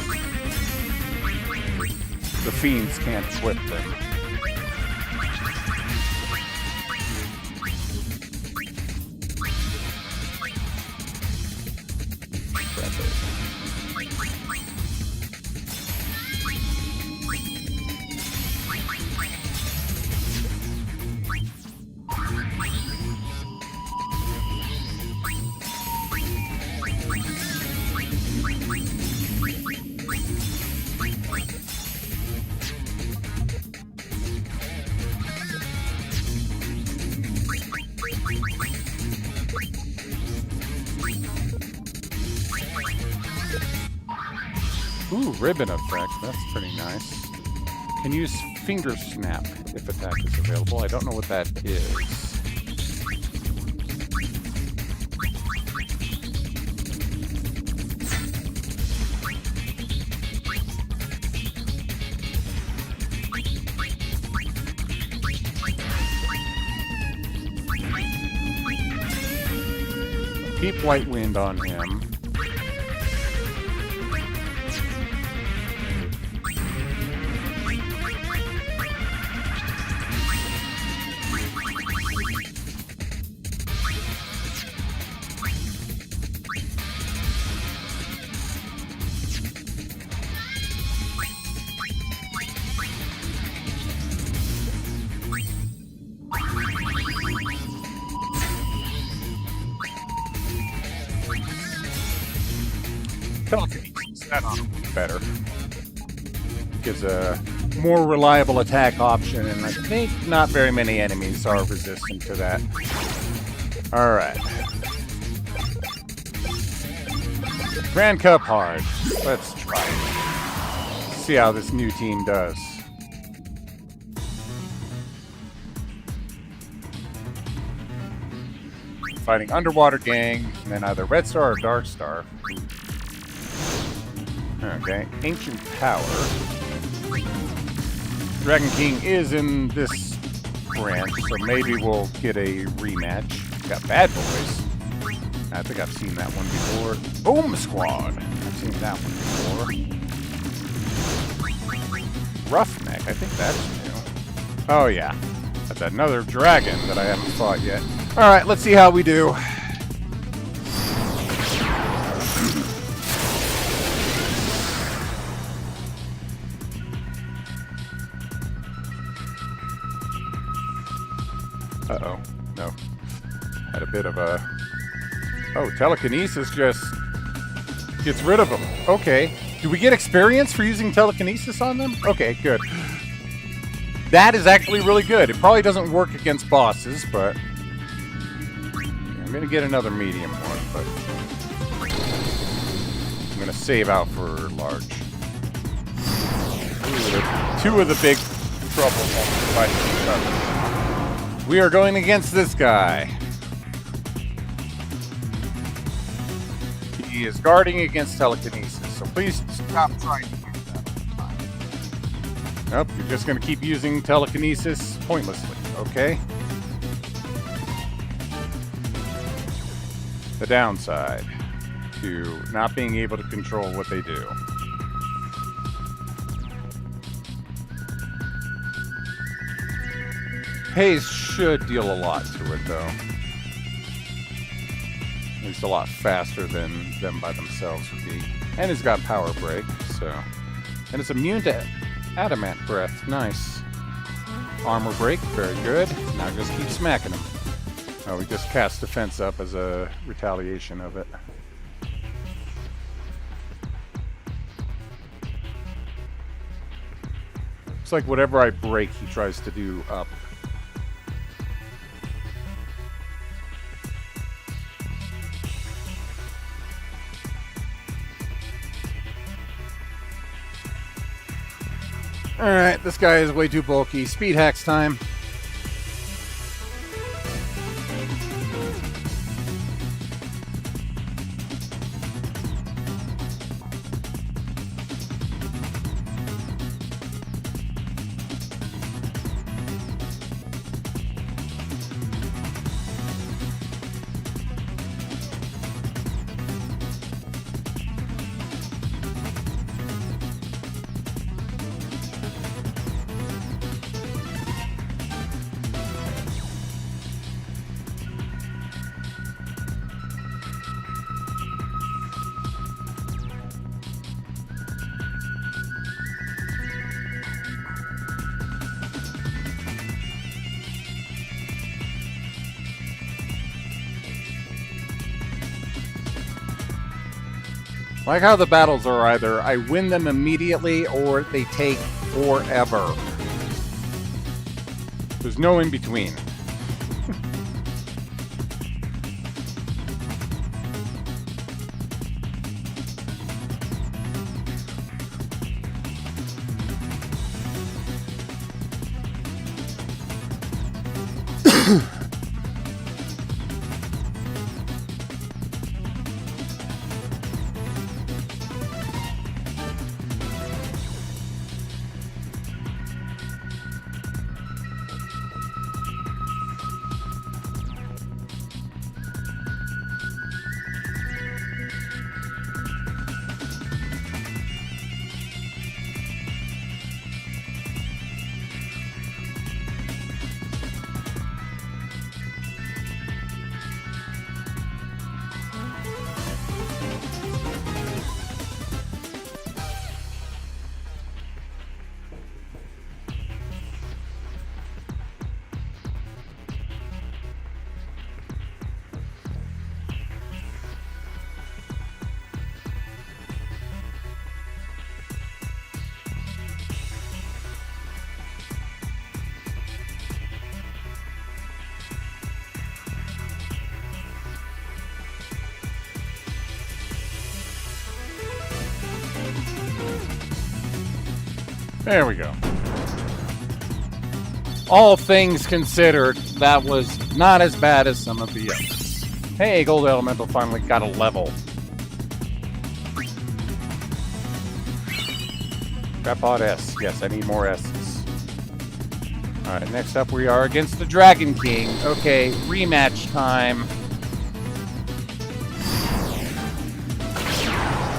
B: the Fiends can't flip them. Ooh, ribbon effect. That's pretty nice. Can use finger snap if attack is available. I don't know what that is. Keep White Wind on him. telekinesis. That's better. Gives a more reliable attack option, and I think not very many enemies are resistant to that. Alright. Grand Cup hard. Let's try it. See how this new team does. Fighting Underwater Gang, and then either Red Star or Dark Star. Okay, Ancient Power. Dragon King is in this branch, so maybe we'll get a rematch. Got Bad Boys. I think I've seen that one before. Boom Squad. I've seen that one before. Roughneck. I think that's new. Oh yeah, that's another dragon that I haven't fought yet. All right, let's see how we do. Uh-oh. No. Had a bit of a... Oh, telekinesis just gets rid of them. Okay. Do we get experience for using telekinesis on them? Okay, good. That is actually really good. It probably doesn't work against bosses, but... I'm going to get another medium one, but... I'm going to save out for large. Two of the big troubles fighting each other. We are going against this guy. He is guarding against telekinesis, so please stop trying to use that. Nope, you're just going to keep using telekinesis pointlessly, okay? The downside to not being able to control what they do. Haze should deal a lot to it, though. At least a lot faster than them by themselves would be. And it's got power break, so... And it's immune to adamant breath. Nice. Armor break, very good. Now just keep smacking them. Oh, we just cast defense up as a retaliation of it. Looks like whatever I break, he tries to do up. Alright, this guy is way too bulky. Speed hacks time. I like how the battles are either I win them immediately or they take forever. There's no in between. There we go. All things considered, that was not as bad as some of the others. Hey, Gold Elemental finally got a level. Trapod S. Yes, I need more S's. Alright, next up we are against the Dragon King. Okay, rematch time.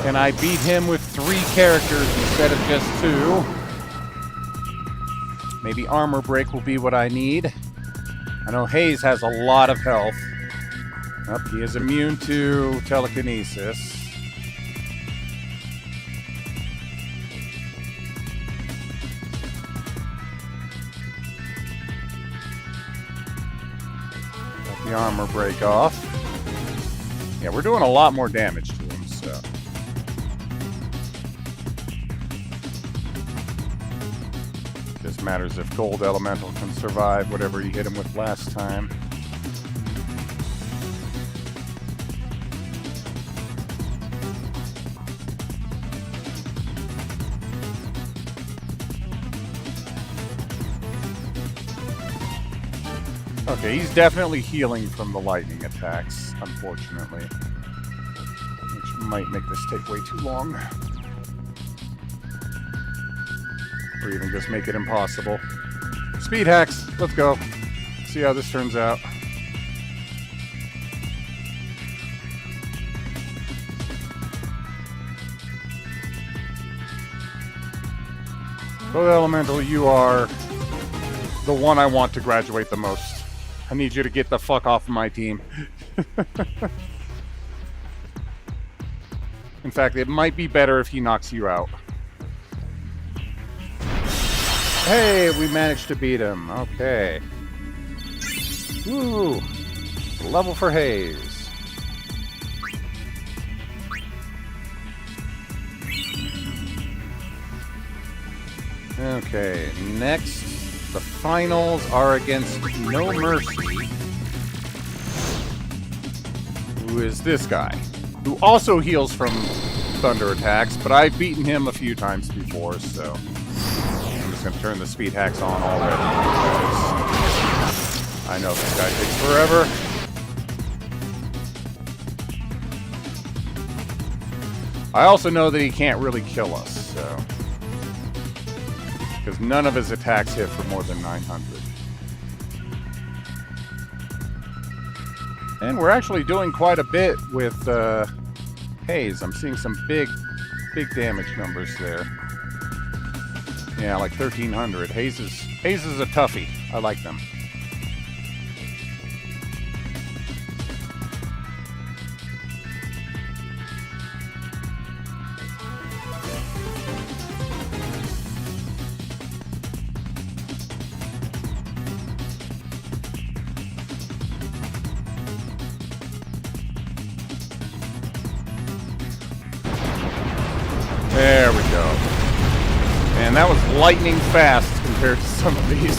B: Can I beat him with 3 characters instead of just 2? Maybe armor break will be what I need. I know Hayes has a lot of health. Up, he is immune to telekinesis. Got the armor break off. Yeah, we're doing a lot more damage to him, so. Just matters if Gold Elemental can survive whatever he hit him with last time. Okay, he's definitely healing from the lightning attacks, unfortunately. Which might make this take way too long. Or even just make it impossible. Speed hacks, let's go. See how this turns out. Gold Elemental, you are the one I want to graduate the most. I need you to get the fuck off of my team. In fact, it might be better if he knocks you out. Hey, we managed to beat him. Okay. Ooh. Level for Hayes. Okay, next, the finals are against No Mercy, who is this guy, who also heals from thunder attacks, but I've beaten him a few times before, so I'm just going to turn the speed hacks on already, because I know this guy takes forever. I also know that he can't really kill us, so... because none of his attacks hit for more than 900. And we're actually doing quite a bit with Hayes. I'm seeing some big damage numbers there. Yeah, like 1,300. Hayes is a toughie. I like them. There we go. And that was lightning fast compared to some of these.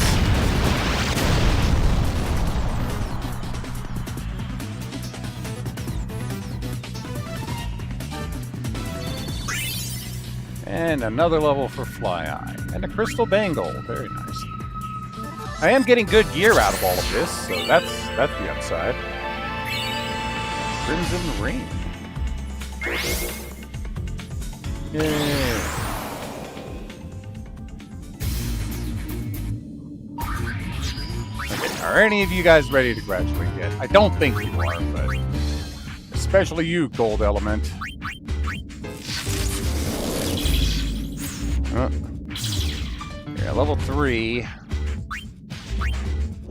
B: And another level for Fly Eye. And a crystal bangle. Very nice. I am getting good gear out of all of this, so that's the upside. Crimson Ring. Yay. Okay, are any of you guys ready to graduate yet? I don't think you are, but especially you, Gold Element. Yeah, level 3.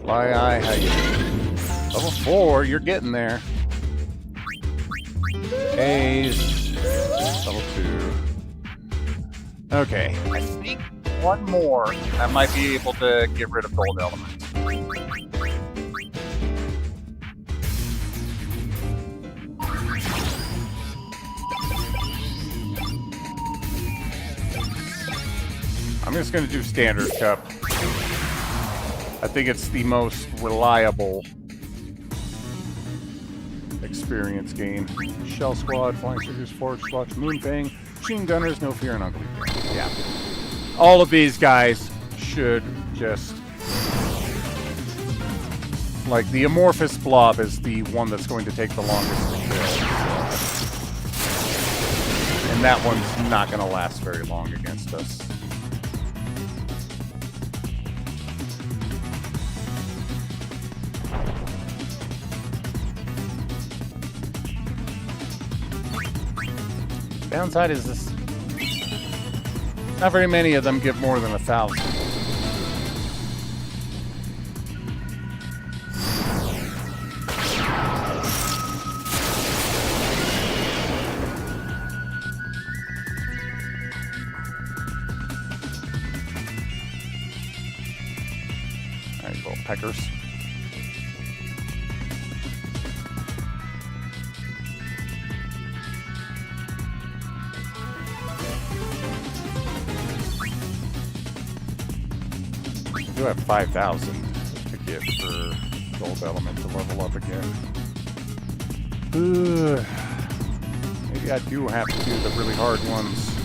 B: Fly Eye, how you doing? Level 4, you're getting there. Hayes, level 2. Okay, I think one more, I might be able to get rid of Gold Element. I'm just going to do Standard Cup. I think it's the most reliable experience gain. Shell Squad, Flying Soldiers, Forge Slots, Moonfang, Machine Gunners, No Fear, and Ugly Bear. Yeah. all of these guys should just... Like, the amorphous blob is the one that's going to take the longest to kill. And that one's not going to last very long against us. Downside is this. Not very many of them give more than 1,000. Alright, little peckers. I do have 5,000 to get for Gold Element to level up again. Maybe I do have to do the really hard ones.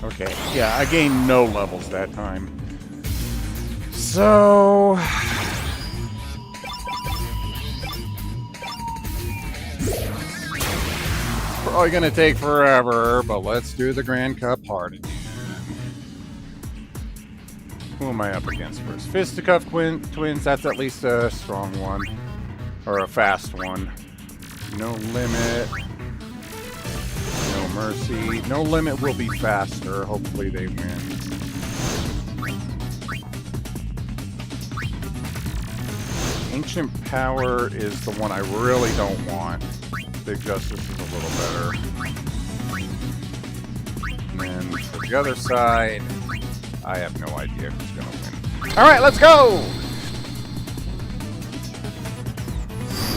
B: Okay, yeah, I gained no levels that time. So... probably gonna take forever, but let's do the Grand Cup hard again. Who am I up against first? Fisticuff Twins, that's at least a strong one. Or a fast one. No Limit. No Mercy. No Limit will be faster. Hopefully they win. Ancient Power is the one I really don't want. Big Justice is a little better. And then for the other side, I have no idea who's going to win. Alright, let's go!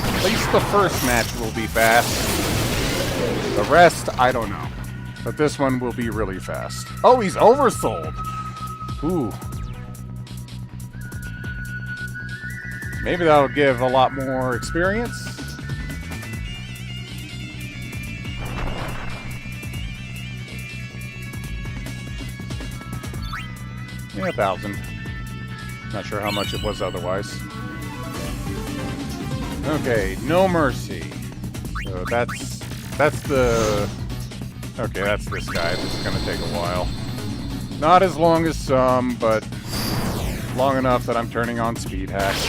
B: At least the first match will be fast. The rest, I don't know. But this one will be really fast. Oh, he's oversold! Ooh. Maybe that'll give a lot more experience. Yeah, 1,000. Not sure how much it was otherwise. Okay, No Mercy. So that's the... Okay, that's this guy. This is going to take a while. Not as long as some, but long enough that I'm turning on speed hacks.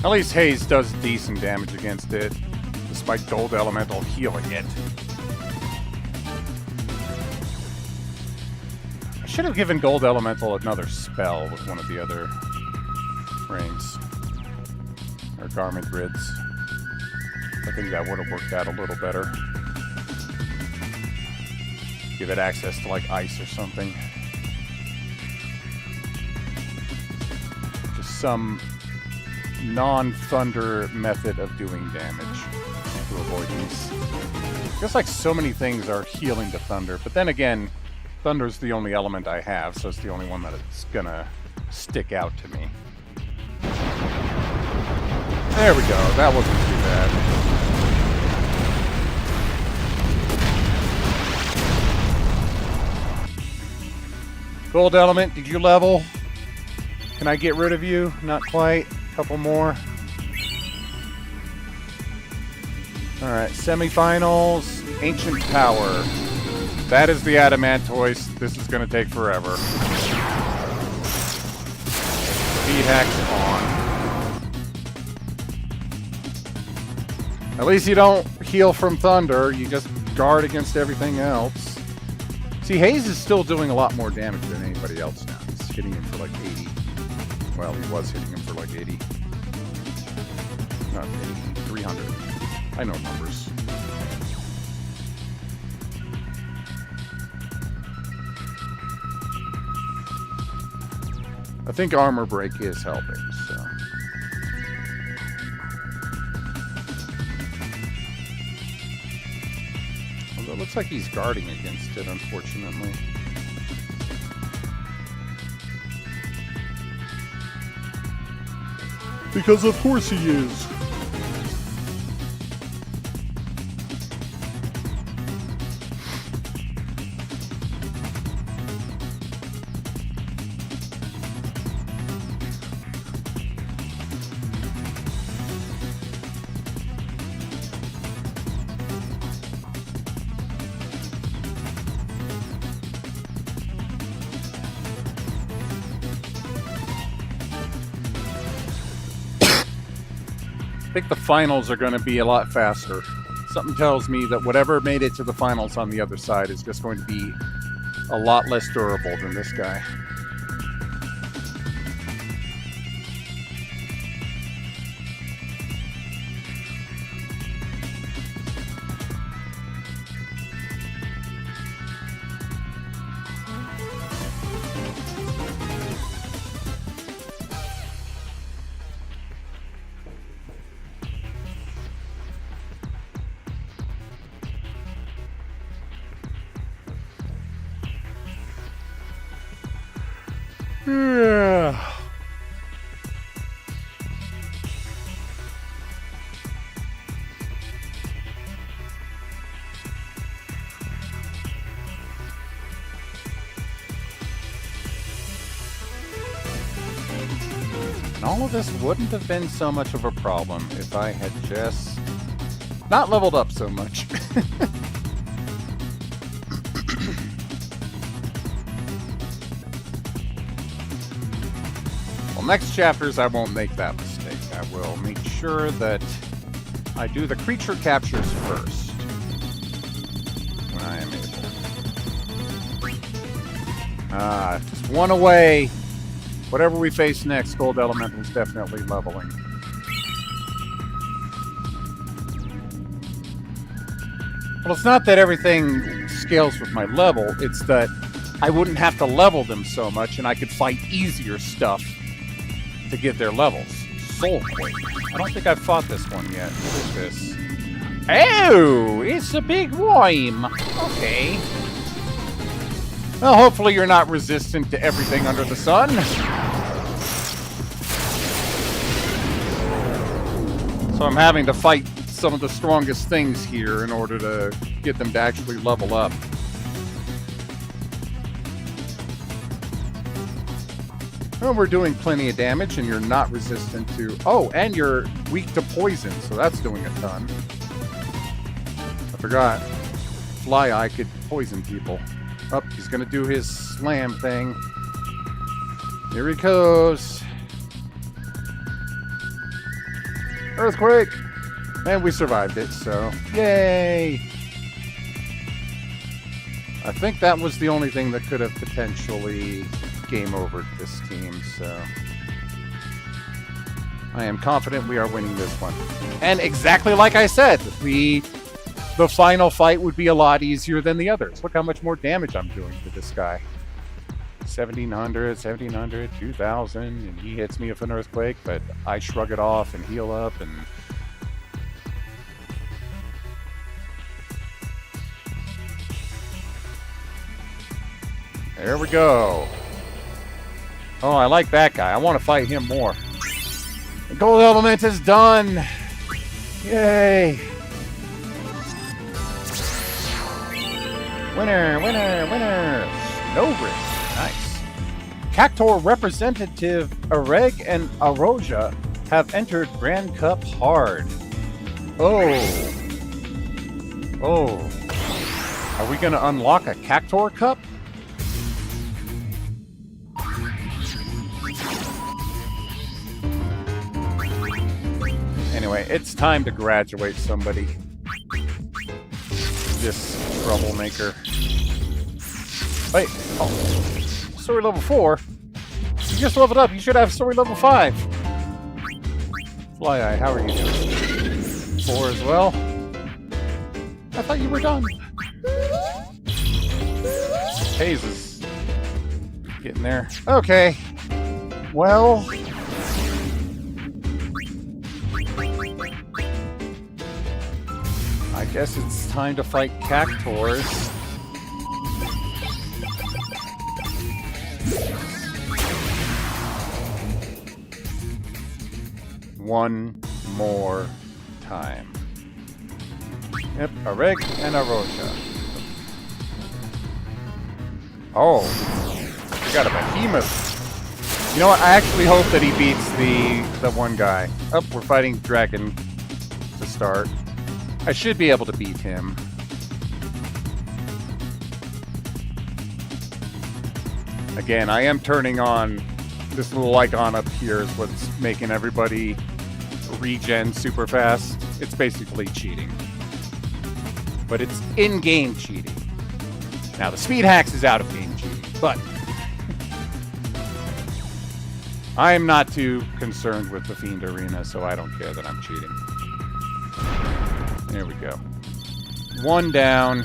B: At least Haze does decent damage against it, despite Gold Elemental healing it. I should have given Gold Elemental another spell with one of the other rings. Or Garment Grids. I think that would have worked out a little better. Give it access to, like, ice or something. Just some non-thunder method of doing damage to avoid these. Just like so many things are healing to thunder, but then again, thunder's the only element I have, so it's the only one that it's gonna stick out to me. There we go, that wasn't too bad. Gold Element, did you level? Can I get rid of you? Not quite. Couple more. Alright, semifinals. Ancient Power. That is the Adamantoise. This is going to take forever. Speed hacks on. At least you don't heal from thunder. You just guard against everything else. See, Haze is still doing a lot more damage than anybody else now. He's hitting him for like 80. Well, he was hitting him for like 80. 280, 300. I know numbers. I think armor break is helping, so. Although it looks like he's guarding against it, unfortunately. Because of course he is. I think the finals are going to be a lot faster. Something tells me that whatever made it to the finals on the other side is just going to be a lot less durable than this guy. Yeah. And all of this wouldn't have been so much of a problem if I had just not leveled up so much. Well, next chapters I won't make that mistake. I will make sure that I do the creature captures first when I am able. Just one away. Whatever we face next, Gold Elemental is definitely leveling. Well, it's not that everything scales with my level, it's that I wouldn't have to level them so much and I could fight easier stuff to get their levels. Soulquake. I don't think I've fought this one yet. What is this? Oh, it's a big worm. Okay. Well, hopefully you're not resistant to everything under the sun. So I'm having to fight some of the strongest things here in order to get them to actually level up. Well, we're doing plenty of damage, and you're not resistant to... Oh, and you're weak to poison, so that's doing a ton. I forgot. Fly Eye could poison people. Oh, he's going to do his slam thing. Here he goes. Earthquake! And we survived it, so... Yay! I think that was the only thing that could have potentially... game over this team, so I am confident we are winning this one. And exactly like I said, the final fight would be a lot easier than the others. Look how much more damage I'm doing to this guy. 1700, 1700, 2000, and he hits me with an earthquake, but I shrug it off and heal up, and there we go. Oh, I like that guy. I want to fight him more. The gold element is done. Yay. Winner, winner, winner. Snowbridge. Nice. Cactor representative Areg and Aroja have entered Grand Cup hard. Oh. Oh. Are we going to unlock a Cactor Cup? Anyway, it's time to graduate somebody. This troublemaker. Wait, oh. Story level 4? You just leveled up, you should have story level 5. Fly Eye, how are you doing? 4 as well. I thought you were done. Hayes is getting there. Okay. Well. I guess it's time to fight Cactors. One more time. Yep, a Reg and a Rocha. Oh, we got a behemoth. You know what? I actually hope that he beats the one guy. Oh, we're fighting Dragon to start. I should be able to beat him. Again, I am turning on this little icon up here is what's making everybody regen super fast. It's basically cheating. But it's in-game cheating. Now, the speed hacks is out-of-game cheating, but I am not too concerned with the Fiend Arena, so I don't care that I'm cheating. There we go. One down.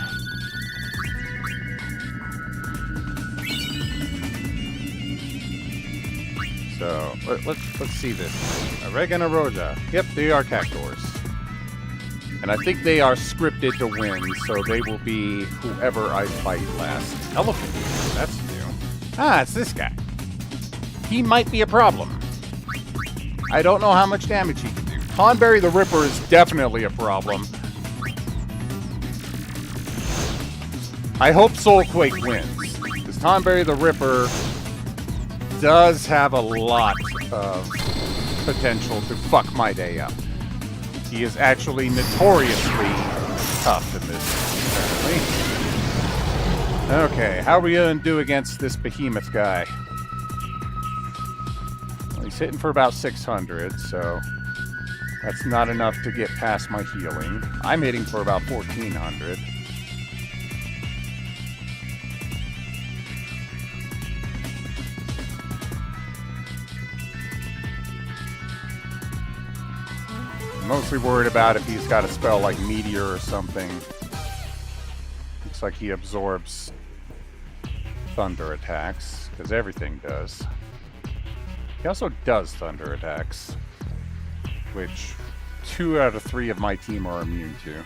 B: So, let's see this. A Reg and a Roja. Yep, they are Cactors. And I think they are scripted to win, so they will be whoever I fight last. Elephant. That's new. Ah, it's this guy. He might be a problem. I don't know how much damage he can do. Tonberry the Ripper is definitely a problem. I hope Soulquake wins, because Tonberry the Ripper does have a lot of potential to fuck my day up. He is actually notoriously tough in this, apparently. Okay, how are we going to do against this behemoth guy? Well, he's hitting for about 600, so that's not enough to get past my healing. I'm hitting for about 1400. I'm mostly worried about if he's got a spell like Meteor or something. Looks like he absorbs thunder attacks, because everything does. He also does thunder attacks, which 2 out of 3 of my team are immune to.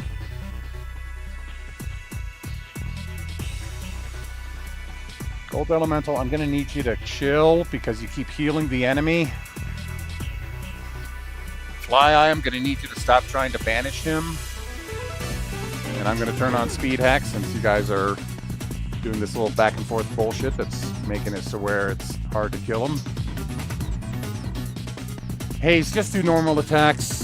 B: Gold Elemental, I'm going to need you to chill because you keep healing the enemy. Fly Eye, I'm going to need you to stop trying to banish him. And I'm going to turn on Speed Hack since you guys are doing this little back and forth bullshit that's making it so where it's hard to kill him. Hayes, just do normal attacks.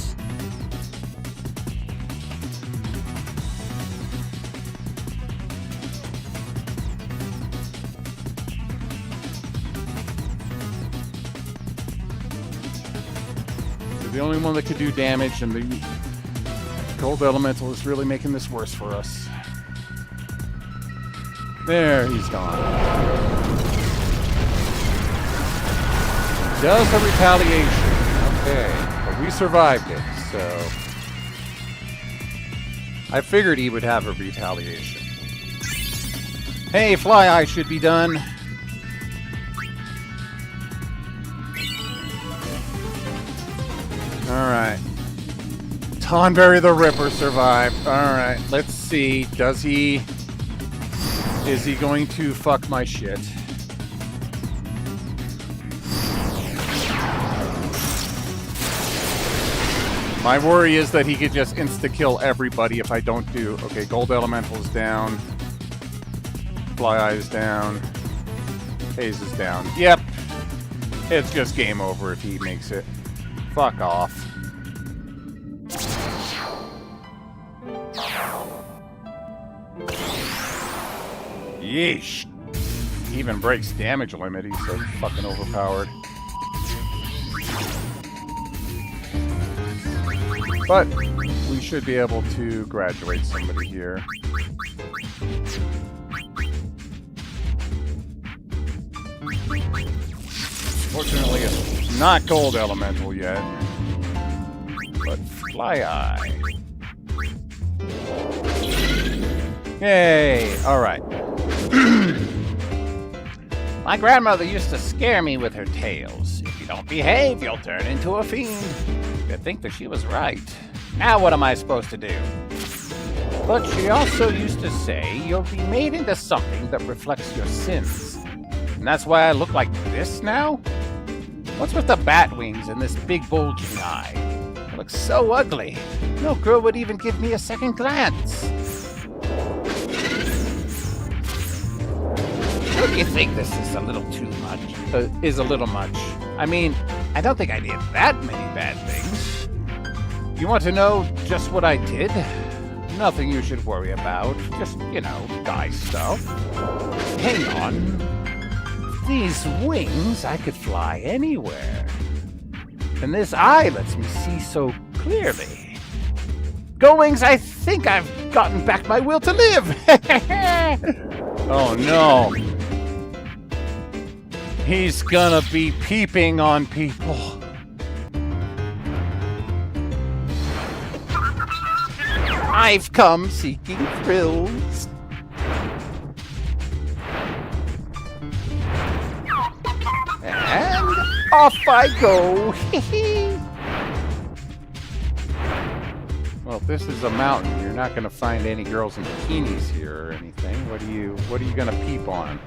B: The only one that could do damage, and the Gold Elemental is really making this worse for us. There, he's gone. Does a retaliation. Okay, but we survived it, so I figured he would have a retaliation. Hey, Fly Eye should be done. Alright. Tonberry the Ripper survived. Alright, let's see. Is he going to fuck my shit? My worry is that he could just insta-kill everybody if I don't do... Okay, Gold Elemental is down. Fly Eye is down. Haze is down. Yep. It's just game over if he makes it. Fuck off. Yeesh. He even breaks damage limit. He's so fucking overpowered. But we should be able to graduate somebody here. Fortunately, it's not Gold Elemental yet, but Fly Eye. Yay! Alright.
D: My grandmother used to scare me with her tales. If you don't behave, you'll turn into a fiend. You'd think that she was right. Now what am I supposed to do? But she also used to say you'll be made into something that reflects your sins. And that's why I look like this now? What's with the bat wings and this big bulging eye? It looks so ugly. No girl would even give me a second glance. Don't you think this is a little too much?
B: Is a little much.
D: I mean, I don't think I did that many bad things.
B: You want to know just what I did?
D: Nothing you should worry about. Just, you know, guy stuff.
B: Hang on.
D: These wings, I could fly anywhere. And this eye lets me see so clearly. Go Wings, I think I've gotten back my will to live.
B: Oh no. He's gonna be peeping on people.
D: I've come seeking thrills. And off I go.
B: Well, if this is a mountain, you're not gonna find any girls in bikinis here or anything. What are you gonna peep on?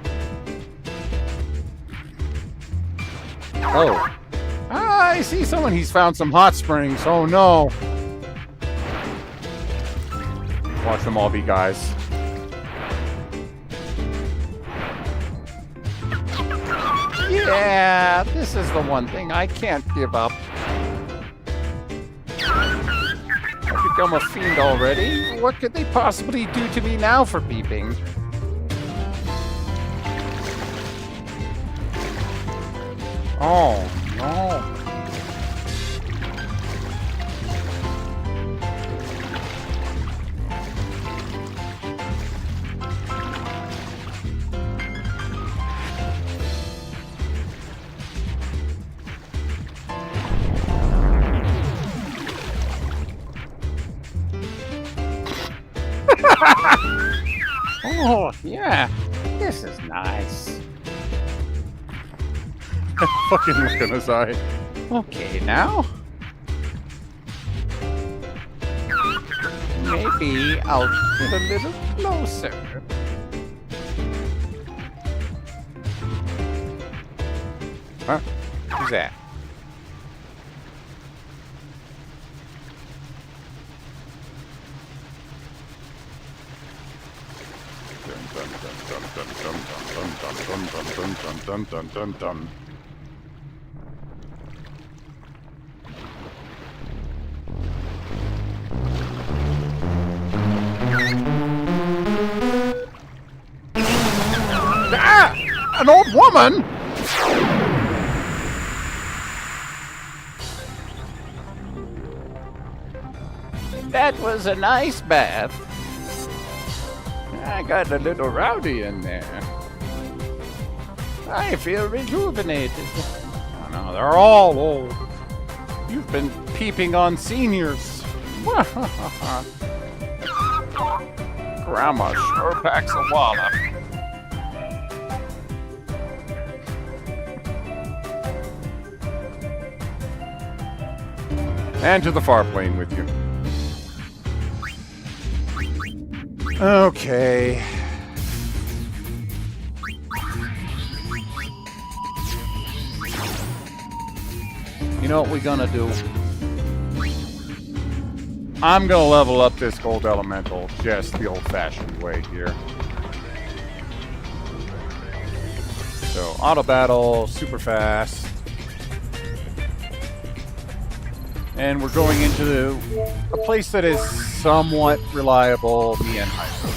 B: Oh. Ah, I see someone. He's found some hot springs. Oh no. Watch them all be guys.
D: Yeah, this is the one thing I can't give up. I've become a fiend already. What could they possibly do to me now for peeping?
B: Oh no.
D: Oh, yeah. This is nice.
B: Fucking look in his eye.
D: Okay, now. Maybe I'll get a little closer.
B: Huh? Who's that? Dun, dun, dun, dun.
D: Ah! An old woman? That was a nice bath. I got a little rowdy in there. I feel rejuvenated.
B: Oh, no, they're all old. You've been peeping on seniors.
D: Grandma sure packs a wallop.
B: And to the far plane with you. Okay. You know what we're gonna do? I'm gonna level up this gold elemental just the old-fashioned way here. So, auto battle, super fast. And we're going into a place that is somewhat reliable, me and Hyper.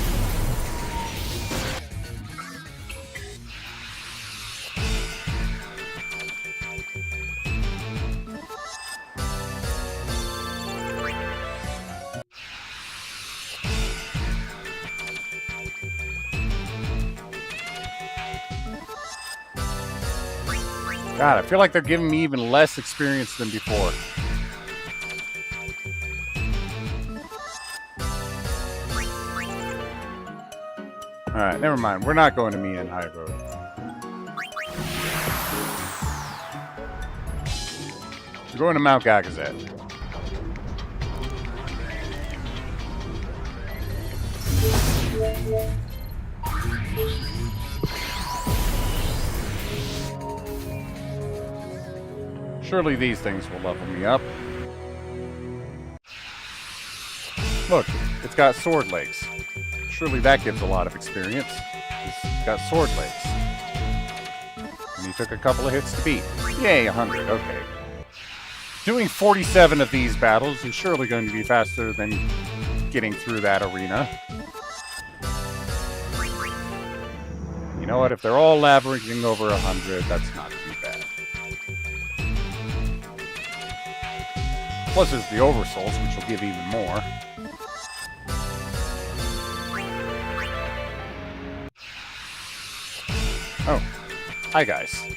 B: God, I feel like they're giving me even less experience than before. Alright, never mind. We're not going to Mia and High Road. We're going to Mount Gagazet. Surely these things will level me up. Look, it's got sword legs. Surely that gives a lot of experience. It's got sword legs. And he took a couple of hits to beat. Yay, 100, okay. Doing 47 of these battles is surely going to be faster than getting through that arena. You know what, if they're all averaging over 100, that's not too bad. Plus there's the Oversouls, which will give even more. Oh, hi guys.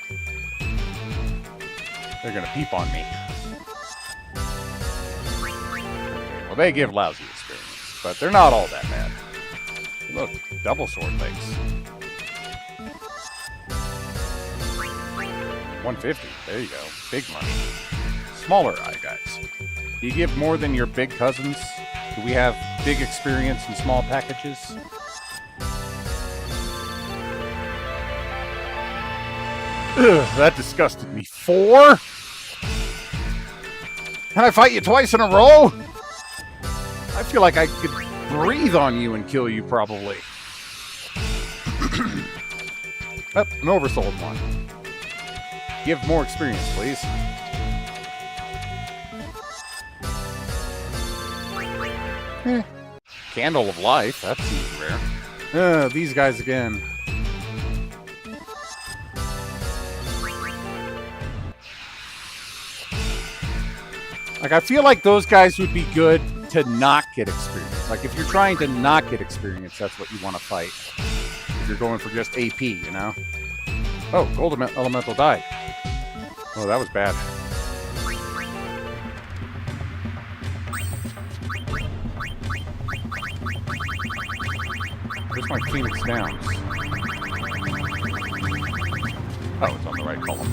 B: They're gonna peep on me. Okay, well, they give lousy experience, but they're not all that bad. Look, double sword legs. 150. There you go. Big money. Smaller eye guys. Do you give more than your big cousins? Do we have big experience in small packages? Ugh, that disgusted me. 4? Can I fight you twice in a row? I feel like I could breathe on you and kill you, probably. Oh, an oversold one. Give more experience, please. Candle of Life, that seems rare. These guys again. Like, I feel like those guys would be good to not get experience. Like, if you're trying to not get experience, that's what you want to fight. If you're going for just AP, you know? Oh, Gold Elemental died. Oh, that was bad. Where's my Phoenix Downs? Oh, it's on the right column.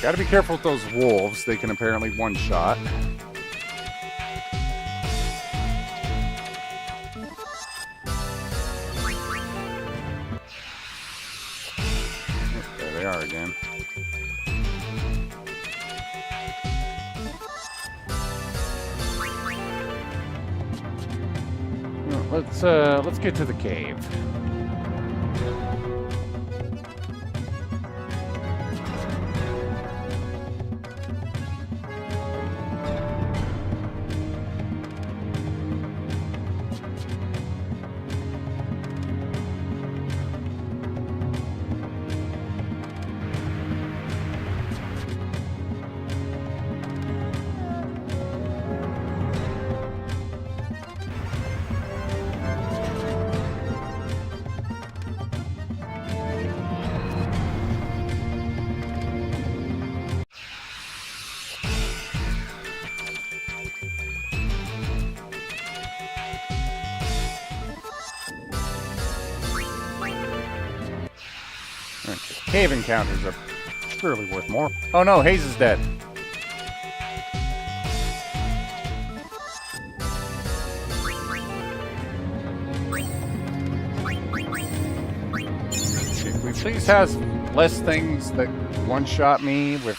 B: Gotta be careful with those wolves. They can apparently one-shot. There they are again. Let's get to the cave. Cave encounters are surely worth more. Oh no, Hayes is dead. If we please have less things that one-shot me with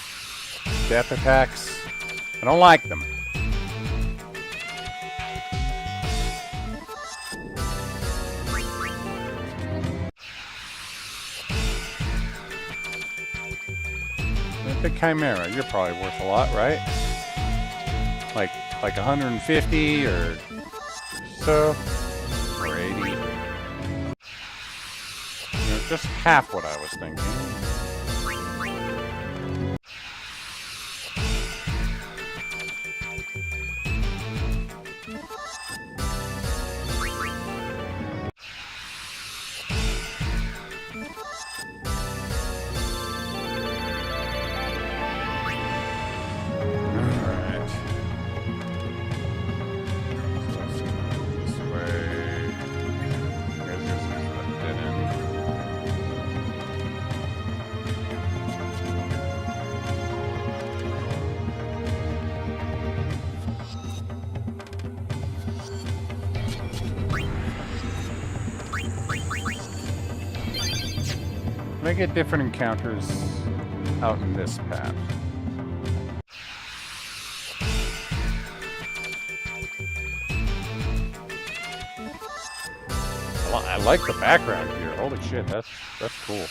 B: death attacks. I don't like them. Big Chimera, you're probably worth a lot, right? Like 150 or so, or 80. You know, just half what I was thinking. I get different encounters out in this path. I like the background here. Holy shit, that's cool.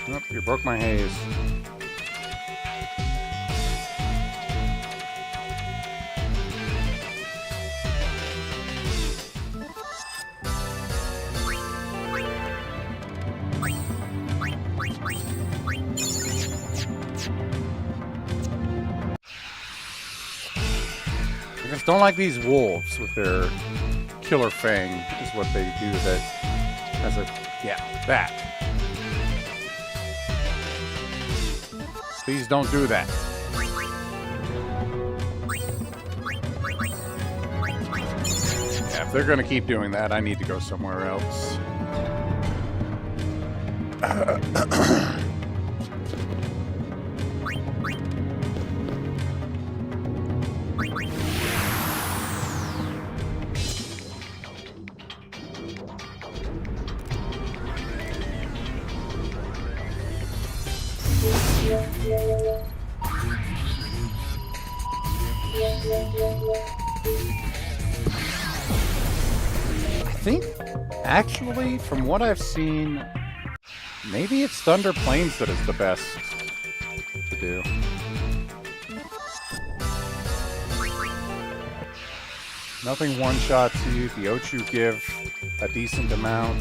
B: Nope, you broke my haze. I just don't like these wolves with their killer fang, is what they do that has a... yeah, that. Please don't do that. Yeah, if they're gonna keep doing that, I need to go somewhere else. I think, actually, from what I've seen, maybe it's Thunder Plains that is the best to do. Nothing one-shots you. The Ochu give a decent amount.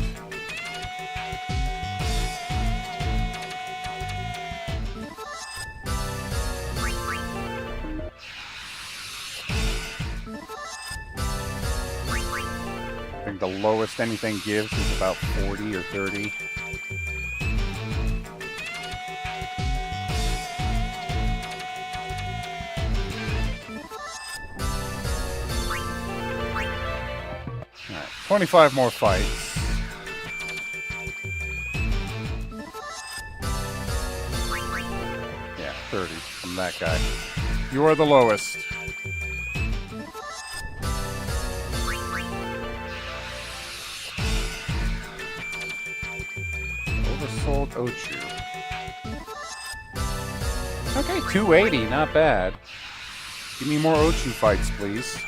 B: I think the lowest anything gives is about 40 or 30. Alright, 25 more fights. Yeah, 30 from that guy. You are the lowest. Oversold Ochu. Okay, 280, not bad. Give me more Ochu fights, please.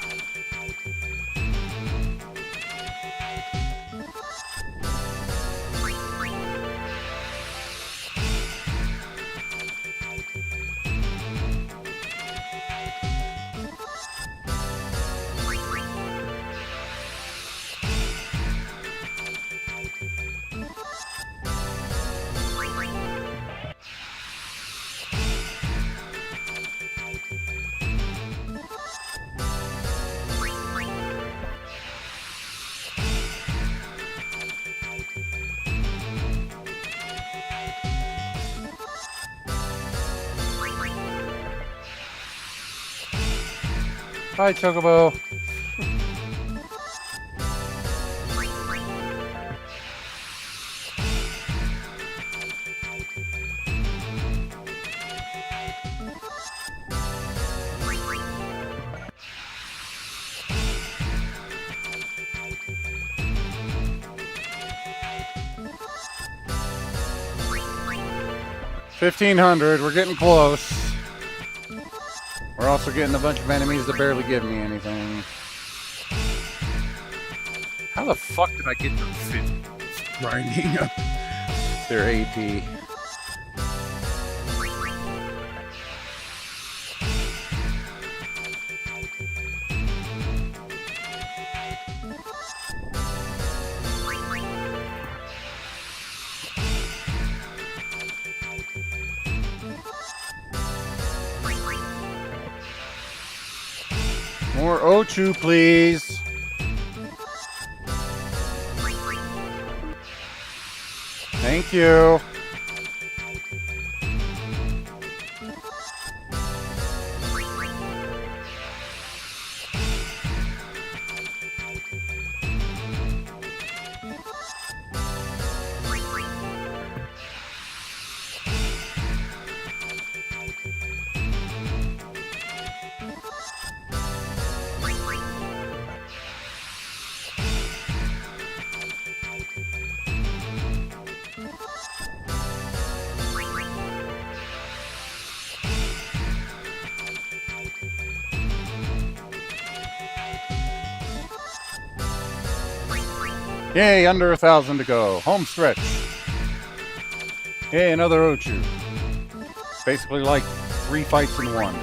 B: Hi, Chocobo. $1,500. We're getting close. We're also getting a bunch of enemies that barely give me anything. How the fuck did I get them fit grinding up their AP? More Ochu, please. Thank you. Yay, under 1,000 to go. Home stretch. Yay, another Ochu. Basically like 3 fights in one.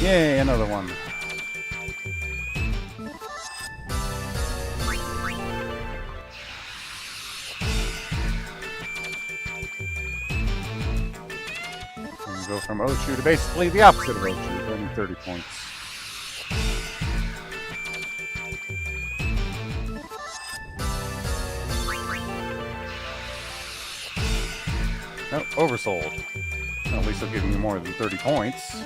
B: Yay, another one. And go from Ochu to basically the opposite of Ochu, only 30 points. Nope, oversold. Well, at least they'll give you more than 30 points.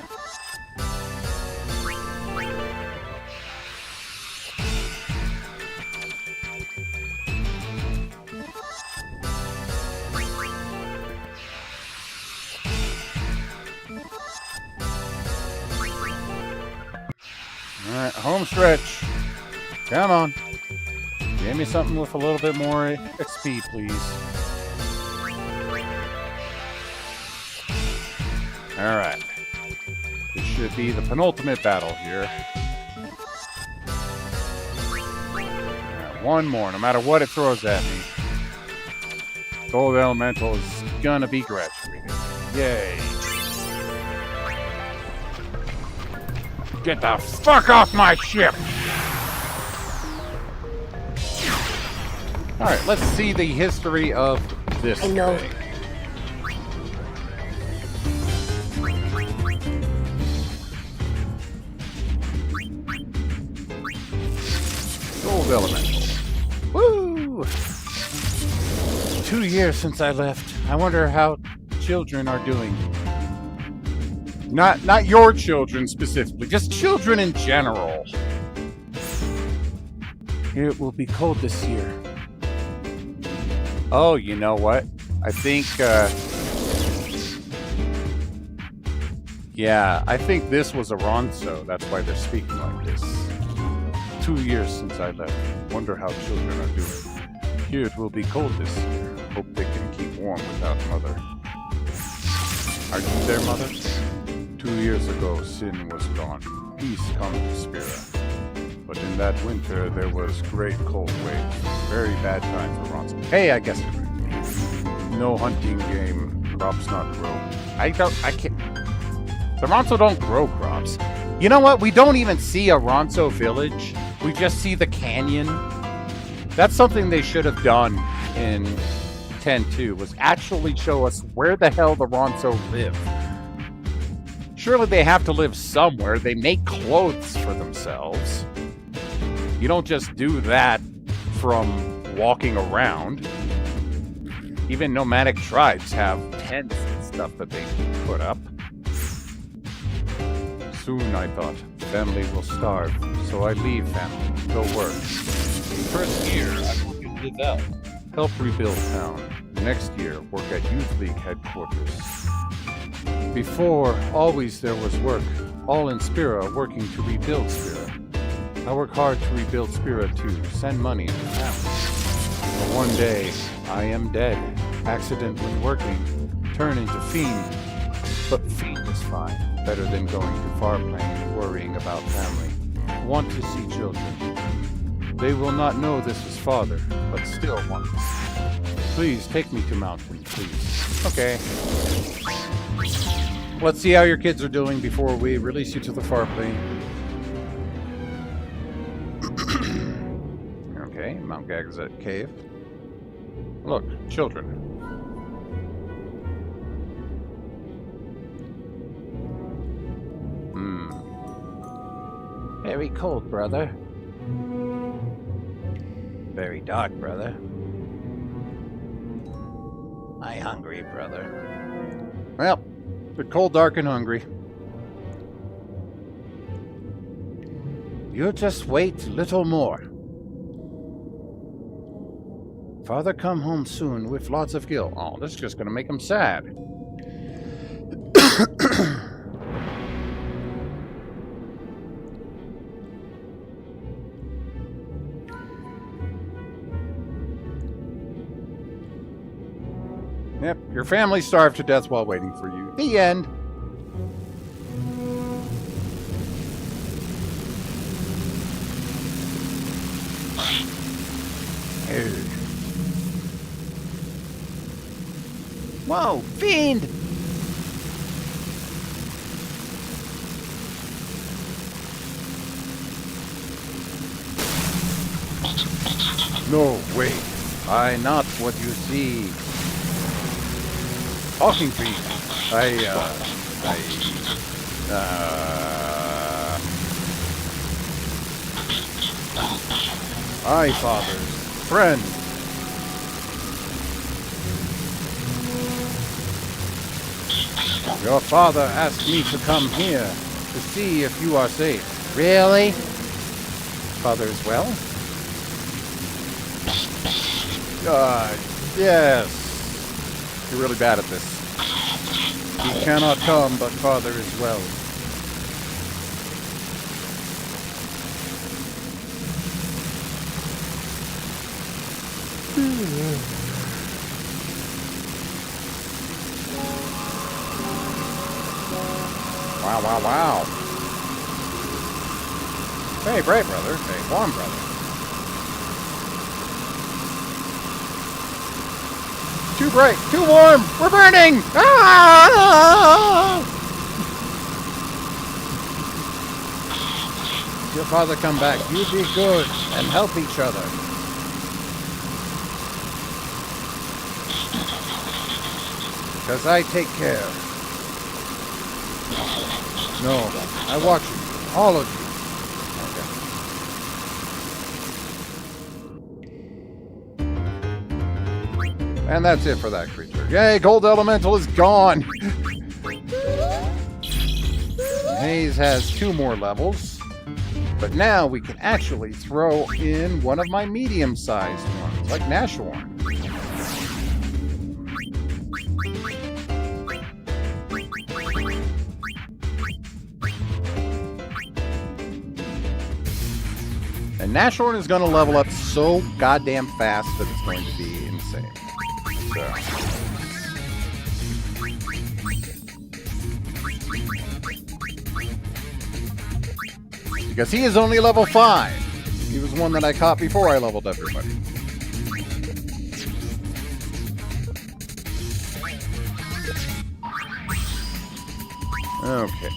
B: Alright, home stretch. Come on. Give me something with a little bit more XP, please. Alright. This should be the penultimate battle here. Alright, one more, no matter what it throws at me. Gold Elemental is gonna be graduated. Yay.
E: Get the fuck off my ship!
B: Alright, let's see the history of this
G: I know.
B: thing. Gold Elemental. Woo!
D: 2 years since I left. I wonder how children are doing.
B: Not your children specifically, just children in general.
D: It will be cold this year.
B: Oh, you know what? I think, yeah, I think this was a Ronso. That's why they're speaking like this. 2 years since I left. Wonder how children are doing. Here it will be cold this year. Hope they can keep warm without mother. Are you their mother? 2 years ago, sin was gone. Peace come to Spira. But in that winter, there was great cold waves. Very bad time for Ronso. Hey, I guess you're right. No hunting game. Crops not grow. I can't. The Ronso don't grow crops. You know what? We don't even see a Ronso village. We just see the canyon. That's something they should have done in 10.2, was actually show us where the hell the Ronso live. Surely they have to live somewhere. They make clothes for themselves. You don't just do that from walking around. Even nomadic tribes have tents and stuff that they put up. Soon, I thought, family will starve, so I leave family, go work. First year, I work at Liddell, help rebuild town. Next year, work at Youth League headquarters. Before, always there was work, all in Spira, working to rebuild Spira. I work hard to rebuild Spira too, send money to family. But one day, I am dead, accident when working, turn into fiend. But fiend is fine, better than going to farmland, worrying about family. Want to see children. They will not know this is father, but still want to see. Please take me to mountain, please. Okay. Let's see how your kids are doing before we release you to the far plane. Okay, Mount Gagazet Cave. Look, children.
D: Very cold, brother. Very dark, brother. I hungry, brother.
B: Well, they're cold, dark, and hungry.
D: You just wait a little more. Father come home soon with lots of guilt.
B: Oh, this is just going to make them sad. Yep, your family starved to death while waiting for you. The end.
D: Whoa, fiend!
B: No, wait. I not what you see. Talking fiend. I, father's friend. Your father asked me to come here to see if you are safe.
D: Really?
B: Father is well? Yes. You're really bad at this. He cannot come, but father is well. Wow, wow, wow. Hey, brave brother. Hey, warm brother. Too bright, too warm, we're burning! Ah! Your father come back, you be good and help each other. Because I take care. No, I watch you, all of you. And that's it for that creature. Yay, Gold Elemental is gone! Haze has 2 more levels. But now we can actually throw in one of my medium-sized ones, like Nashorn. And Nashorn is going to level up so goddamn fast that it's going to be insane. So. Because he is only level 5. He was one that I caught before I leveled everybody. Okay.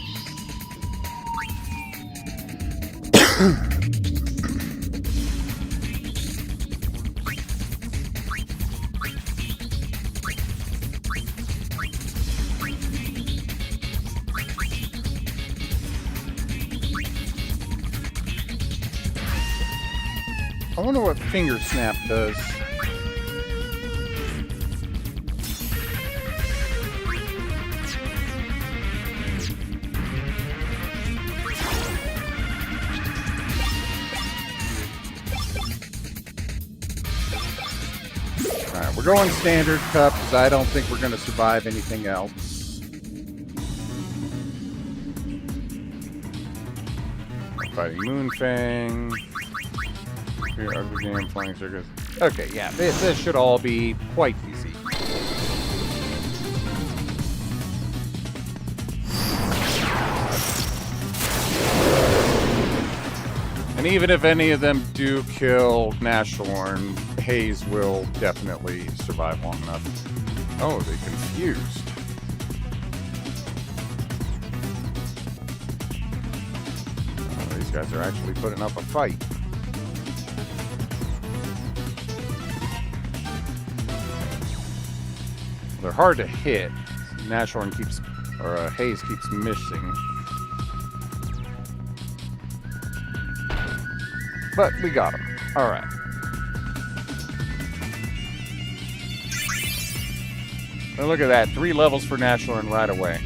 B: I wonder what Finger Snap does. Alright, we're going standard cup because I don't think we're going to survive anything else. Fighting Moonfang. Ugly game, flying circus. Okay, yeah, this should all be quite easy. And even if any of them do kill Nashorn, Haze will definitely survive long enough. Oh, they confused. Oh, these guys are actually putting up a fight. They're hard to hit. Nashorn keeps, or Haze keeps missing. But we got him. All right. And look at that. 3 levels for Nashorn right away.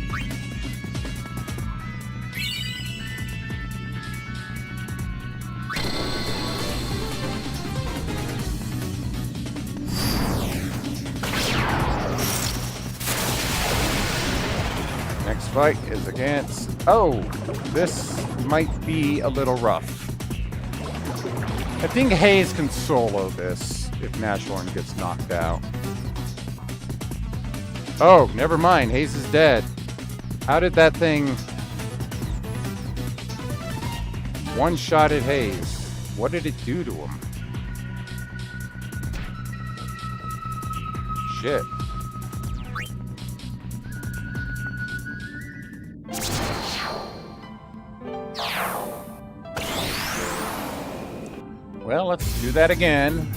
B: Next fight is against... Oh! This might be a little rough. I think Haze can solo this if Nashorn gets knocked out. Oh, never mind. Haze is dead. How did that thing... one-shotted Haze? What did it do to him? Shit. Well, let's do that again.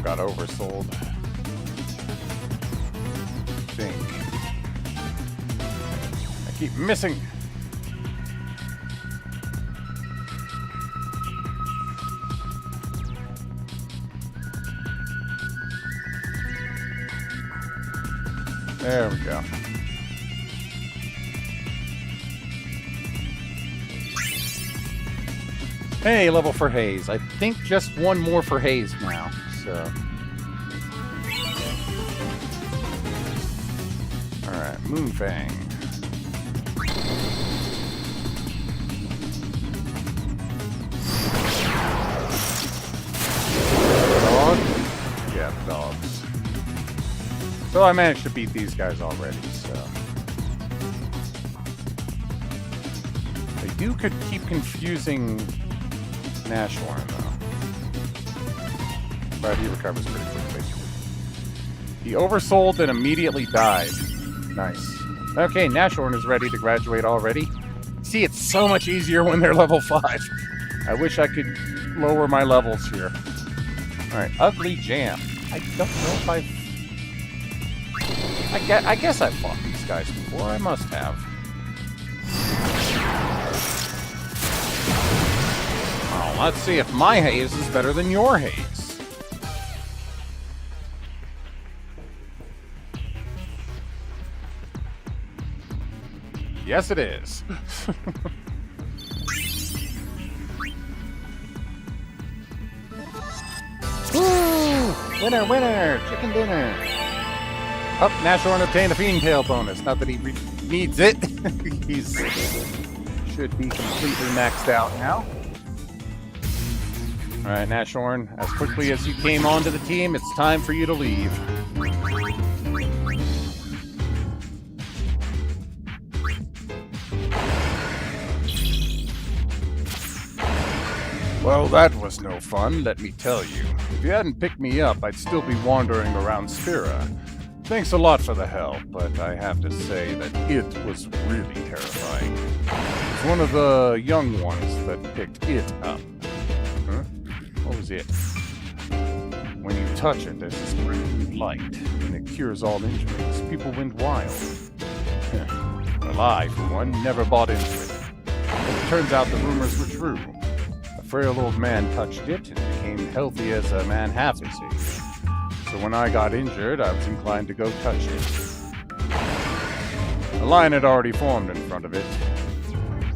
B: Got oversold. I think. I keep missing. There we go. Hey, level for Haze. I think just one more for Haze now. So. Alright, Moonfang. Dog? Yeah, dogs. So I managed to beat these guys already, so. They do could keep confusing Nashorn, though. But he recovers pretty quickly. He oversold and immediately died. Nice. Okay, Nashorn is ready to graduate already. See, it's so much easier when they're level 5. I wish I could lower my levels here. Alright, Ugly Jam. I don't know if I guess I've fought these guys before. I must have. Well, let's see if my Haze is better than your Haze. Yes, it is. Woo! Winner, winner! Chicken dinner! Oh, Nashorn obtained a Fiend Tail bonus. Not that he needs it. He's should be completely maxed out now. Alright, Nashorn, as quickly as you came onto the team, it's time for you to leave. Well, that was no fun, let me tell you. If you hadn't picked me up, I'd still be wandering around Spira. Thanks a lot for the help, but I have to say that it was really terrifying. It's one of the young ones that picked it up. Huh? What was it? When you touch it, there's this brilliant light, and it cures all injuries. People went wild. Well, I, for one, never bought into it. But it turns out the rumors were true. A frail old man touched it and became healthy as a man half his age. So when I got injured, I was inclined to go touch it. The line had already formed in front of it.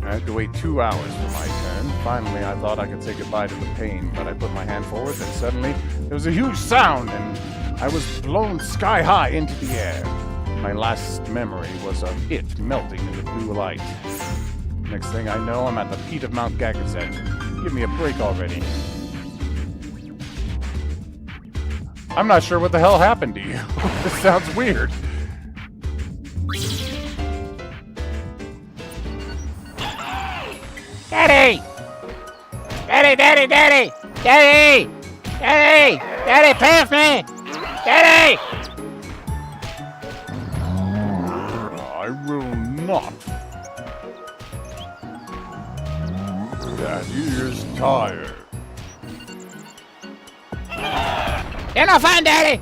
B: I had to wait 2 hours for my turn. Finally, I thought I could say goodbye to the pain, but I put my hand forward, and suddenly there was a huge sound, and I was blown sky high into the air. My last memory was of it melting in the blue light. Next thing I know, I'm at the peak of Mount Gagazet. Give me a break already. I'm not sure what the hell happened to you. This sounds weird.
D: Daddy! Daddy, daddy, daddy! Daddy! Daddy! Daddy, pass me! Daddy!
E: I will not. Daddy is tired.
D: You're not fine, Daddy!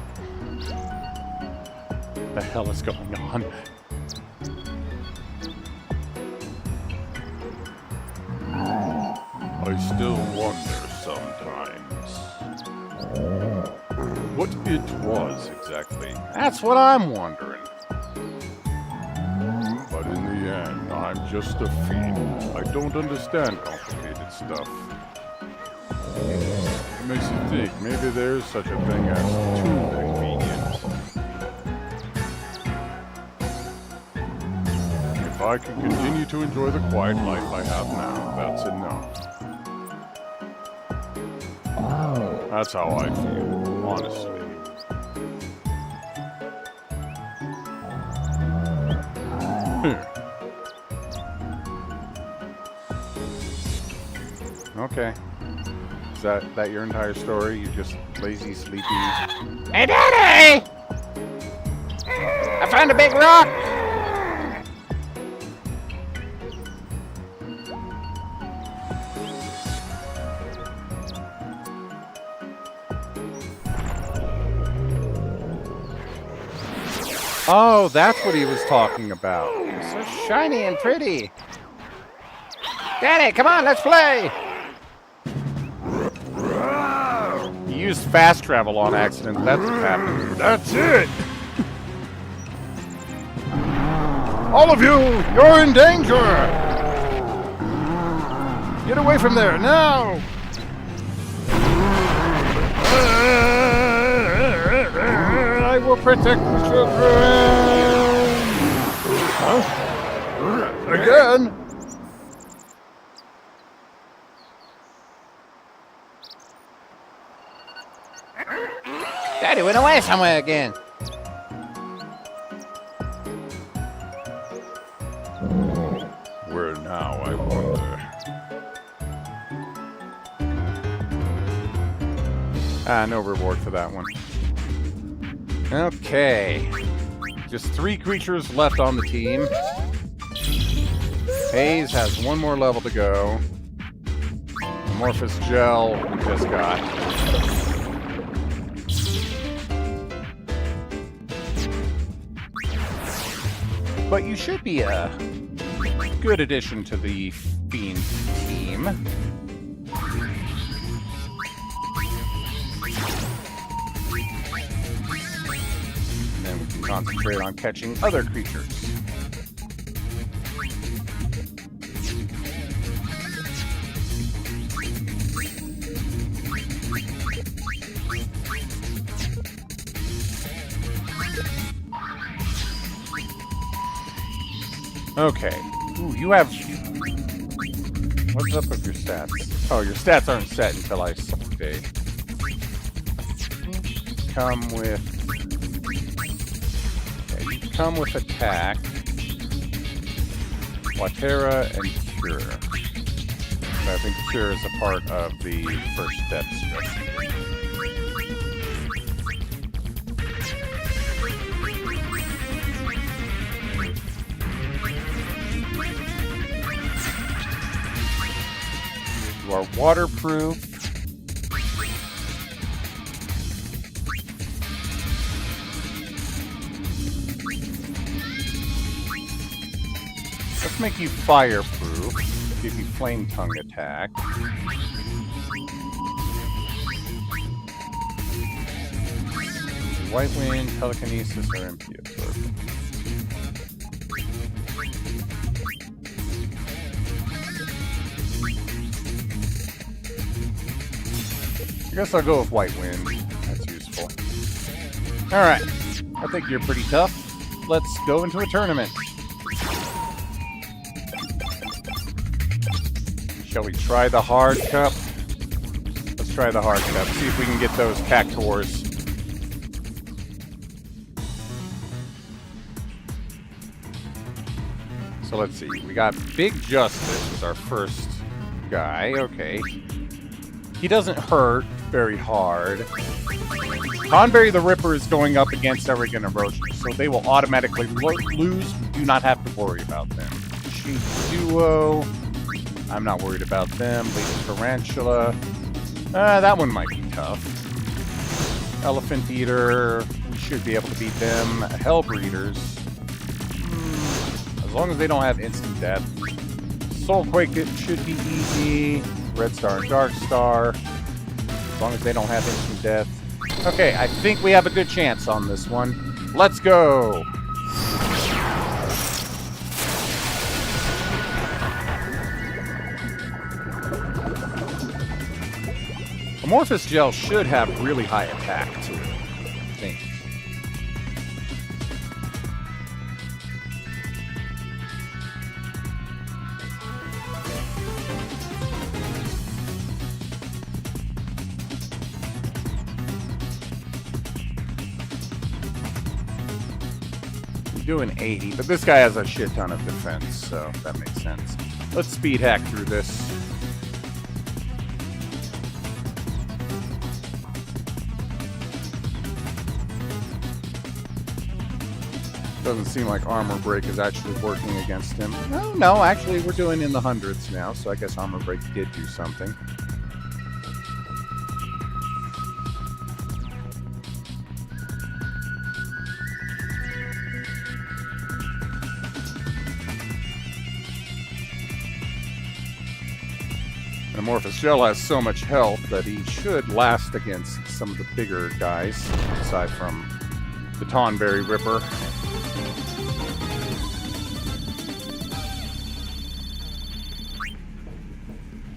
B: What the hell is going on?
E: I still wonder sometimes what it was exactly.
B: That's what I'm wondering.
E: But in the end, I'm just a fiend. I don't understand complicated stuff. It makes you think maybe there's such a thing as too convenient. If I can continue to enjoy the quiet life I have now, that's enough. That's how I feel, honestly.
B: Okay. Is that your entire story? You just lazy, sleepy?
D: Hey, Daddy! I found a big rock!
B: Oh, that's what he was talking about.
D: So shiny and pretty. Daddy, come on, let's play!
B: He used fast travel on accident. That's what happened.
E: That's it! All of you, you're in danger!
B: Get away from there, now! I will protect the children!
E: Huh? Again?
D: Daddy went away somewhere again.
E: Where now, I wonder?
B: No reward for that one. Okay. Just 3 creatures left on the team. Hayes has 1 more level to go. Amorphous Gel we just got. But you should be a good addition to the Fiend team. And then we can concentrate on catching other creatures. Okay. Ooh, you have... What's up with your stats? Oh, your stats aren't set until I say. Come with... Okay, you come with attack, Watera, and Cure. So I think Cure is a part of the first step strategy. You are waterproof. Let's make you fireproof. Give you flame tongue attack. White wind, telekinesis, or MP absorption. I guess I'll go with White Wind. That's useful. Alright. I think you're pretty tough. Let's go into a tournament. Shall we try the hard cup? Let's try the hard cup. See if we can get those cactuars. So let's see. We got Big Justice as our first guy. Okay. He doesn't hurt very hard. Tonberry the Ripper is going up against Erigan and Roach, so they will automatically lose. We do not have to worry about them. Sheep Duo. I'm not worried about them. Lady Tarantula. That one might be tough. Elephant Eater. We should be able to beat them. Hellbreeders. As long as they don't have instant death. Soulquake, it should be easy. Red Star and Dark Star. As long as they don't have instant death. Okay, I think we have a good chance on this one. Let's go! Amorphous Gel should have really high attack to it, I think. Doing 80, but this guy has a shit ton of defense, so that makes sense. Let's speed hack through this. Doesn't seem like Armor Break is actually working against him. No, actually we're doing in the hundreds now, so I guess Armor Break did do something. Amorphous Gel has so much health that he should last against some of the bigger guys, aside from the Tonberry Ripper.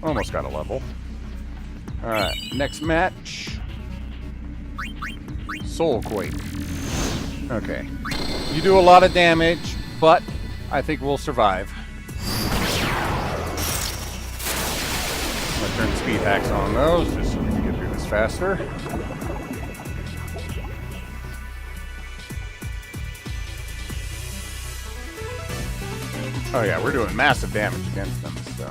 B: Almost got a level. Alright, next match. Soulquake. Okay. You do a lot of damage, but I think we'll survive. I'm gonna turn speed hacks on those, just so we can get through this faster. Oh yeah, we're doing massive damage against them, so.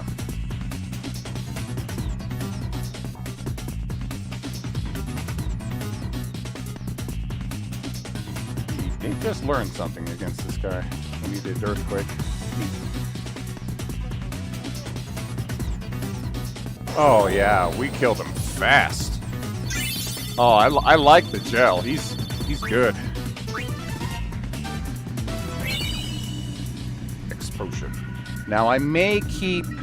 B: He just learned something against this guy when he did Earthquake. Oh yeah, we killed him fast. Oh, I like the gel. He's good. Explosion. Now I may keep. Who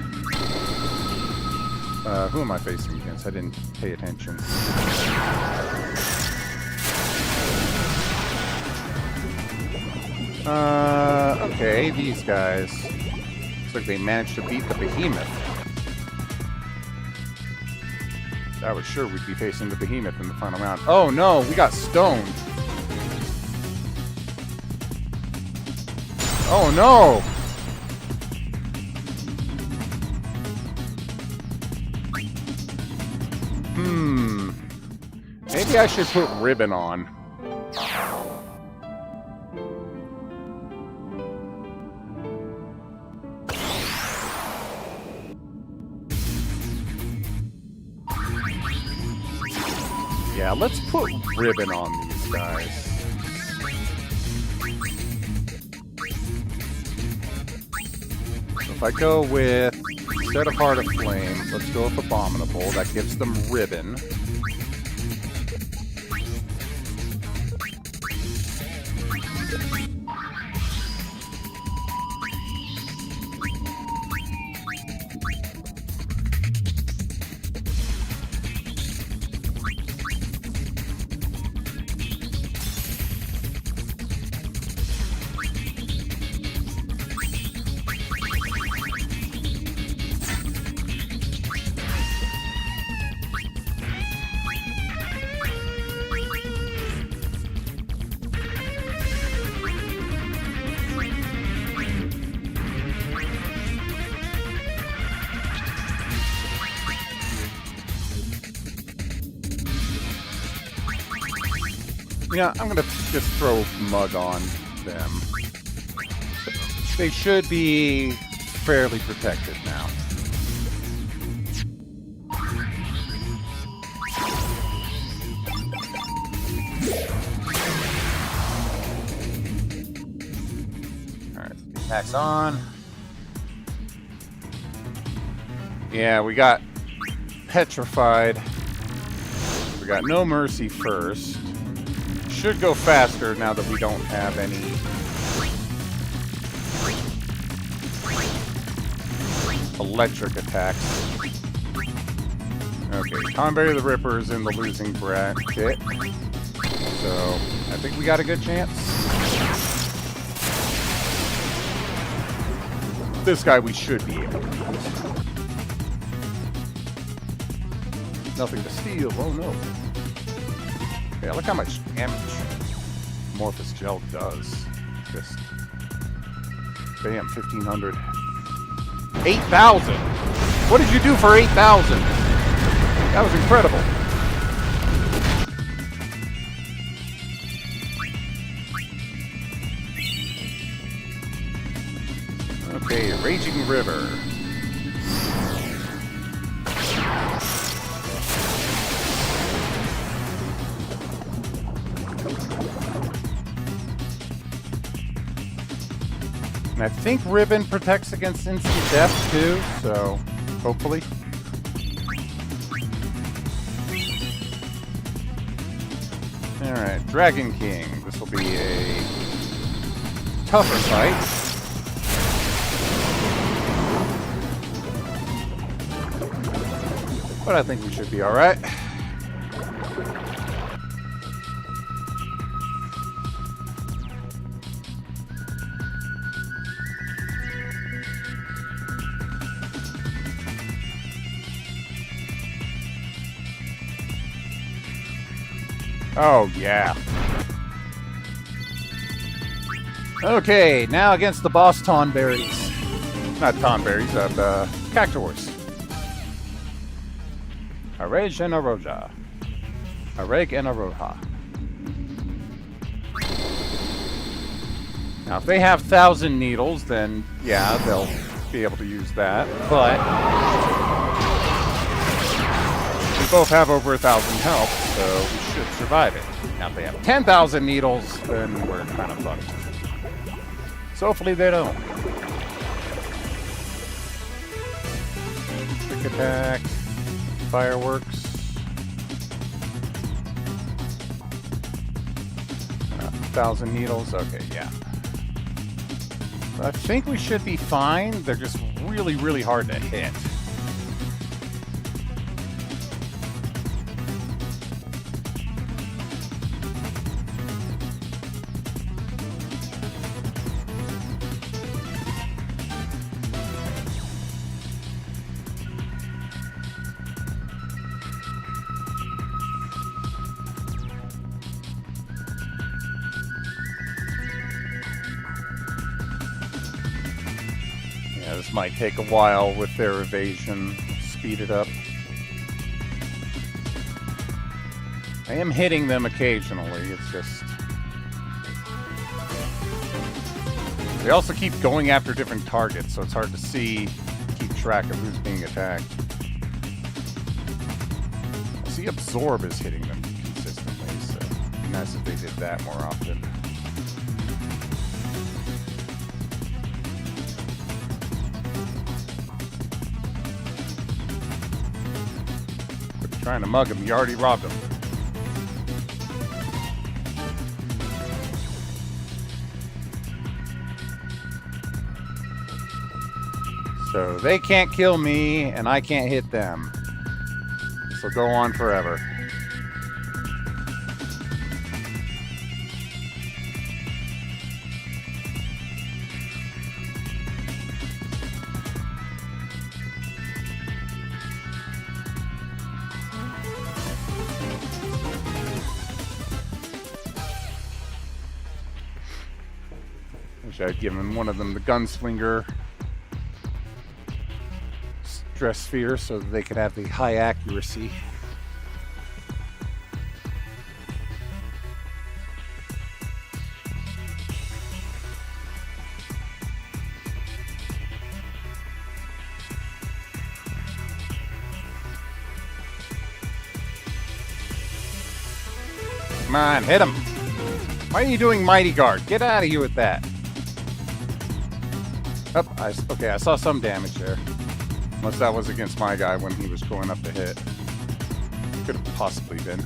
B: am I facing against? I didn't pay attention. Okay, these guys. Looks like they managed to beat the Behemoth. I was sure we'd be facing the Behemoth in the final round. Oh no, we got stoned. Oh no! Maybe I should put ribbon on. Yeah, let's put ribbon on these guys. So if I go with, instead of Heart of Flame, let's go with Abominable. That gives them ribbon. Yeah, I'm gonna just throw Mug on them. They should be fairly protected now. Alright, attacks on. Yeah, we got petrified. We got no mercy first. Should go faster now that we don't have any electric attacks. Okay, Tonberry the Ripper is in the losing bracket, so I think we got a good chance. This guy we should be able to use. Nothing to steal, oh no. Yeah, look how much damage Amorphous Gel does. Just bam, 1500. 8,000! What did you do for 8,000? That was incredible. Okay, Raging River. And I think Ribbon protects against instant death too, so hopefully. Alright, Dragon King. This will be a tougher fight. But I think we should be alright. Oh, yeah. Okay, now against the boss Tonberries. Not Tonberries, Cactuars. Arage and Aroja. Areg and Aroha. Now, if they have 1,000 needles, then, yeah, they'll be able to use that, but we both have over 1,000 health, so we should survive it. Now, if they have 10,000 needles, then we're kind of fucked. So hopefully they don't. Quick attack. Fireworks. 1,000 needles. Okay, yeah. I think we should be fine. They're just really, really hard to hit. This might take a while with their evasion. Speed it up. I am hitting them occasionally, it's just... They also keep going after different targets, so it's hard to keep track of who's being attacked. I see Absorb is hitting them consistently, so it'd be nice if they did that more often. Trying to mug him, you already robbed him. So they can't kill me, and I can't hit them. This will go on forever. I'd given one of them the gunslinger stress sphere so that they could have the high accuracy. Come on, hit him. Why are you doing Mighty Guard? Get out of here with that. Oh, okay, I saw some damage there. Unless that was against my guy when he was going up to hit. Could have possibly been.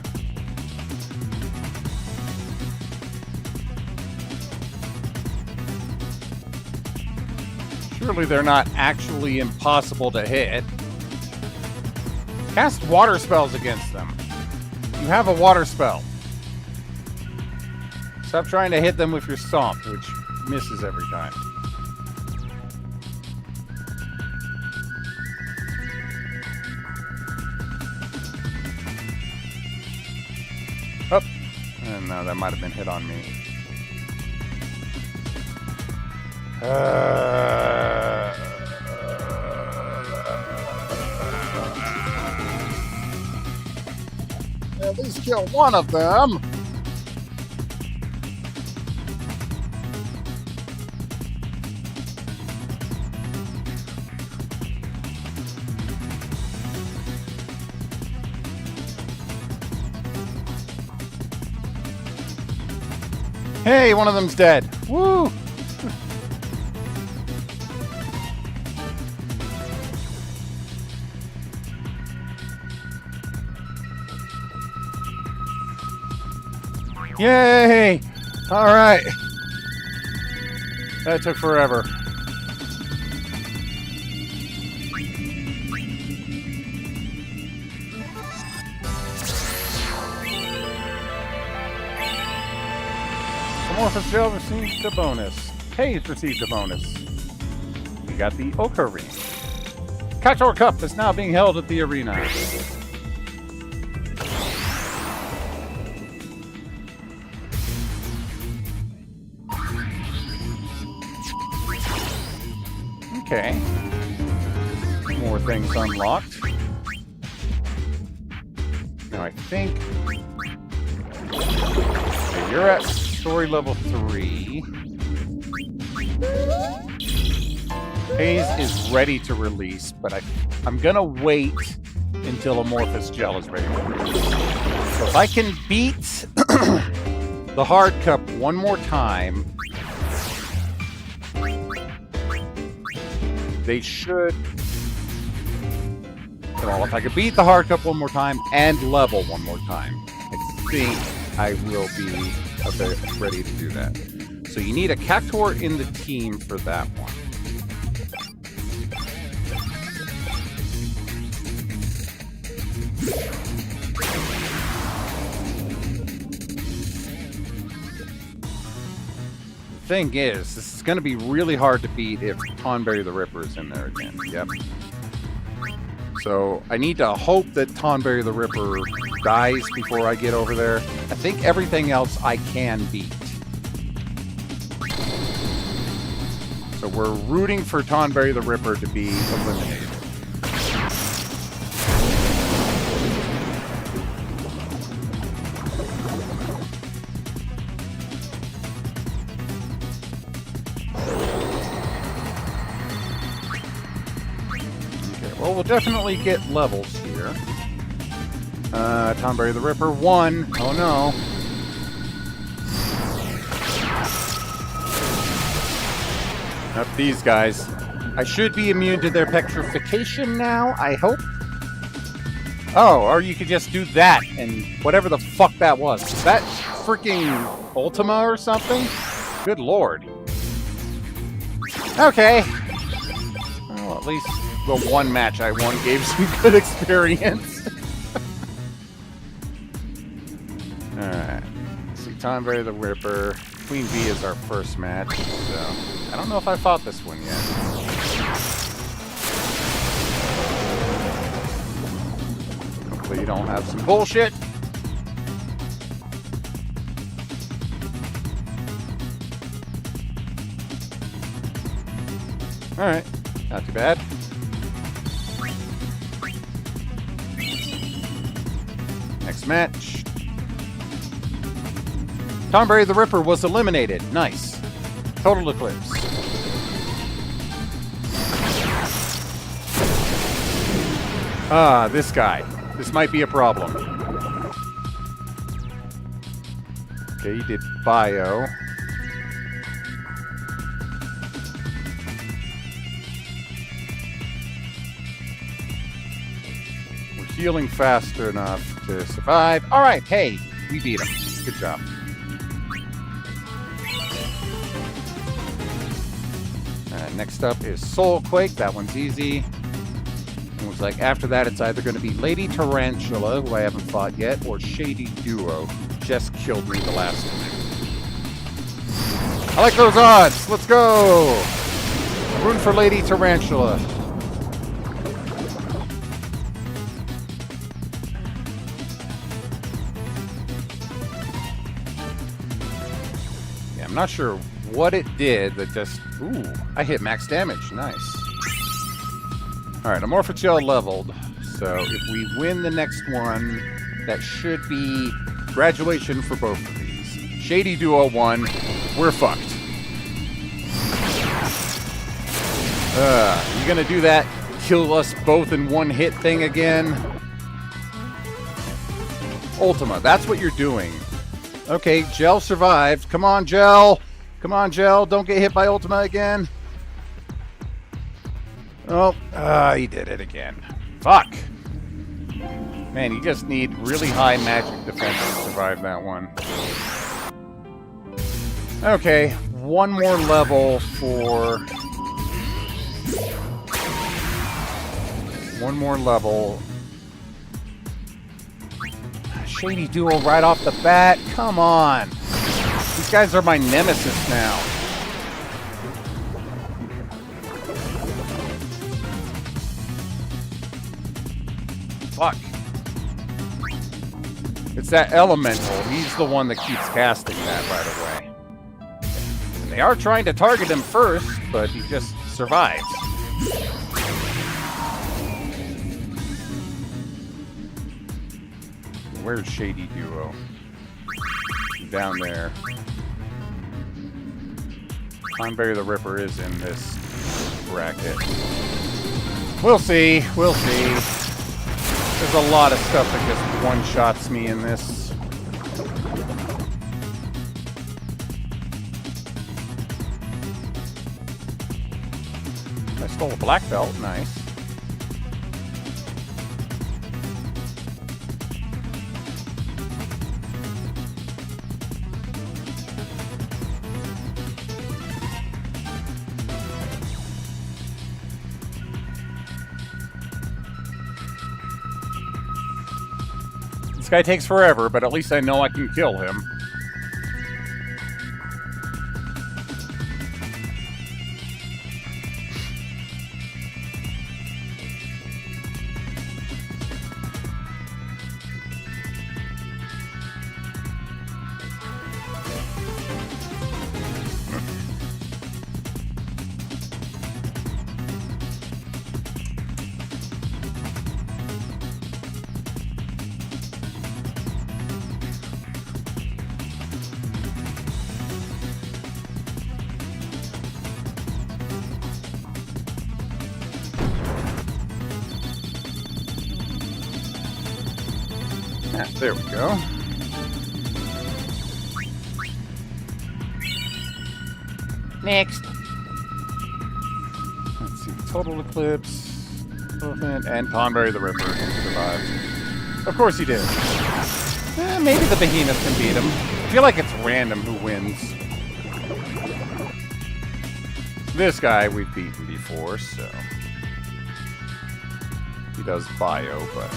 B: Surely they're not actually impossible to hit. Cast water spells against them. You have a water spell. Stop trying to hit them with your stomp, which misses every time. Oh, and no, that might have been hit on me. At least kill one of them. Hey, one of them's dead. Woo! Yay! All right. That took forever. Amorphous Gel received a bonus. Hayes received a bonus. We got the Ochre Ring. Cactuar Cup is now being held at the arena. Okay. More things unlocked. Now I think... Okay, you're at story level 3. Hayes is ready to release, but I'm gonna wait until Amorphous Gel is ready to release. So if I can beat the Hard Cup one more time, they should... Well, if I could beat the Hard Cup one more time and level one more time, I think I will be ready to do that. So you need a Cactuar in the team for that one. The thing is, this is going to be really hard to beat if Tonberry the Ripper is in there again. Yep. So I need to hope that Tonberry the Ripper dies before I get over there. I think everything else I can beat. So we're rooting for Tonberry the Ripper to be eliminated. Well, we'll definitely get levels here. Tonberry the Ripper, 1. Oh no. Not these guys. I should be immune to their petrification now, I hope. Oh, or you could just do that and whatever the fuck that was. Is that freaking Ultima or something? Good lord. Okay. Well, at least the one match I won gave some good experience. Alright. Let's see, Tonberry the Ripper. Queen Bee is our first match, so I don't know if I fought this one yet. Hopefully you don't have some bullshit. Alright, not too bad. Next match. Tonberry the Ripper was eliminated. Nice. Total Eclipse. Ah, this guy. This might be a problem. Okay, you did bio. We're healing faster enough to survive. All right, hey, we beat him. Good job. Next up is Soulquake. That one's easy. It was like after that, it's either going to be Lady Tarantula, who I haven't fought yet, or Shady Duo, who just killed me the last time. I like those odds. Let's go. Rooting for Lady Tarantula. Yeah, I'm not sure what it did that just... Ooh, I hit max damage. Nice. Alright, Amorphogel leveled. So if we win the next one, that should be graduation for both of these. Shady Duo won. We're fucked. You gonna do that kill us both in one hit thing again? Ultima, that's what you're doing. Okay, Gel survived. Come on, Gel. Come on, Gel. Don't get hit by Ultima again. Oh, he did it again. Fuck. Man, you just need really high magic defense to survive that one. Okay, one more level for... One more level. Shady Duo right off the bat. Come on. These guys are my nemesis now. Fuck. It's that elemental. He's the one that keeps casting that right away. And they are trying to target him first, but he just survives. Where's Shady Duo? Down there. Conberry the Ripper is in this bracket. We'll see. We'll see. There's a lot of stuff that just one-shots me in this. I stole a black belt. Nice. This guy takes forever, but at least I know I can kill him. There we go. Next. Let's see. Total Eclipse, Elephant, and Conberry the Ripper survived. Of course he did. Maybe the Behemoth can beat him. I feel like it's random who wins. This guy we've beaten before, so... He does bio, but...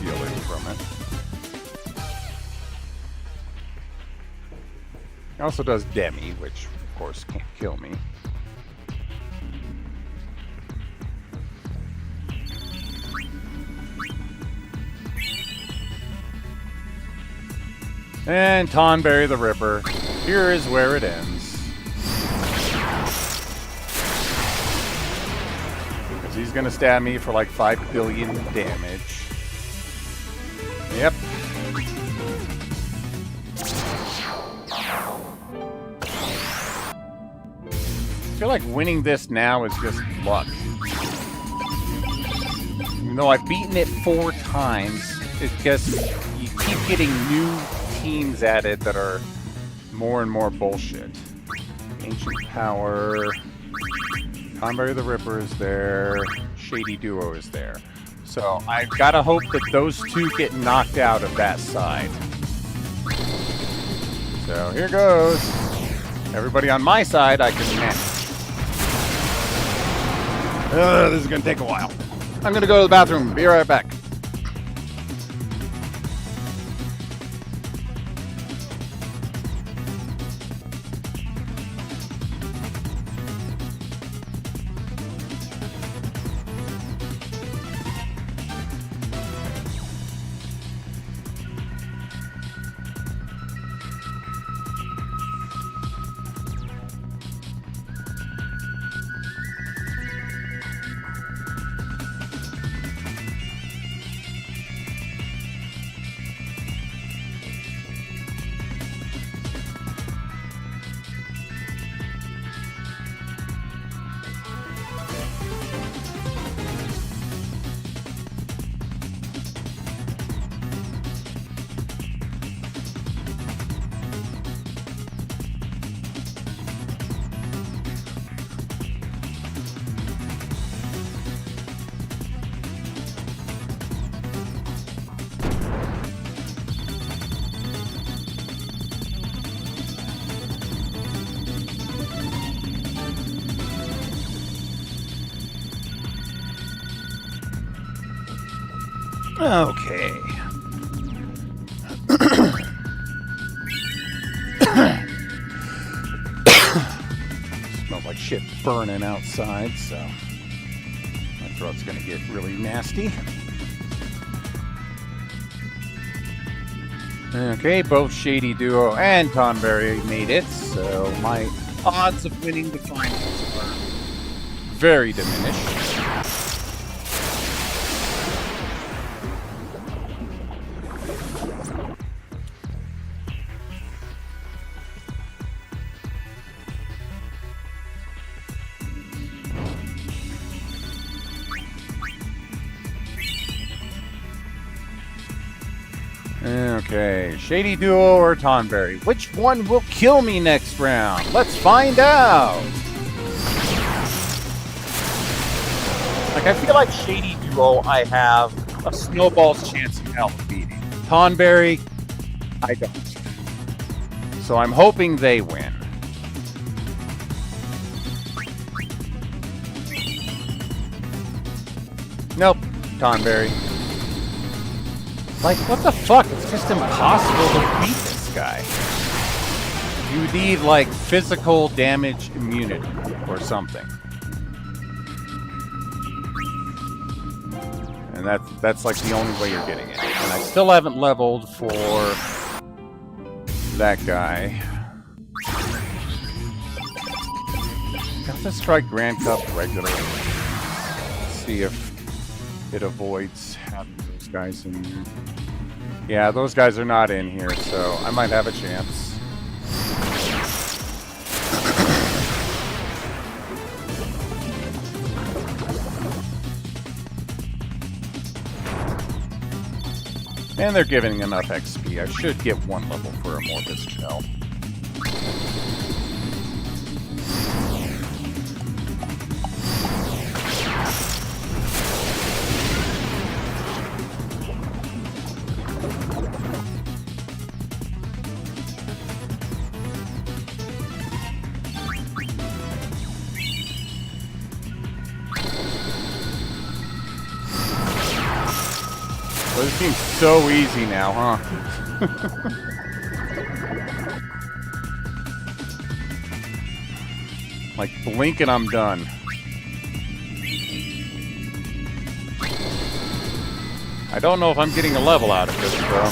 B: healing from it. He also does Demi, which of course can't kill me. And Tonberry the Ripper. Here is where it ends. Because he's gonna stab me for like 5 billion damage. Yep. I feel like winning this now is just luck. Even though I've beaten it 4 times, it's just you keep getting new teams added that are more and more bullshit. Ancient Power, Conbury the Ripper is there, Shady Duo is there. So I've got to hope that those two get knocked out of that side. So here goes. Everybody on my side, I can manage. This is going to take a while. I'm going to go to the bathroom. Be right back. Okay. Smells like shit burning outside, so my throat's gonna get really nasty. Okay, both Shady Duo and Tonberry made it, so my odds of winning the finals are very diminished. Okay, Shady Duo or Tonberry? Which one will kill me next round? Let's find out! Like, I feel like Shady Duo I have a snowball's chance in hell of beating. Tonberry, I don't. So I'm hoping they win. Nope, Tonberry. Like, what the fuck? It's just impossible to beat this guy. You need, like, physical damage immunity or something. And that's like the only way you're getting it. And I still haven't leveled for that guy. Got to strike Grand Cup regularly. See if it avoids having those guys in here. Yeah, those guys are not in here, so I might have a chance. And they're giving enough XP. I should get one level for Amorphous Shell. Well, this seems so easy now, huh? Like, blink and I'm done. I don't know if I'm getting a level out of this, though.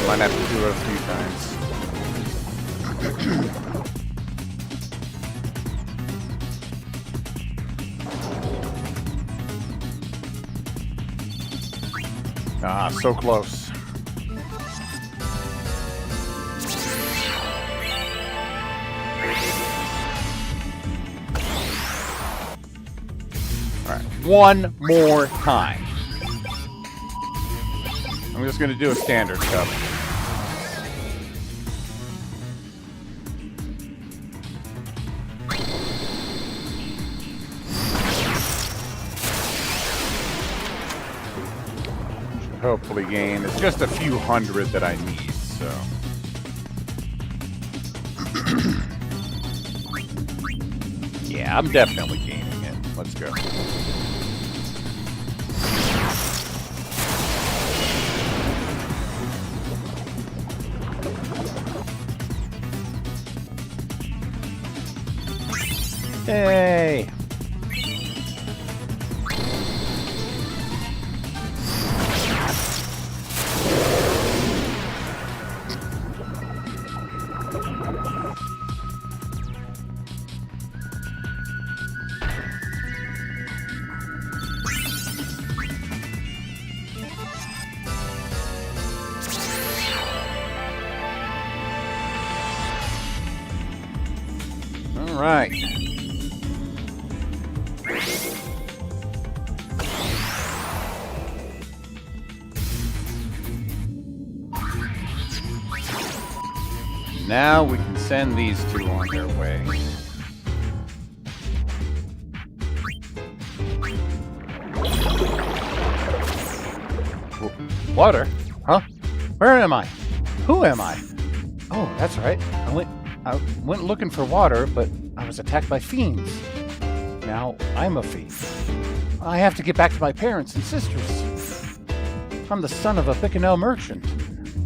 B: I might have to do it a few times. Ah, so close. Alright, one more time. I'm just going to do a standard cup. hopefully gain. It's just a few hundred that I need, so. Yeah, I'm definitely gaining it. Let's go. Hey! All right. Now we can send these two on their way. Water? Huh? Where am I? Who am I? Oh, that's right. I went looking for water, but I was attacked by fiends. Now I'm a fiend. I have to get back to my parents and sisters. I'm the son of a Bicanel merchant.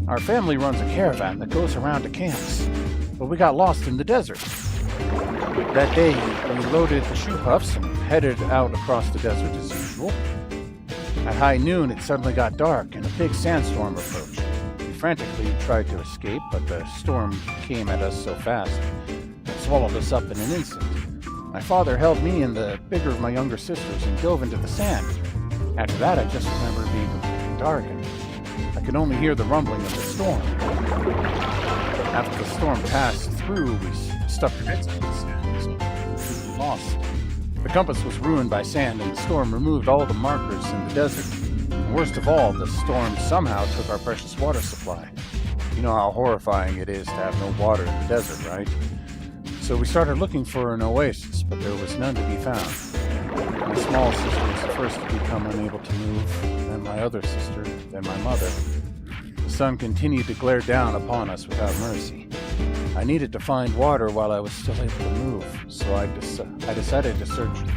B: Our family runs a caravan that goes around to camps, but we got lost in the desert. That day, we loaded the shoe puffs and headed out across the desert as usual. At high noon, it suddenly got dark and a big sandstorm approached. We frantically tried to escape, but the storm came at us so fast it swallowed us up in an instant. My father held me and the bigger of my younger sisters and dove into the sand. After that, I just remember it being completely dark and I could only hear the rumbling of the storm. After the storm passed through, we stuck our heads in the sand, so we were lost. The compass was ruined by sand, and the storm removed all the markers in the desert. And worst of all, the storm somehow took our precious water supply. You know how horrifying it is to have no water in the desert, right? So we started looking for an oasis, but there was none to be found. My small sister was the first to become unable to move, then my other sister, then my mother. The sun continued to glare down upon us without mercy. I needed to find water while I was still able to move, so I decided to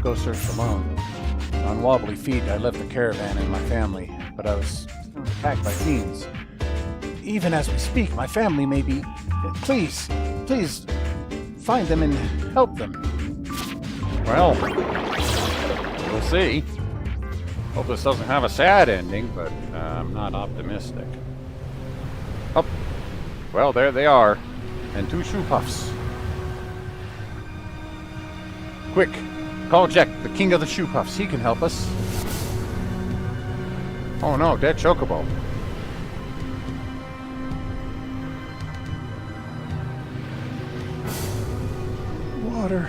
B: go search alone. On wobbly feet, I left the caravan and my family, but I was attacked by fiends. Even as we speak, my family may be... Please, find them and help them. Well, we'll see. Hope this doesn't have a sad ending, but I'm not optimistic. Oh, well, there they are. And 2 shoe puffs. Quick, call Jack, the king of the shoe puffs. He can help us. Oh no, dead chocobo. Water.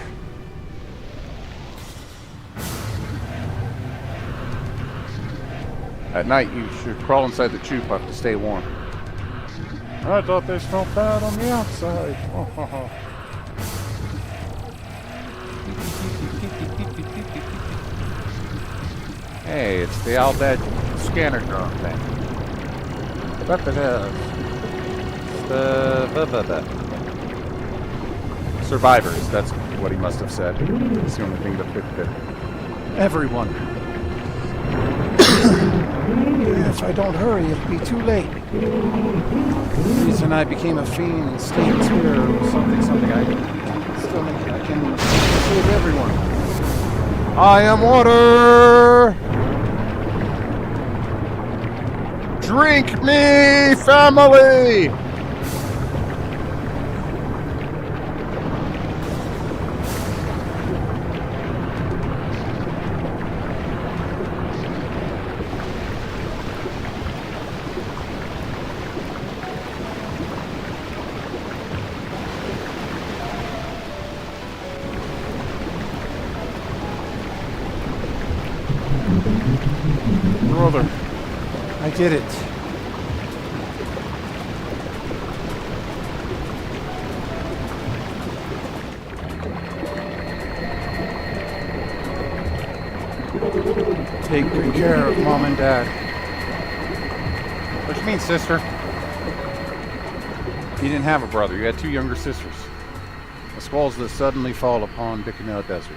B: At night, you should crawl inside the chew puff to stay warm. I thought they smelled bad on the outside. Hey, it's the Aldad scanner drone thing. Survivors, that's what he must have said. It's the only thing that fit. Everyone.
D: If I don't hurry, it'll be too late. The reason I became a fiend and stayed in Spira was something I can save everyone.
B: I am water! Drink me, family! Brother,
D: I did it.
B: take good care of Mom and Dad. you mean, sister? You didn't have a brother. You had two younger sisters. The squalls that suddenly fall upon Bikanel Desert.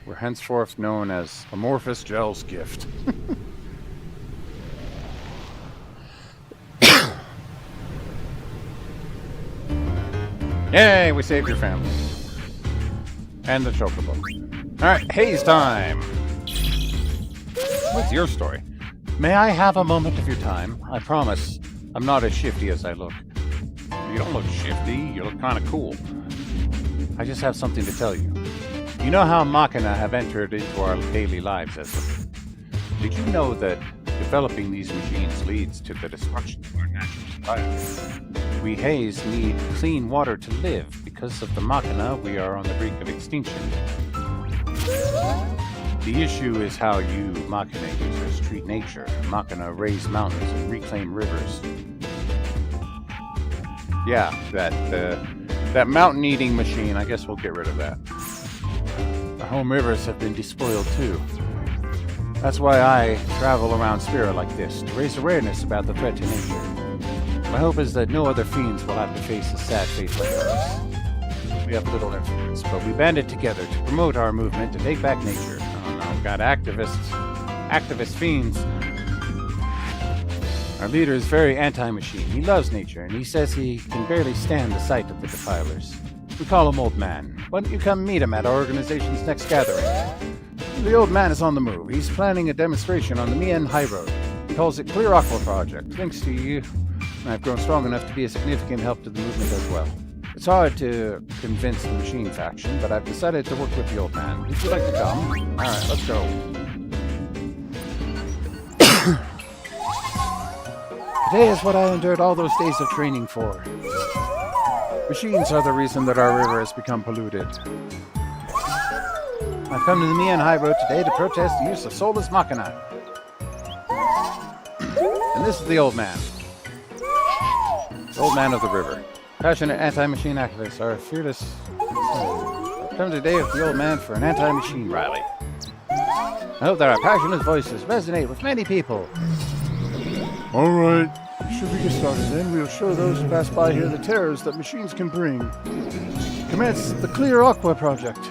B: We're henceforth known as Amorphous Gel's gift. Yay, we saved your family. And the chocobo. Alright, Haze time! What's your story? May I have a moment of your time? I promise, I'm not as shifty as I look. You don't look shifty, you look kinda cool. I just have something to tell you. You know how Machina have entered into our daily lives as Did you know that developing these machines leads to the destruction of our natural environment? We Haze need clean water to live. Because of the Machina, we are on the brink of extinction. The issue is how you Machina users treat nature. Machina raise mountains and reclaim rivers. Yeah, that mountain-eating machine, I guess we'll get rid of that. Our home rivers have been despoiled too. That's why I travel around Spira like this, to raise awareness about the threat to nature. My hope is that no other fiends will have to face a sad fate like ours. We have little influence, but we banded together to promote our movement to take back nature. Oh no, we've got activist fiends. Our leader is very anti-machine. He loves nature, and he says he can barely stand the sight of the defilers. We call him Old Man. Why don't you come meet him at our organization's next gathering? The Old Man is on the move. He's planning a demonstration on the Mien High Road. He calls it Clear Aqua Project. Thanks to you, I've grown strong enough to be a significant help to the movement as well. It's hard to convince the machine faction, but I've decided to work with the Old Man. Would you like to come? Alright, let's go. Today is what I endured all those days of training for. Machines are the reason that our river has become polluted. I've come to the Mien High Road today to protest the use of soulless Machina. And this is the Old Man. The Old Man of the river. Passionate anti-machine activists are fearless. I've come today with the Old Man for an anti-machine rally. I hope that our passionate voices resonate with many people.
E: Alright, should we get started then? We'll show those who pass by here the terrors that machines can bring. Commence the Clear Aqua Project.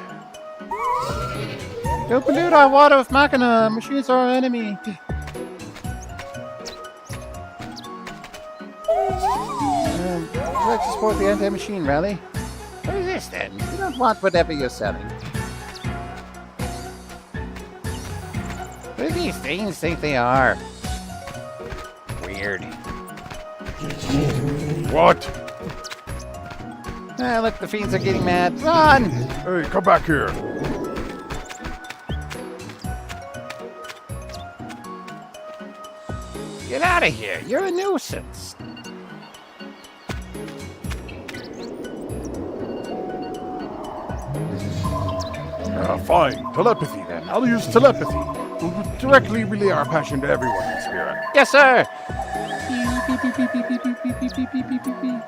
D: Don't pollute our water with Machina. Machines are our enemy. Would you like to support the anti-machine rally? What is this then? We don't want whatever you're selling. What do these things think they are? Weird.
E: What?
D: Ah, look, the fiends are getting mad. Run!
E: Hey, come back here.
D: Get out of here. You're a nuisance.
E: Fine. Telepathy then. I'll use telepathy. We'll directly relay our passion to everyone in Spira.
D: Yes, sir.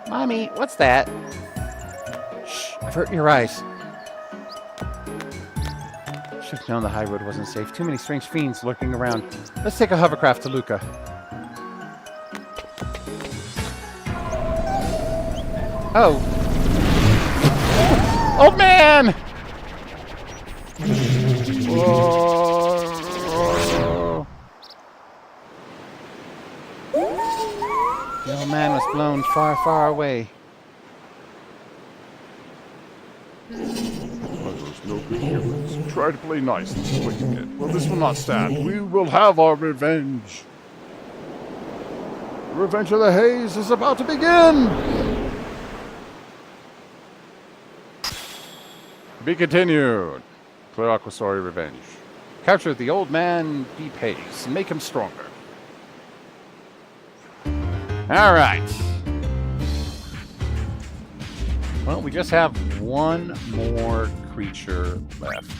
D: Mommy, what's that? Shh, I've hurt your eyes. Should have known the high road wasn't safe. Too many strange fiends lurking around. Let's take a hovercraft to Luca. Oh. Old man! Whoa. The old man was blown far, far away.
E: Well, there's no big difference. Try to play nice and split it. Well, this will not stand. We will have our revenge. The revenge of the Haze is about to begin!
B: Be continued. Clear Aqua Story Revenge. Capture the Old Man Deep Haze and make him stronger. Alright. Well, we just have one more creature left.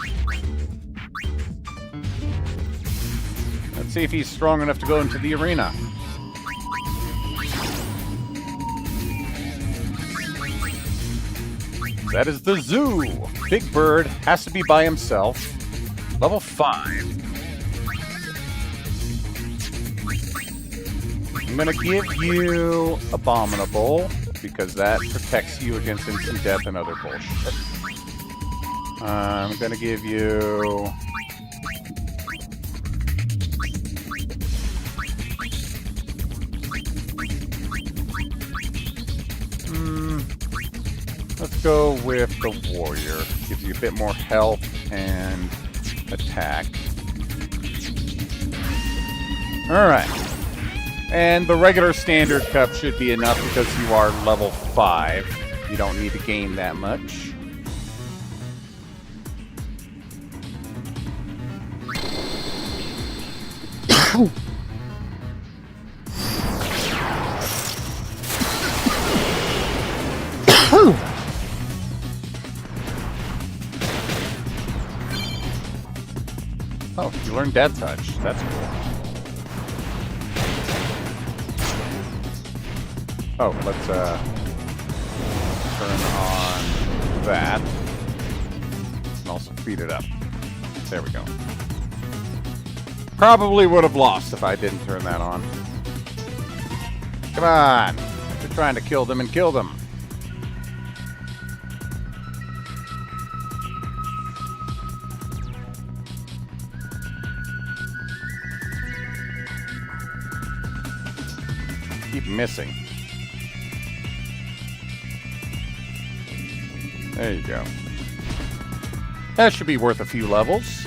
B: Let's see if he's strong enough to go into the arena. That is the Zoo. Big Bird has to be by himself. Level 5. I'm gonna give you Abominable, because that protects you against instant death and other bullshit. I'm gonna give you... let's go with the Warrior. Gives you a bit more health and attack. Alright. And the regular standard cup should be enough because you are level 5. You don't need to gain that much. Oh, you learned Death Touch. That's cool. Oh, let's turn on that. And also speed it up. There we go. Probably would have lost if I didn't turn that on. Come on! We're trying to kill them and kill them. Keep missing. There you go. That should be worth a few levels.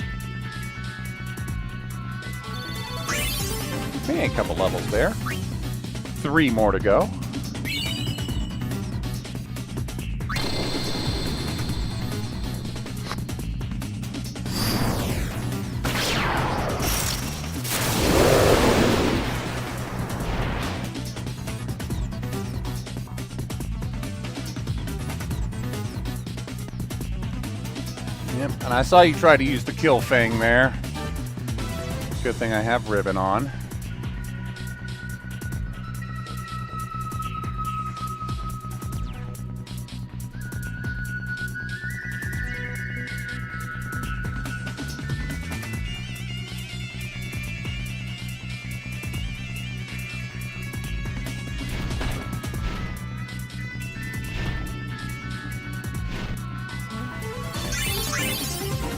B: Okay, a couple levels there. 3 more to go. Yep, and I saw you try to use the kill fang there. Good thing I have ribbon on.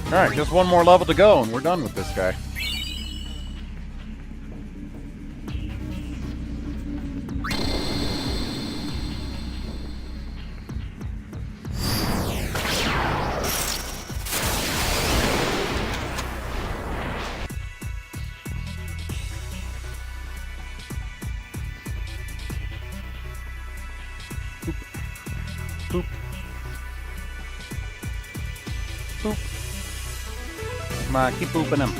B: Alright, just one more level to go and we're done with this guy. Boop. Boop. Boop. Come on, keep booping him.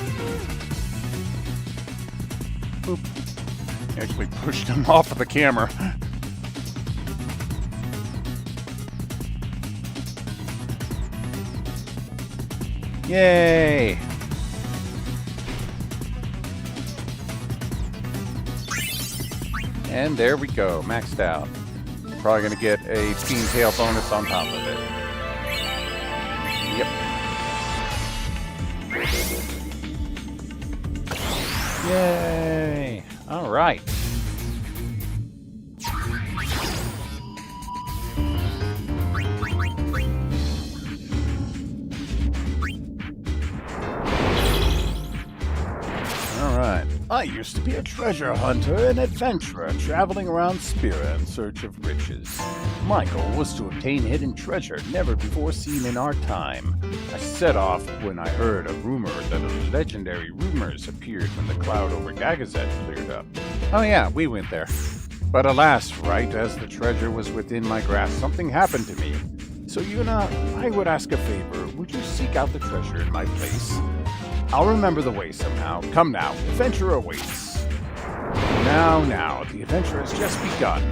B: Boop. Actually pushed him off of the camera. Yay! And there we go, maxed out. Probably gonna get a Team Tail bonus on top of it. Yep. Yay! All right. All right. I used to be a treasure hunter and adventurer traveling around Spira in search of riches. My goal was to obtain hidden treasure never before seen in our time. I set off when I heard a rumor that legendary rumors appeared when the cloud over Gagazet cleared up. Oh yeah, we went there. But alas, right as the treasure was within my grasp, something happened to me. So Yuna, I would ask a favor. Would you seek out the treasure in my place? I'll remember the way somehow. Come now, adventure awaits. Now, the adventure has just begun.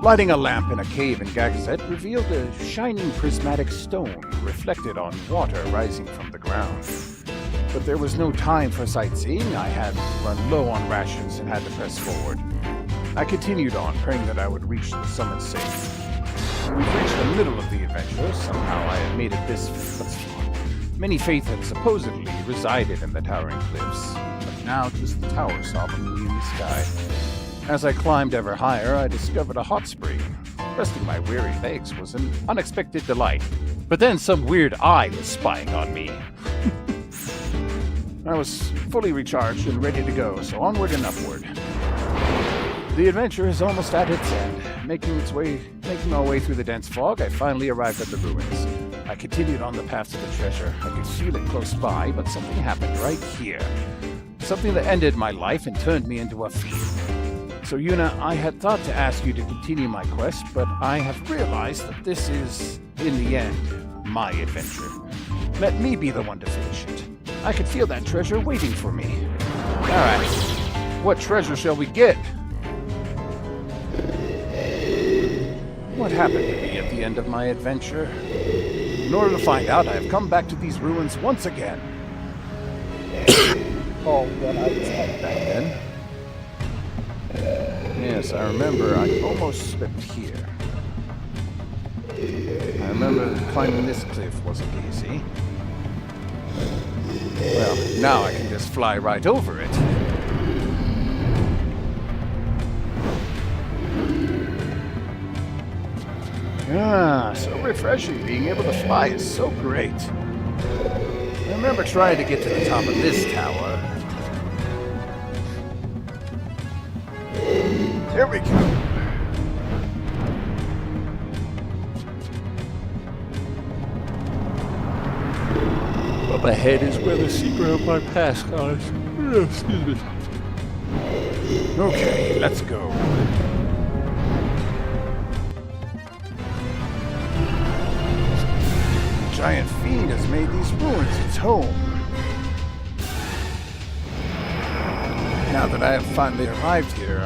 B: Lighting a lamp in a cave in Gagazet revealed a shining prismatic stone reflected on water rising from the ground. But there was no time for sightseeing. I had run low on rations and had to press forward. I continued on, praying that I would reach the summit safe. When we reached the middle of the adventure, somehow I had made it this far. Many faith had supposedly resided in the towering cliffs. A
D: now just the tower solemnly in the sky. As I climbed ever higher, I discovered a hot spring. Resting my weary legs was an unexpected delight. But then some weird eye was spying on me. I was fully recharged and ready to go, so onward and upward. The adventure is almost at its end. Making my way through the dense fog, I finally arrived at the ruins. I continued on the path to the treasure. I could feel it close by, but something happened right here. Something that ended my life and turned me into a fiend. So Yuna, I had thought to ask you to continue my quest, but I have realized that this is, in the end, my adventure. Let me be the one to finish it. I could feel that treasure waiting for me. Alright, what treasure shall we get? What happened to me at the end of my adventure? In order to find out, I have come back to these ruins once again. Oh, that I was like back then. Yes, I remember I almost slipped here. I remember climbing this cliff wasn't easy. Well, now I can just fly right over it. Ah, so refreshing. Being able to fly is so great. I remember trying to get to the top of this tower. There we go.
E: Up ahead is where the secret of my past lies. Excuse me.
D: Okay, let's go. The giant fiend has made these ruins its home. Now that I have finally arrived here,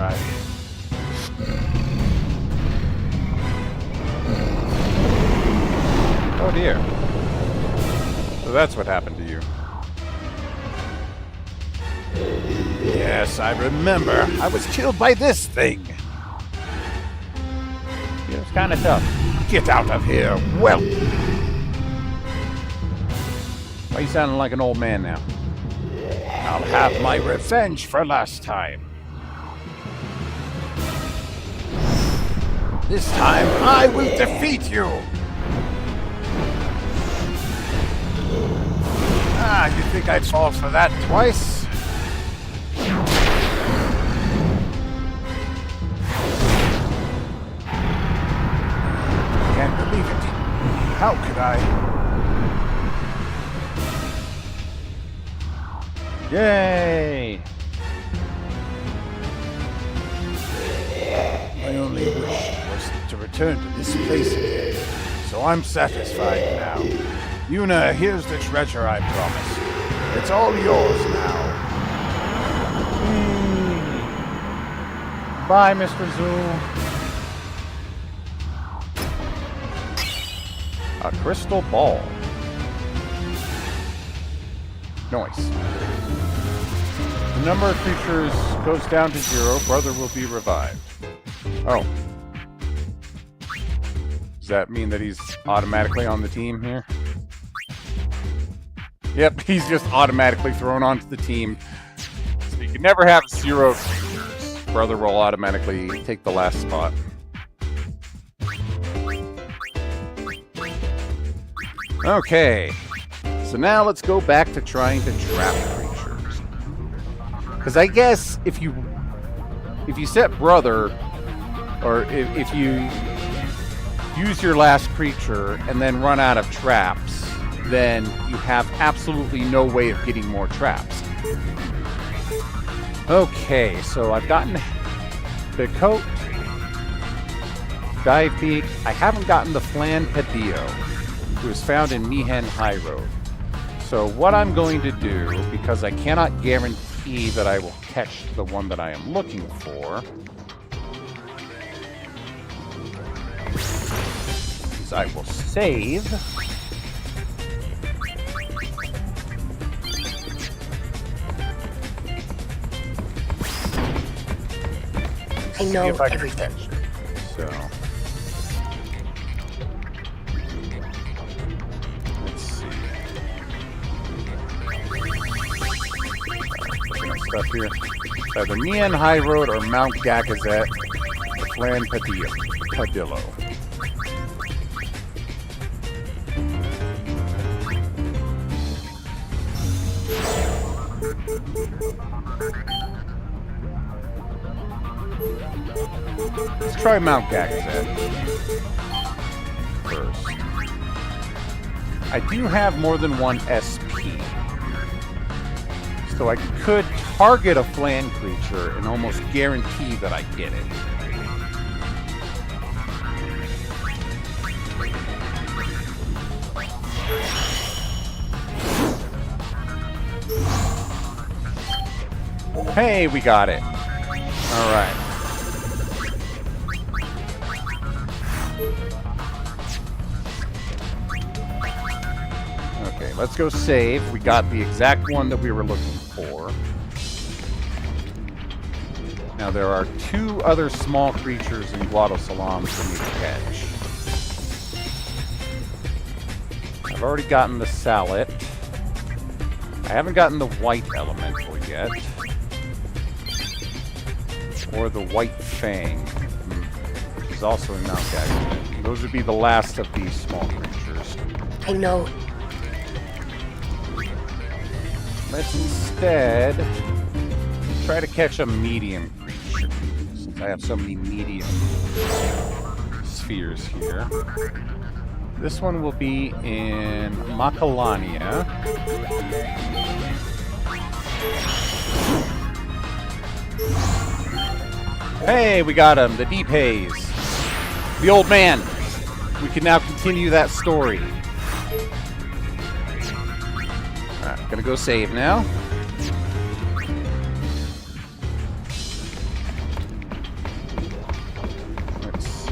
B: Oh dear. So that's what happened to you.
D: Yes, I remember. I was killed by this thing.
B: It was kind of tough.
D: Get out of here, whelp!
B: Why are you sounding like an old man now?
D: I'll have my revenge for last time. This time, I will defeat you! Ah, you think I'd fall for that twice? Can't believe it. How could I?
B: Yay!
D: My only wish was to return to this place again, so I'm satisfied now. Yuna, here's the treasure I promised. It's all yours now.
B: Bye, Mr. Zoo. A crystal ball. Nice. The number of creatures goes down to 0. Brother will be revived. Oh. Does that mean that he's automatically on the team here? Yep, he's just automatically thrown onto the team. So you can never have 0 creatures. Brother will automatically take the last spot. Okay. So now let's go back to trying to trap creatures. Because I guess if you set Brother, or if you use your last creature and then run out of traps, then you have absolutely no way of getting more traps. Okay, so I've gotten the coat, dive beak. I haven't gotten the flan padillo, who is found in Mihen High Road. So what I'm going to do, because I cannot guarantee that I will catch the one that I am looking for, is I will save.
G: I know
B: See if I can
G: everything.
B: catch it. So let's see. stuff here. It's either Mian High Road or Mount Gagazet, Flan Padillo. Let's try Mount Gagazet first. I do have more than one SP. So I could target a flan creature and almost guarantee that I get it. Hey, we got it. All right. Okay, let's go save. We got the exact one that we were looking for. Now there are 2 other small creatures in Guadalsalam for me to catch. I've already gotten the Salet. I haven't gotten the white elemental yet. Or the white fang, which is also in Mount Gagazet. Those would be the last of these small creatures.
G: I know.
B: Let's instead try to catch a medium creature, since I have so many medium spheres here. This one will be in Macalania. Hey, we got him, the Deep Haze. The old man. We can now continue that story. Alright, gonna go save now. Let's see.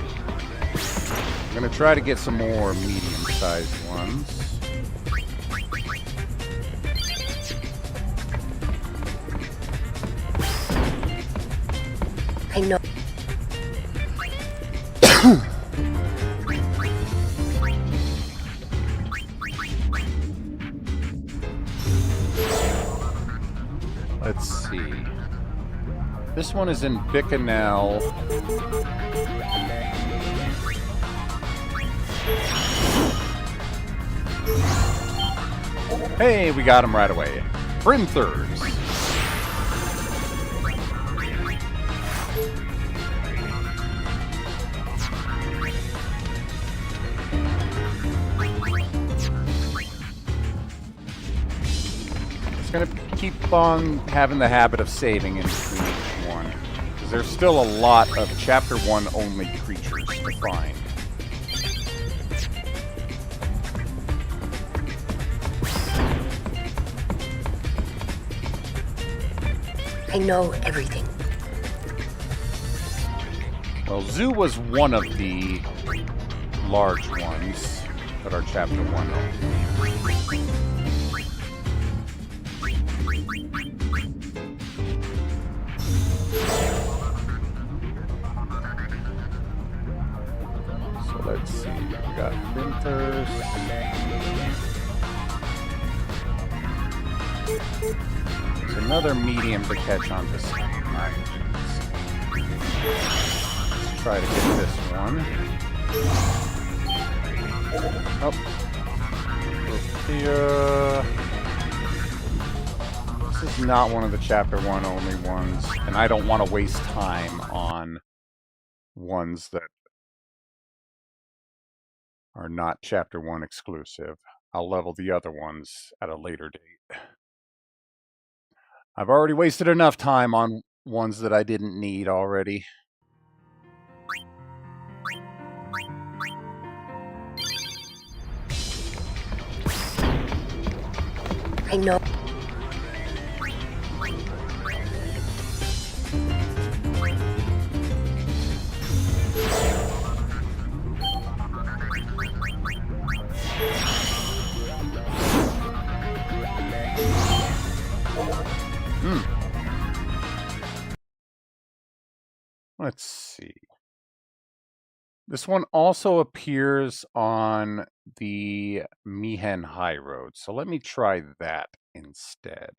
B: I'm gonna try to get some more medium-sized ones.
G: I know.
B: Let's see. This one is in Bicanel. Hey, we got him right away. Brimthurs. Gonna keep on having the habit of saving in between each one, because there's still a lot of Chapter 1 only creatures to find.
G: I know everything.
B: Well, Zoo was one of the large ones that are Chapter 1 only. Let's see, we got Brimthurs. There's another medium to catch on this game. Let's try to get this one. Oh. This is not one of the Chapter 1 only ones, and I don't want to waste time on ones that are not Chapter 1 exclusive. I'll level the other ones at a later date. I've already wasted enough time on ones that I didn't need already.
G: I know.
B: Let's see. This one also appears on the Mihen High Road, so let me try that instead.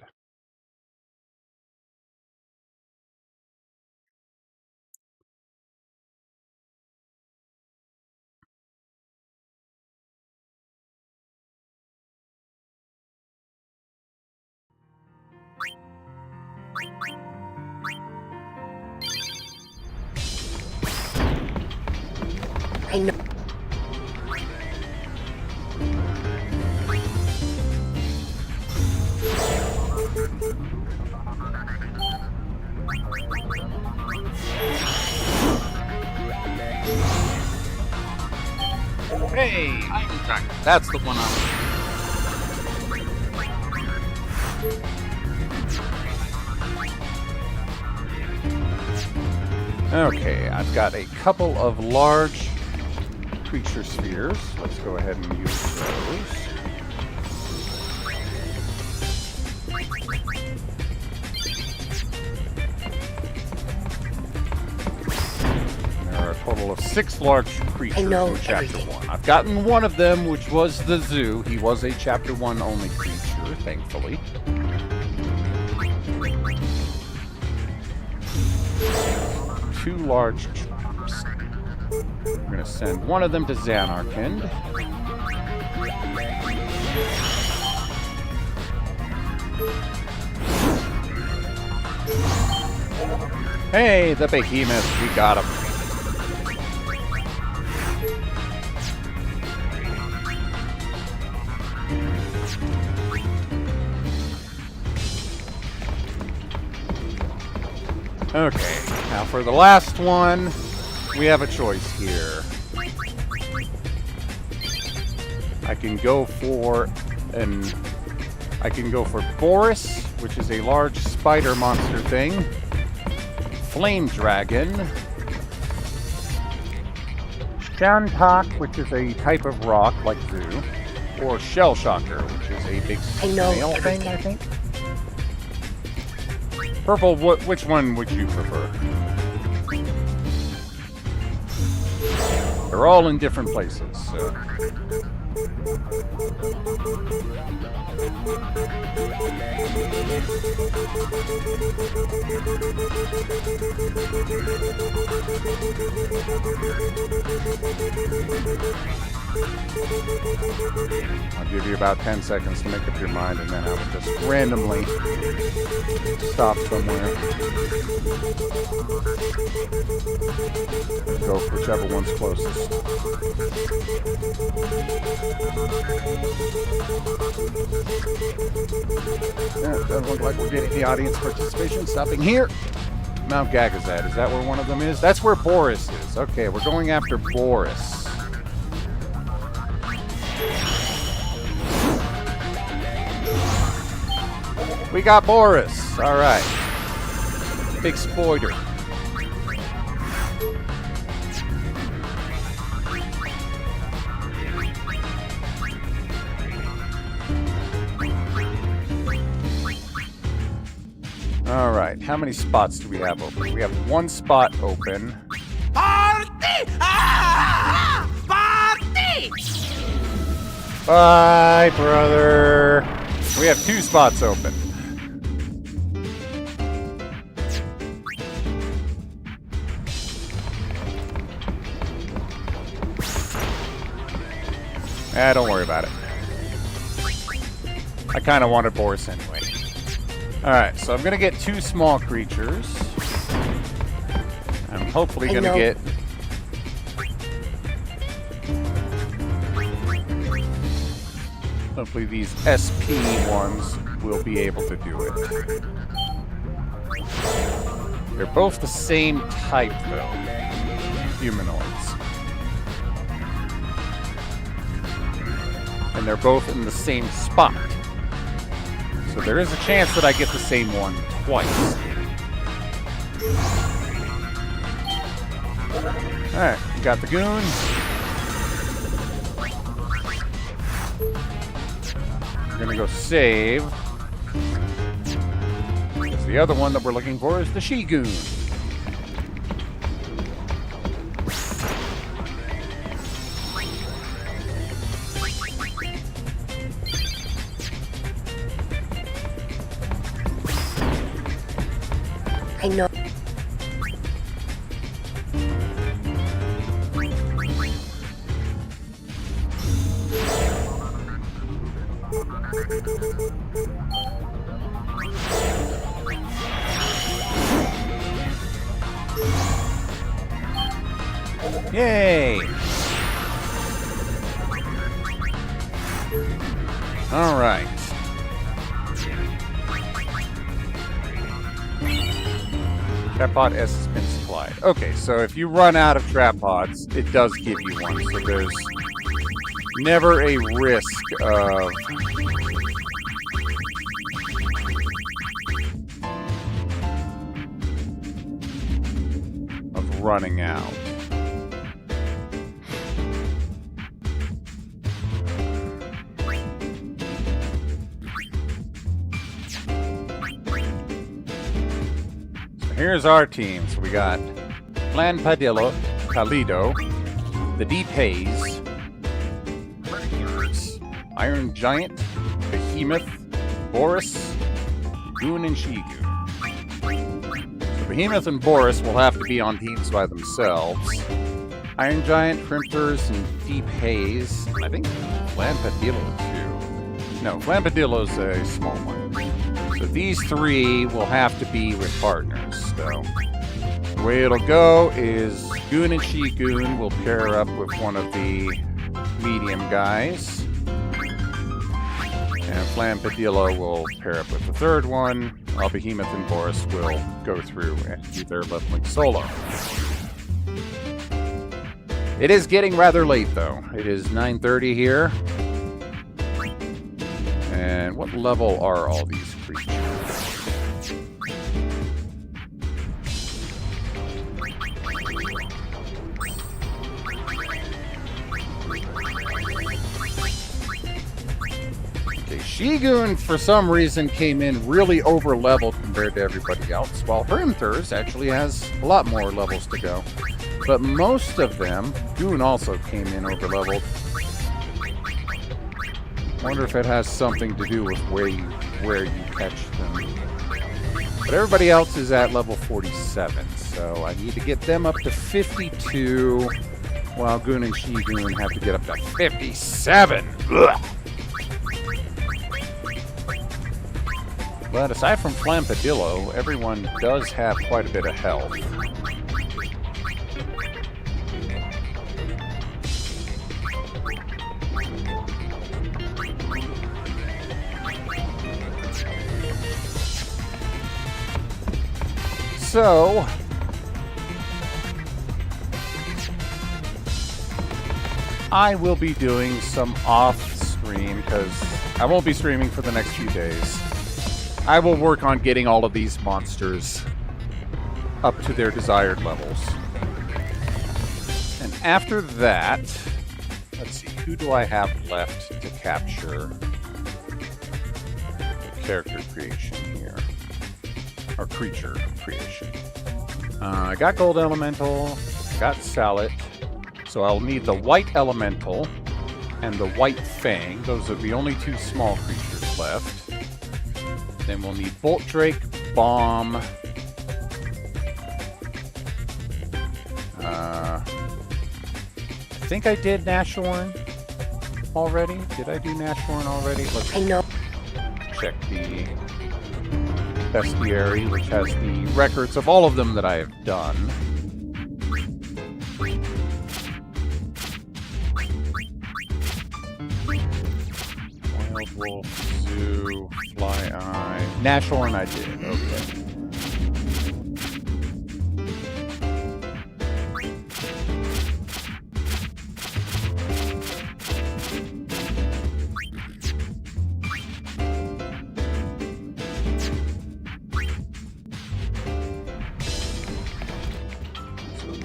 G: I know.
D: Hey, I'm track. That's the one I'm.
B: Okay, I've got a couple of large creature spheres. Let's go ahead and use those. There are a total of 6 large creatures
G: know
B: in Chapter
G: everything.
B: 1. I've gotten one of them, which was the zoo. He was a Chapter 1 only creature, thankfully. Two large troops. I'm going to send one of them to Xanarkand. Hey, the behemoth, we got him. Okay, now for the last one, we have a choice here. I can go for Boris, which is a large spider monster thing. Flame Dragon. Shantak, which is a type of rock like Zoo. Or Shell Shocker, which is a big snail thing, I think. Purple, which one would you prefer? They're all in different places, so... I'll give you about 10 seconds to make up your mind, and then I will just randomly stop somewhere. Go for whichever one's closest. Yeah, it doesn't look like we're getting the audience participation. Stopping here. Mount Gagazet. Is that where one of them is? That's where Boris is. Okay, we're going after Boris. We got Boris. All right. Big spoiler. All right. How many spots do we have open? We have 1 spot open.
C: Party! Ah! Party!
B: Bye, brother. We have 2 spots open. Don't worry about it. I kind of wanted Boris anyway. Alright, so I'm going to get 2 small creatures. I'm hopefully going to get... Hopefully these SP ones will be able to do it. They're both the same type, though. Humanoids. And they're both in the same spot. So there is a chance that I get the same one twice. Alright, we got the goon. We're gonna go save. Because the other one that we're looking for is the she-goon.
G: I know.
B: Yay! All right. Trap pod S has been supplied. Okay, so if you run out of trap pods, it does give you one. So there's never a risk of running out. Here's our team. So we got Plan Palido, the Deep Haze, Predators, Iron Giant, Behemoth, Boris, Goon, and Shigu. So Behemoth and Boris will have to be on teams by themselves. Iron Giant, Predators, and Deep Haze. I think Plan Padillo too. No, Plan Padillo's a small one. So these three will have to be with partners. So the way it'll go is Goon and She-Goon will pair up with one of the medium guys. And Flampadillo will pair up with the third one, while Behemoth and Boris will go through and do their leveling solo. It is getting rather late though. It is 9:30 here. And what level are all these creatures? Okay, Shigun for some reason came in really over leveled compared to everybody else, while Hermthurs actually has a lot more levels to go. But most of them, Goon also came in over leveled. Wonder if it has something to do with where you catch them. But everybody else is at level 47, so I need to get them up to 52, while Goon and She-Goon have to get up to 57. Ugh. But aside from Flampadillo, everyone does have quite a bit of health. So, I will be doing some off-stream because I won't be streaming for the next few days. I will work on getting all of these monsters up to their desired levels. And after that, let's see, who do I have left to capture character creation here? Or creature creation. I got Gold Elemental, got Salet, so I'll need the White Elemental and the White Fang. Those are the only two small creatures left. Then we'll need Bolt Drake, Bomb, I think I did Nashorn already. Did I do Nashorn already? Let's check the Bestiary, which has the records of all of them that I have done. Wild Wolf, Zoo, Fly Eye. Nashorn I did, okay.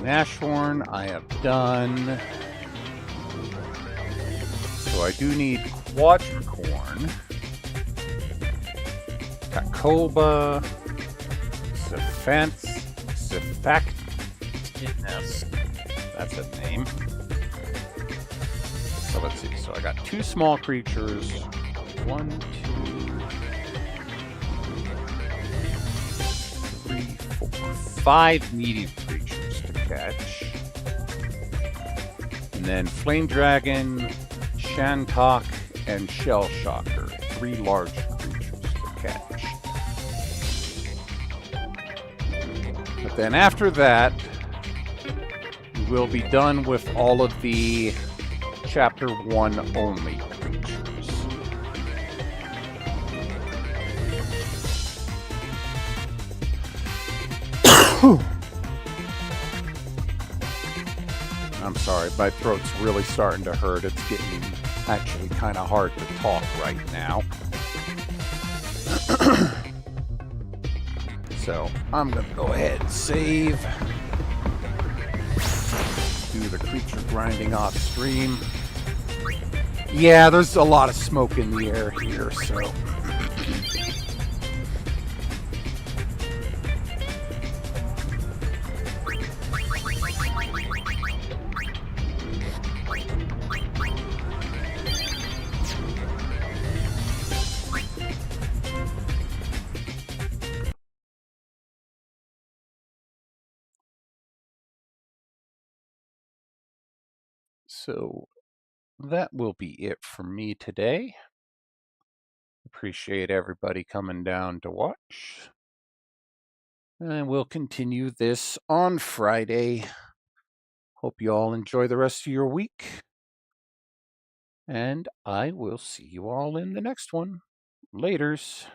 B: Nashorn I have done. So I do need Quadricorn, Tacoba, Cephactinus. That's a name. So let's see. So I got two small creatures. 1, 2, 3, 4, 5 medium creatures to catch. And then Flame Dragon, Shantok, and Shell Shocker. 3 large creatures to catch. But then after that, will be done with all of the Chapter 1 only creatures. I'm sorry, my throat's really starting to hurt. It's getting actually kind of hard to talk right now. So I'm going to go ahead and save. Do the creature grinding off stream. Yeah, there's a lot of smoke in the air here, so. So that will be it for me today. Appreciate everybody coming down to watch. And we'll continue this on Friday. Hope you all enjoy the rest of your week. And I will see you all in the next one. Laters.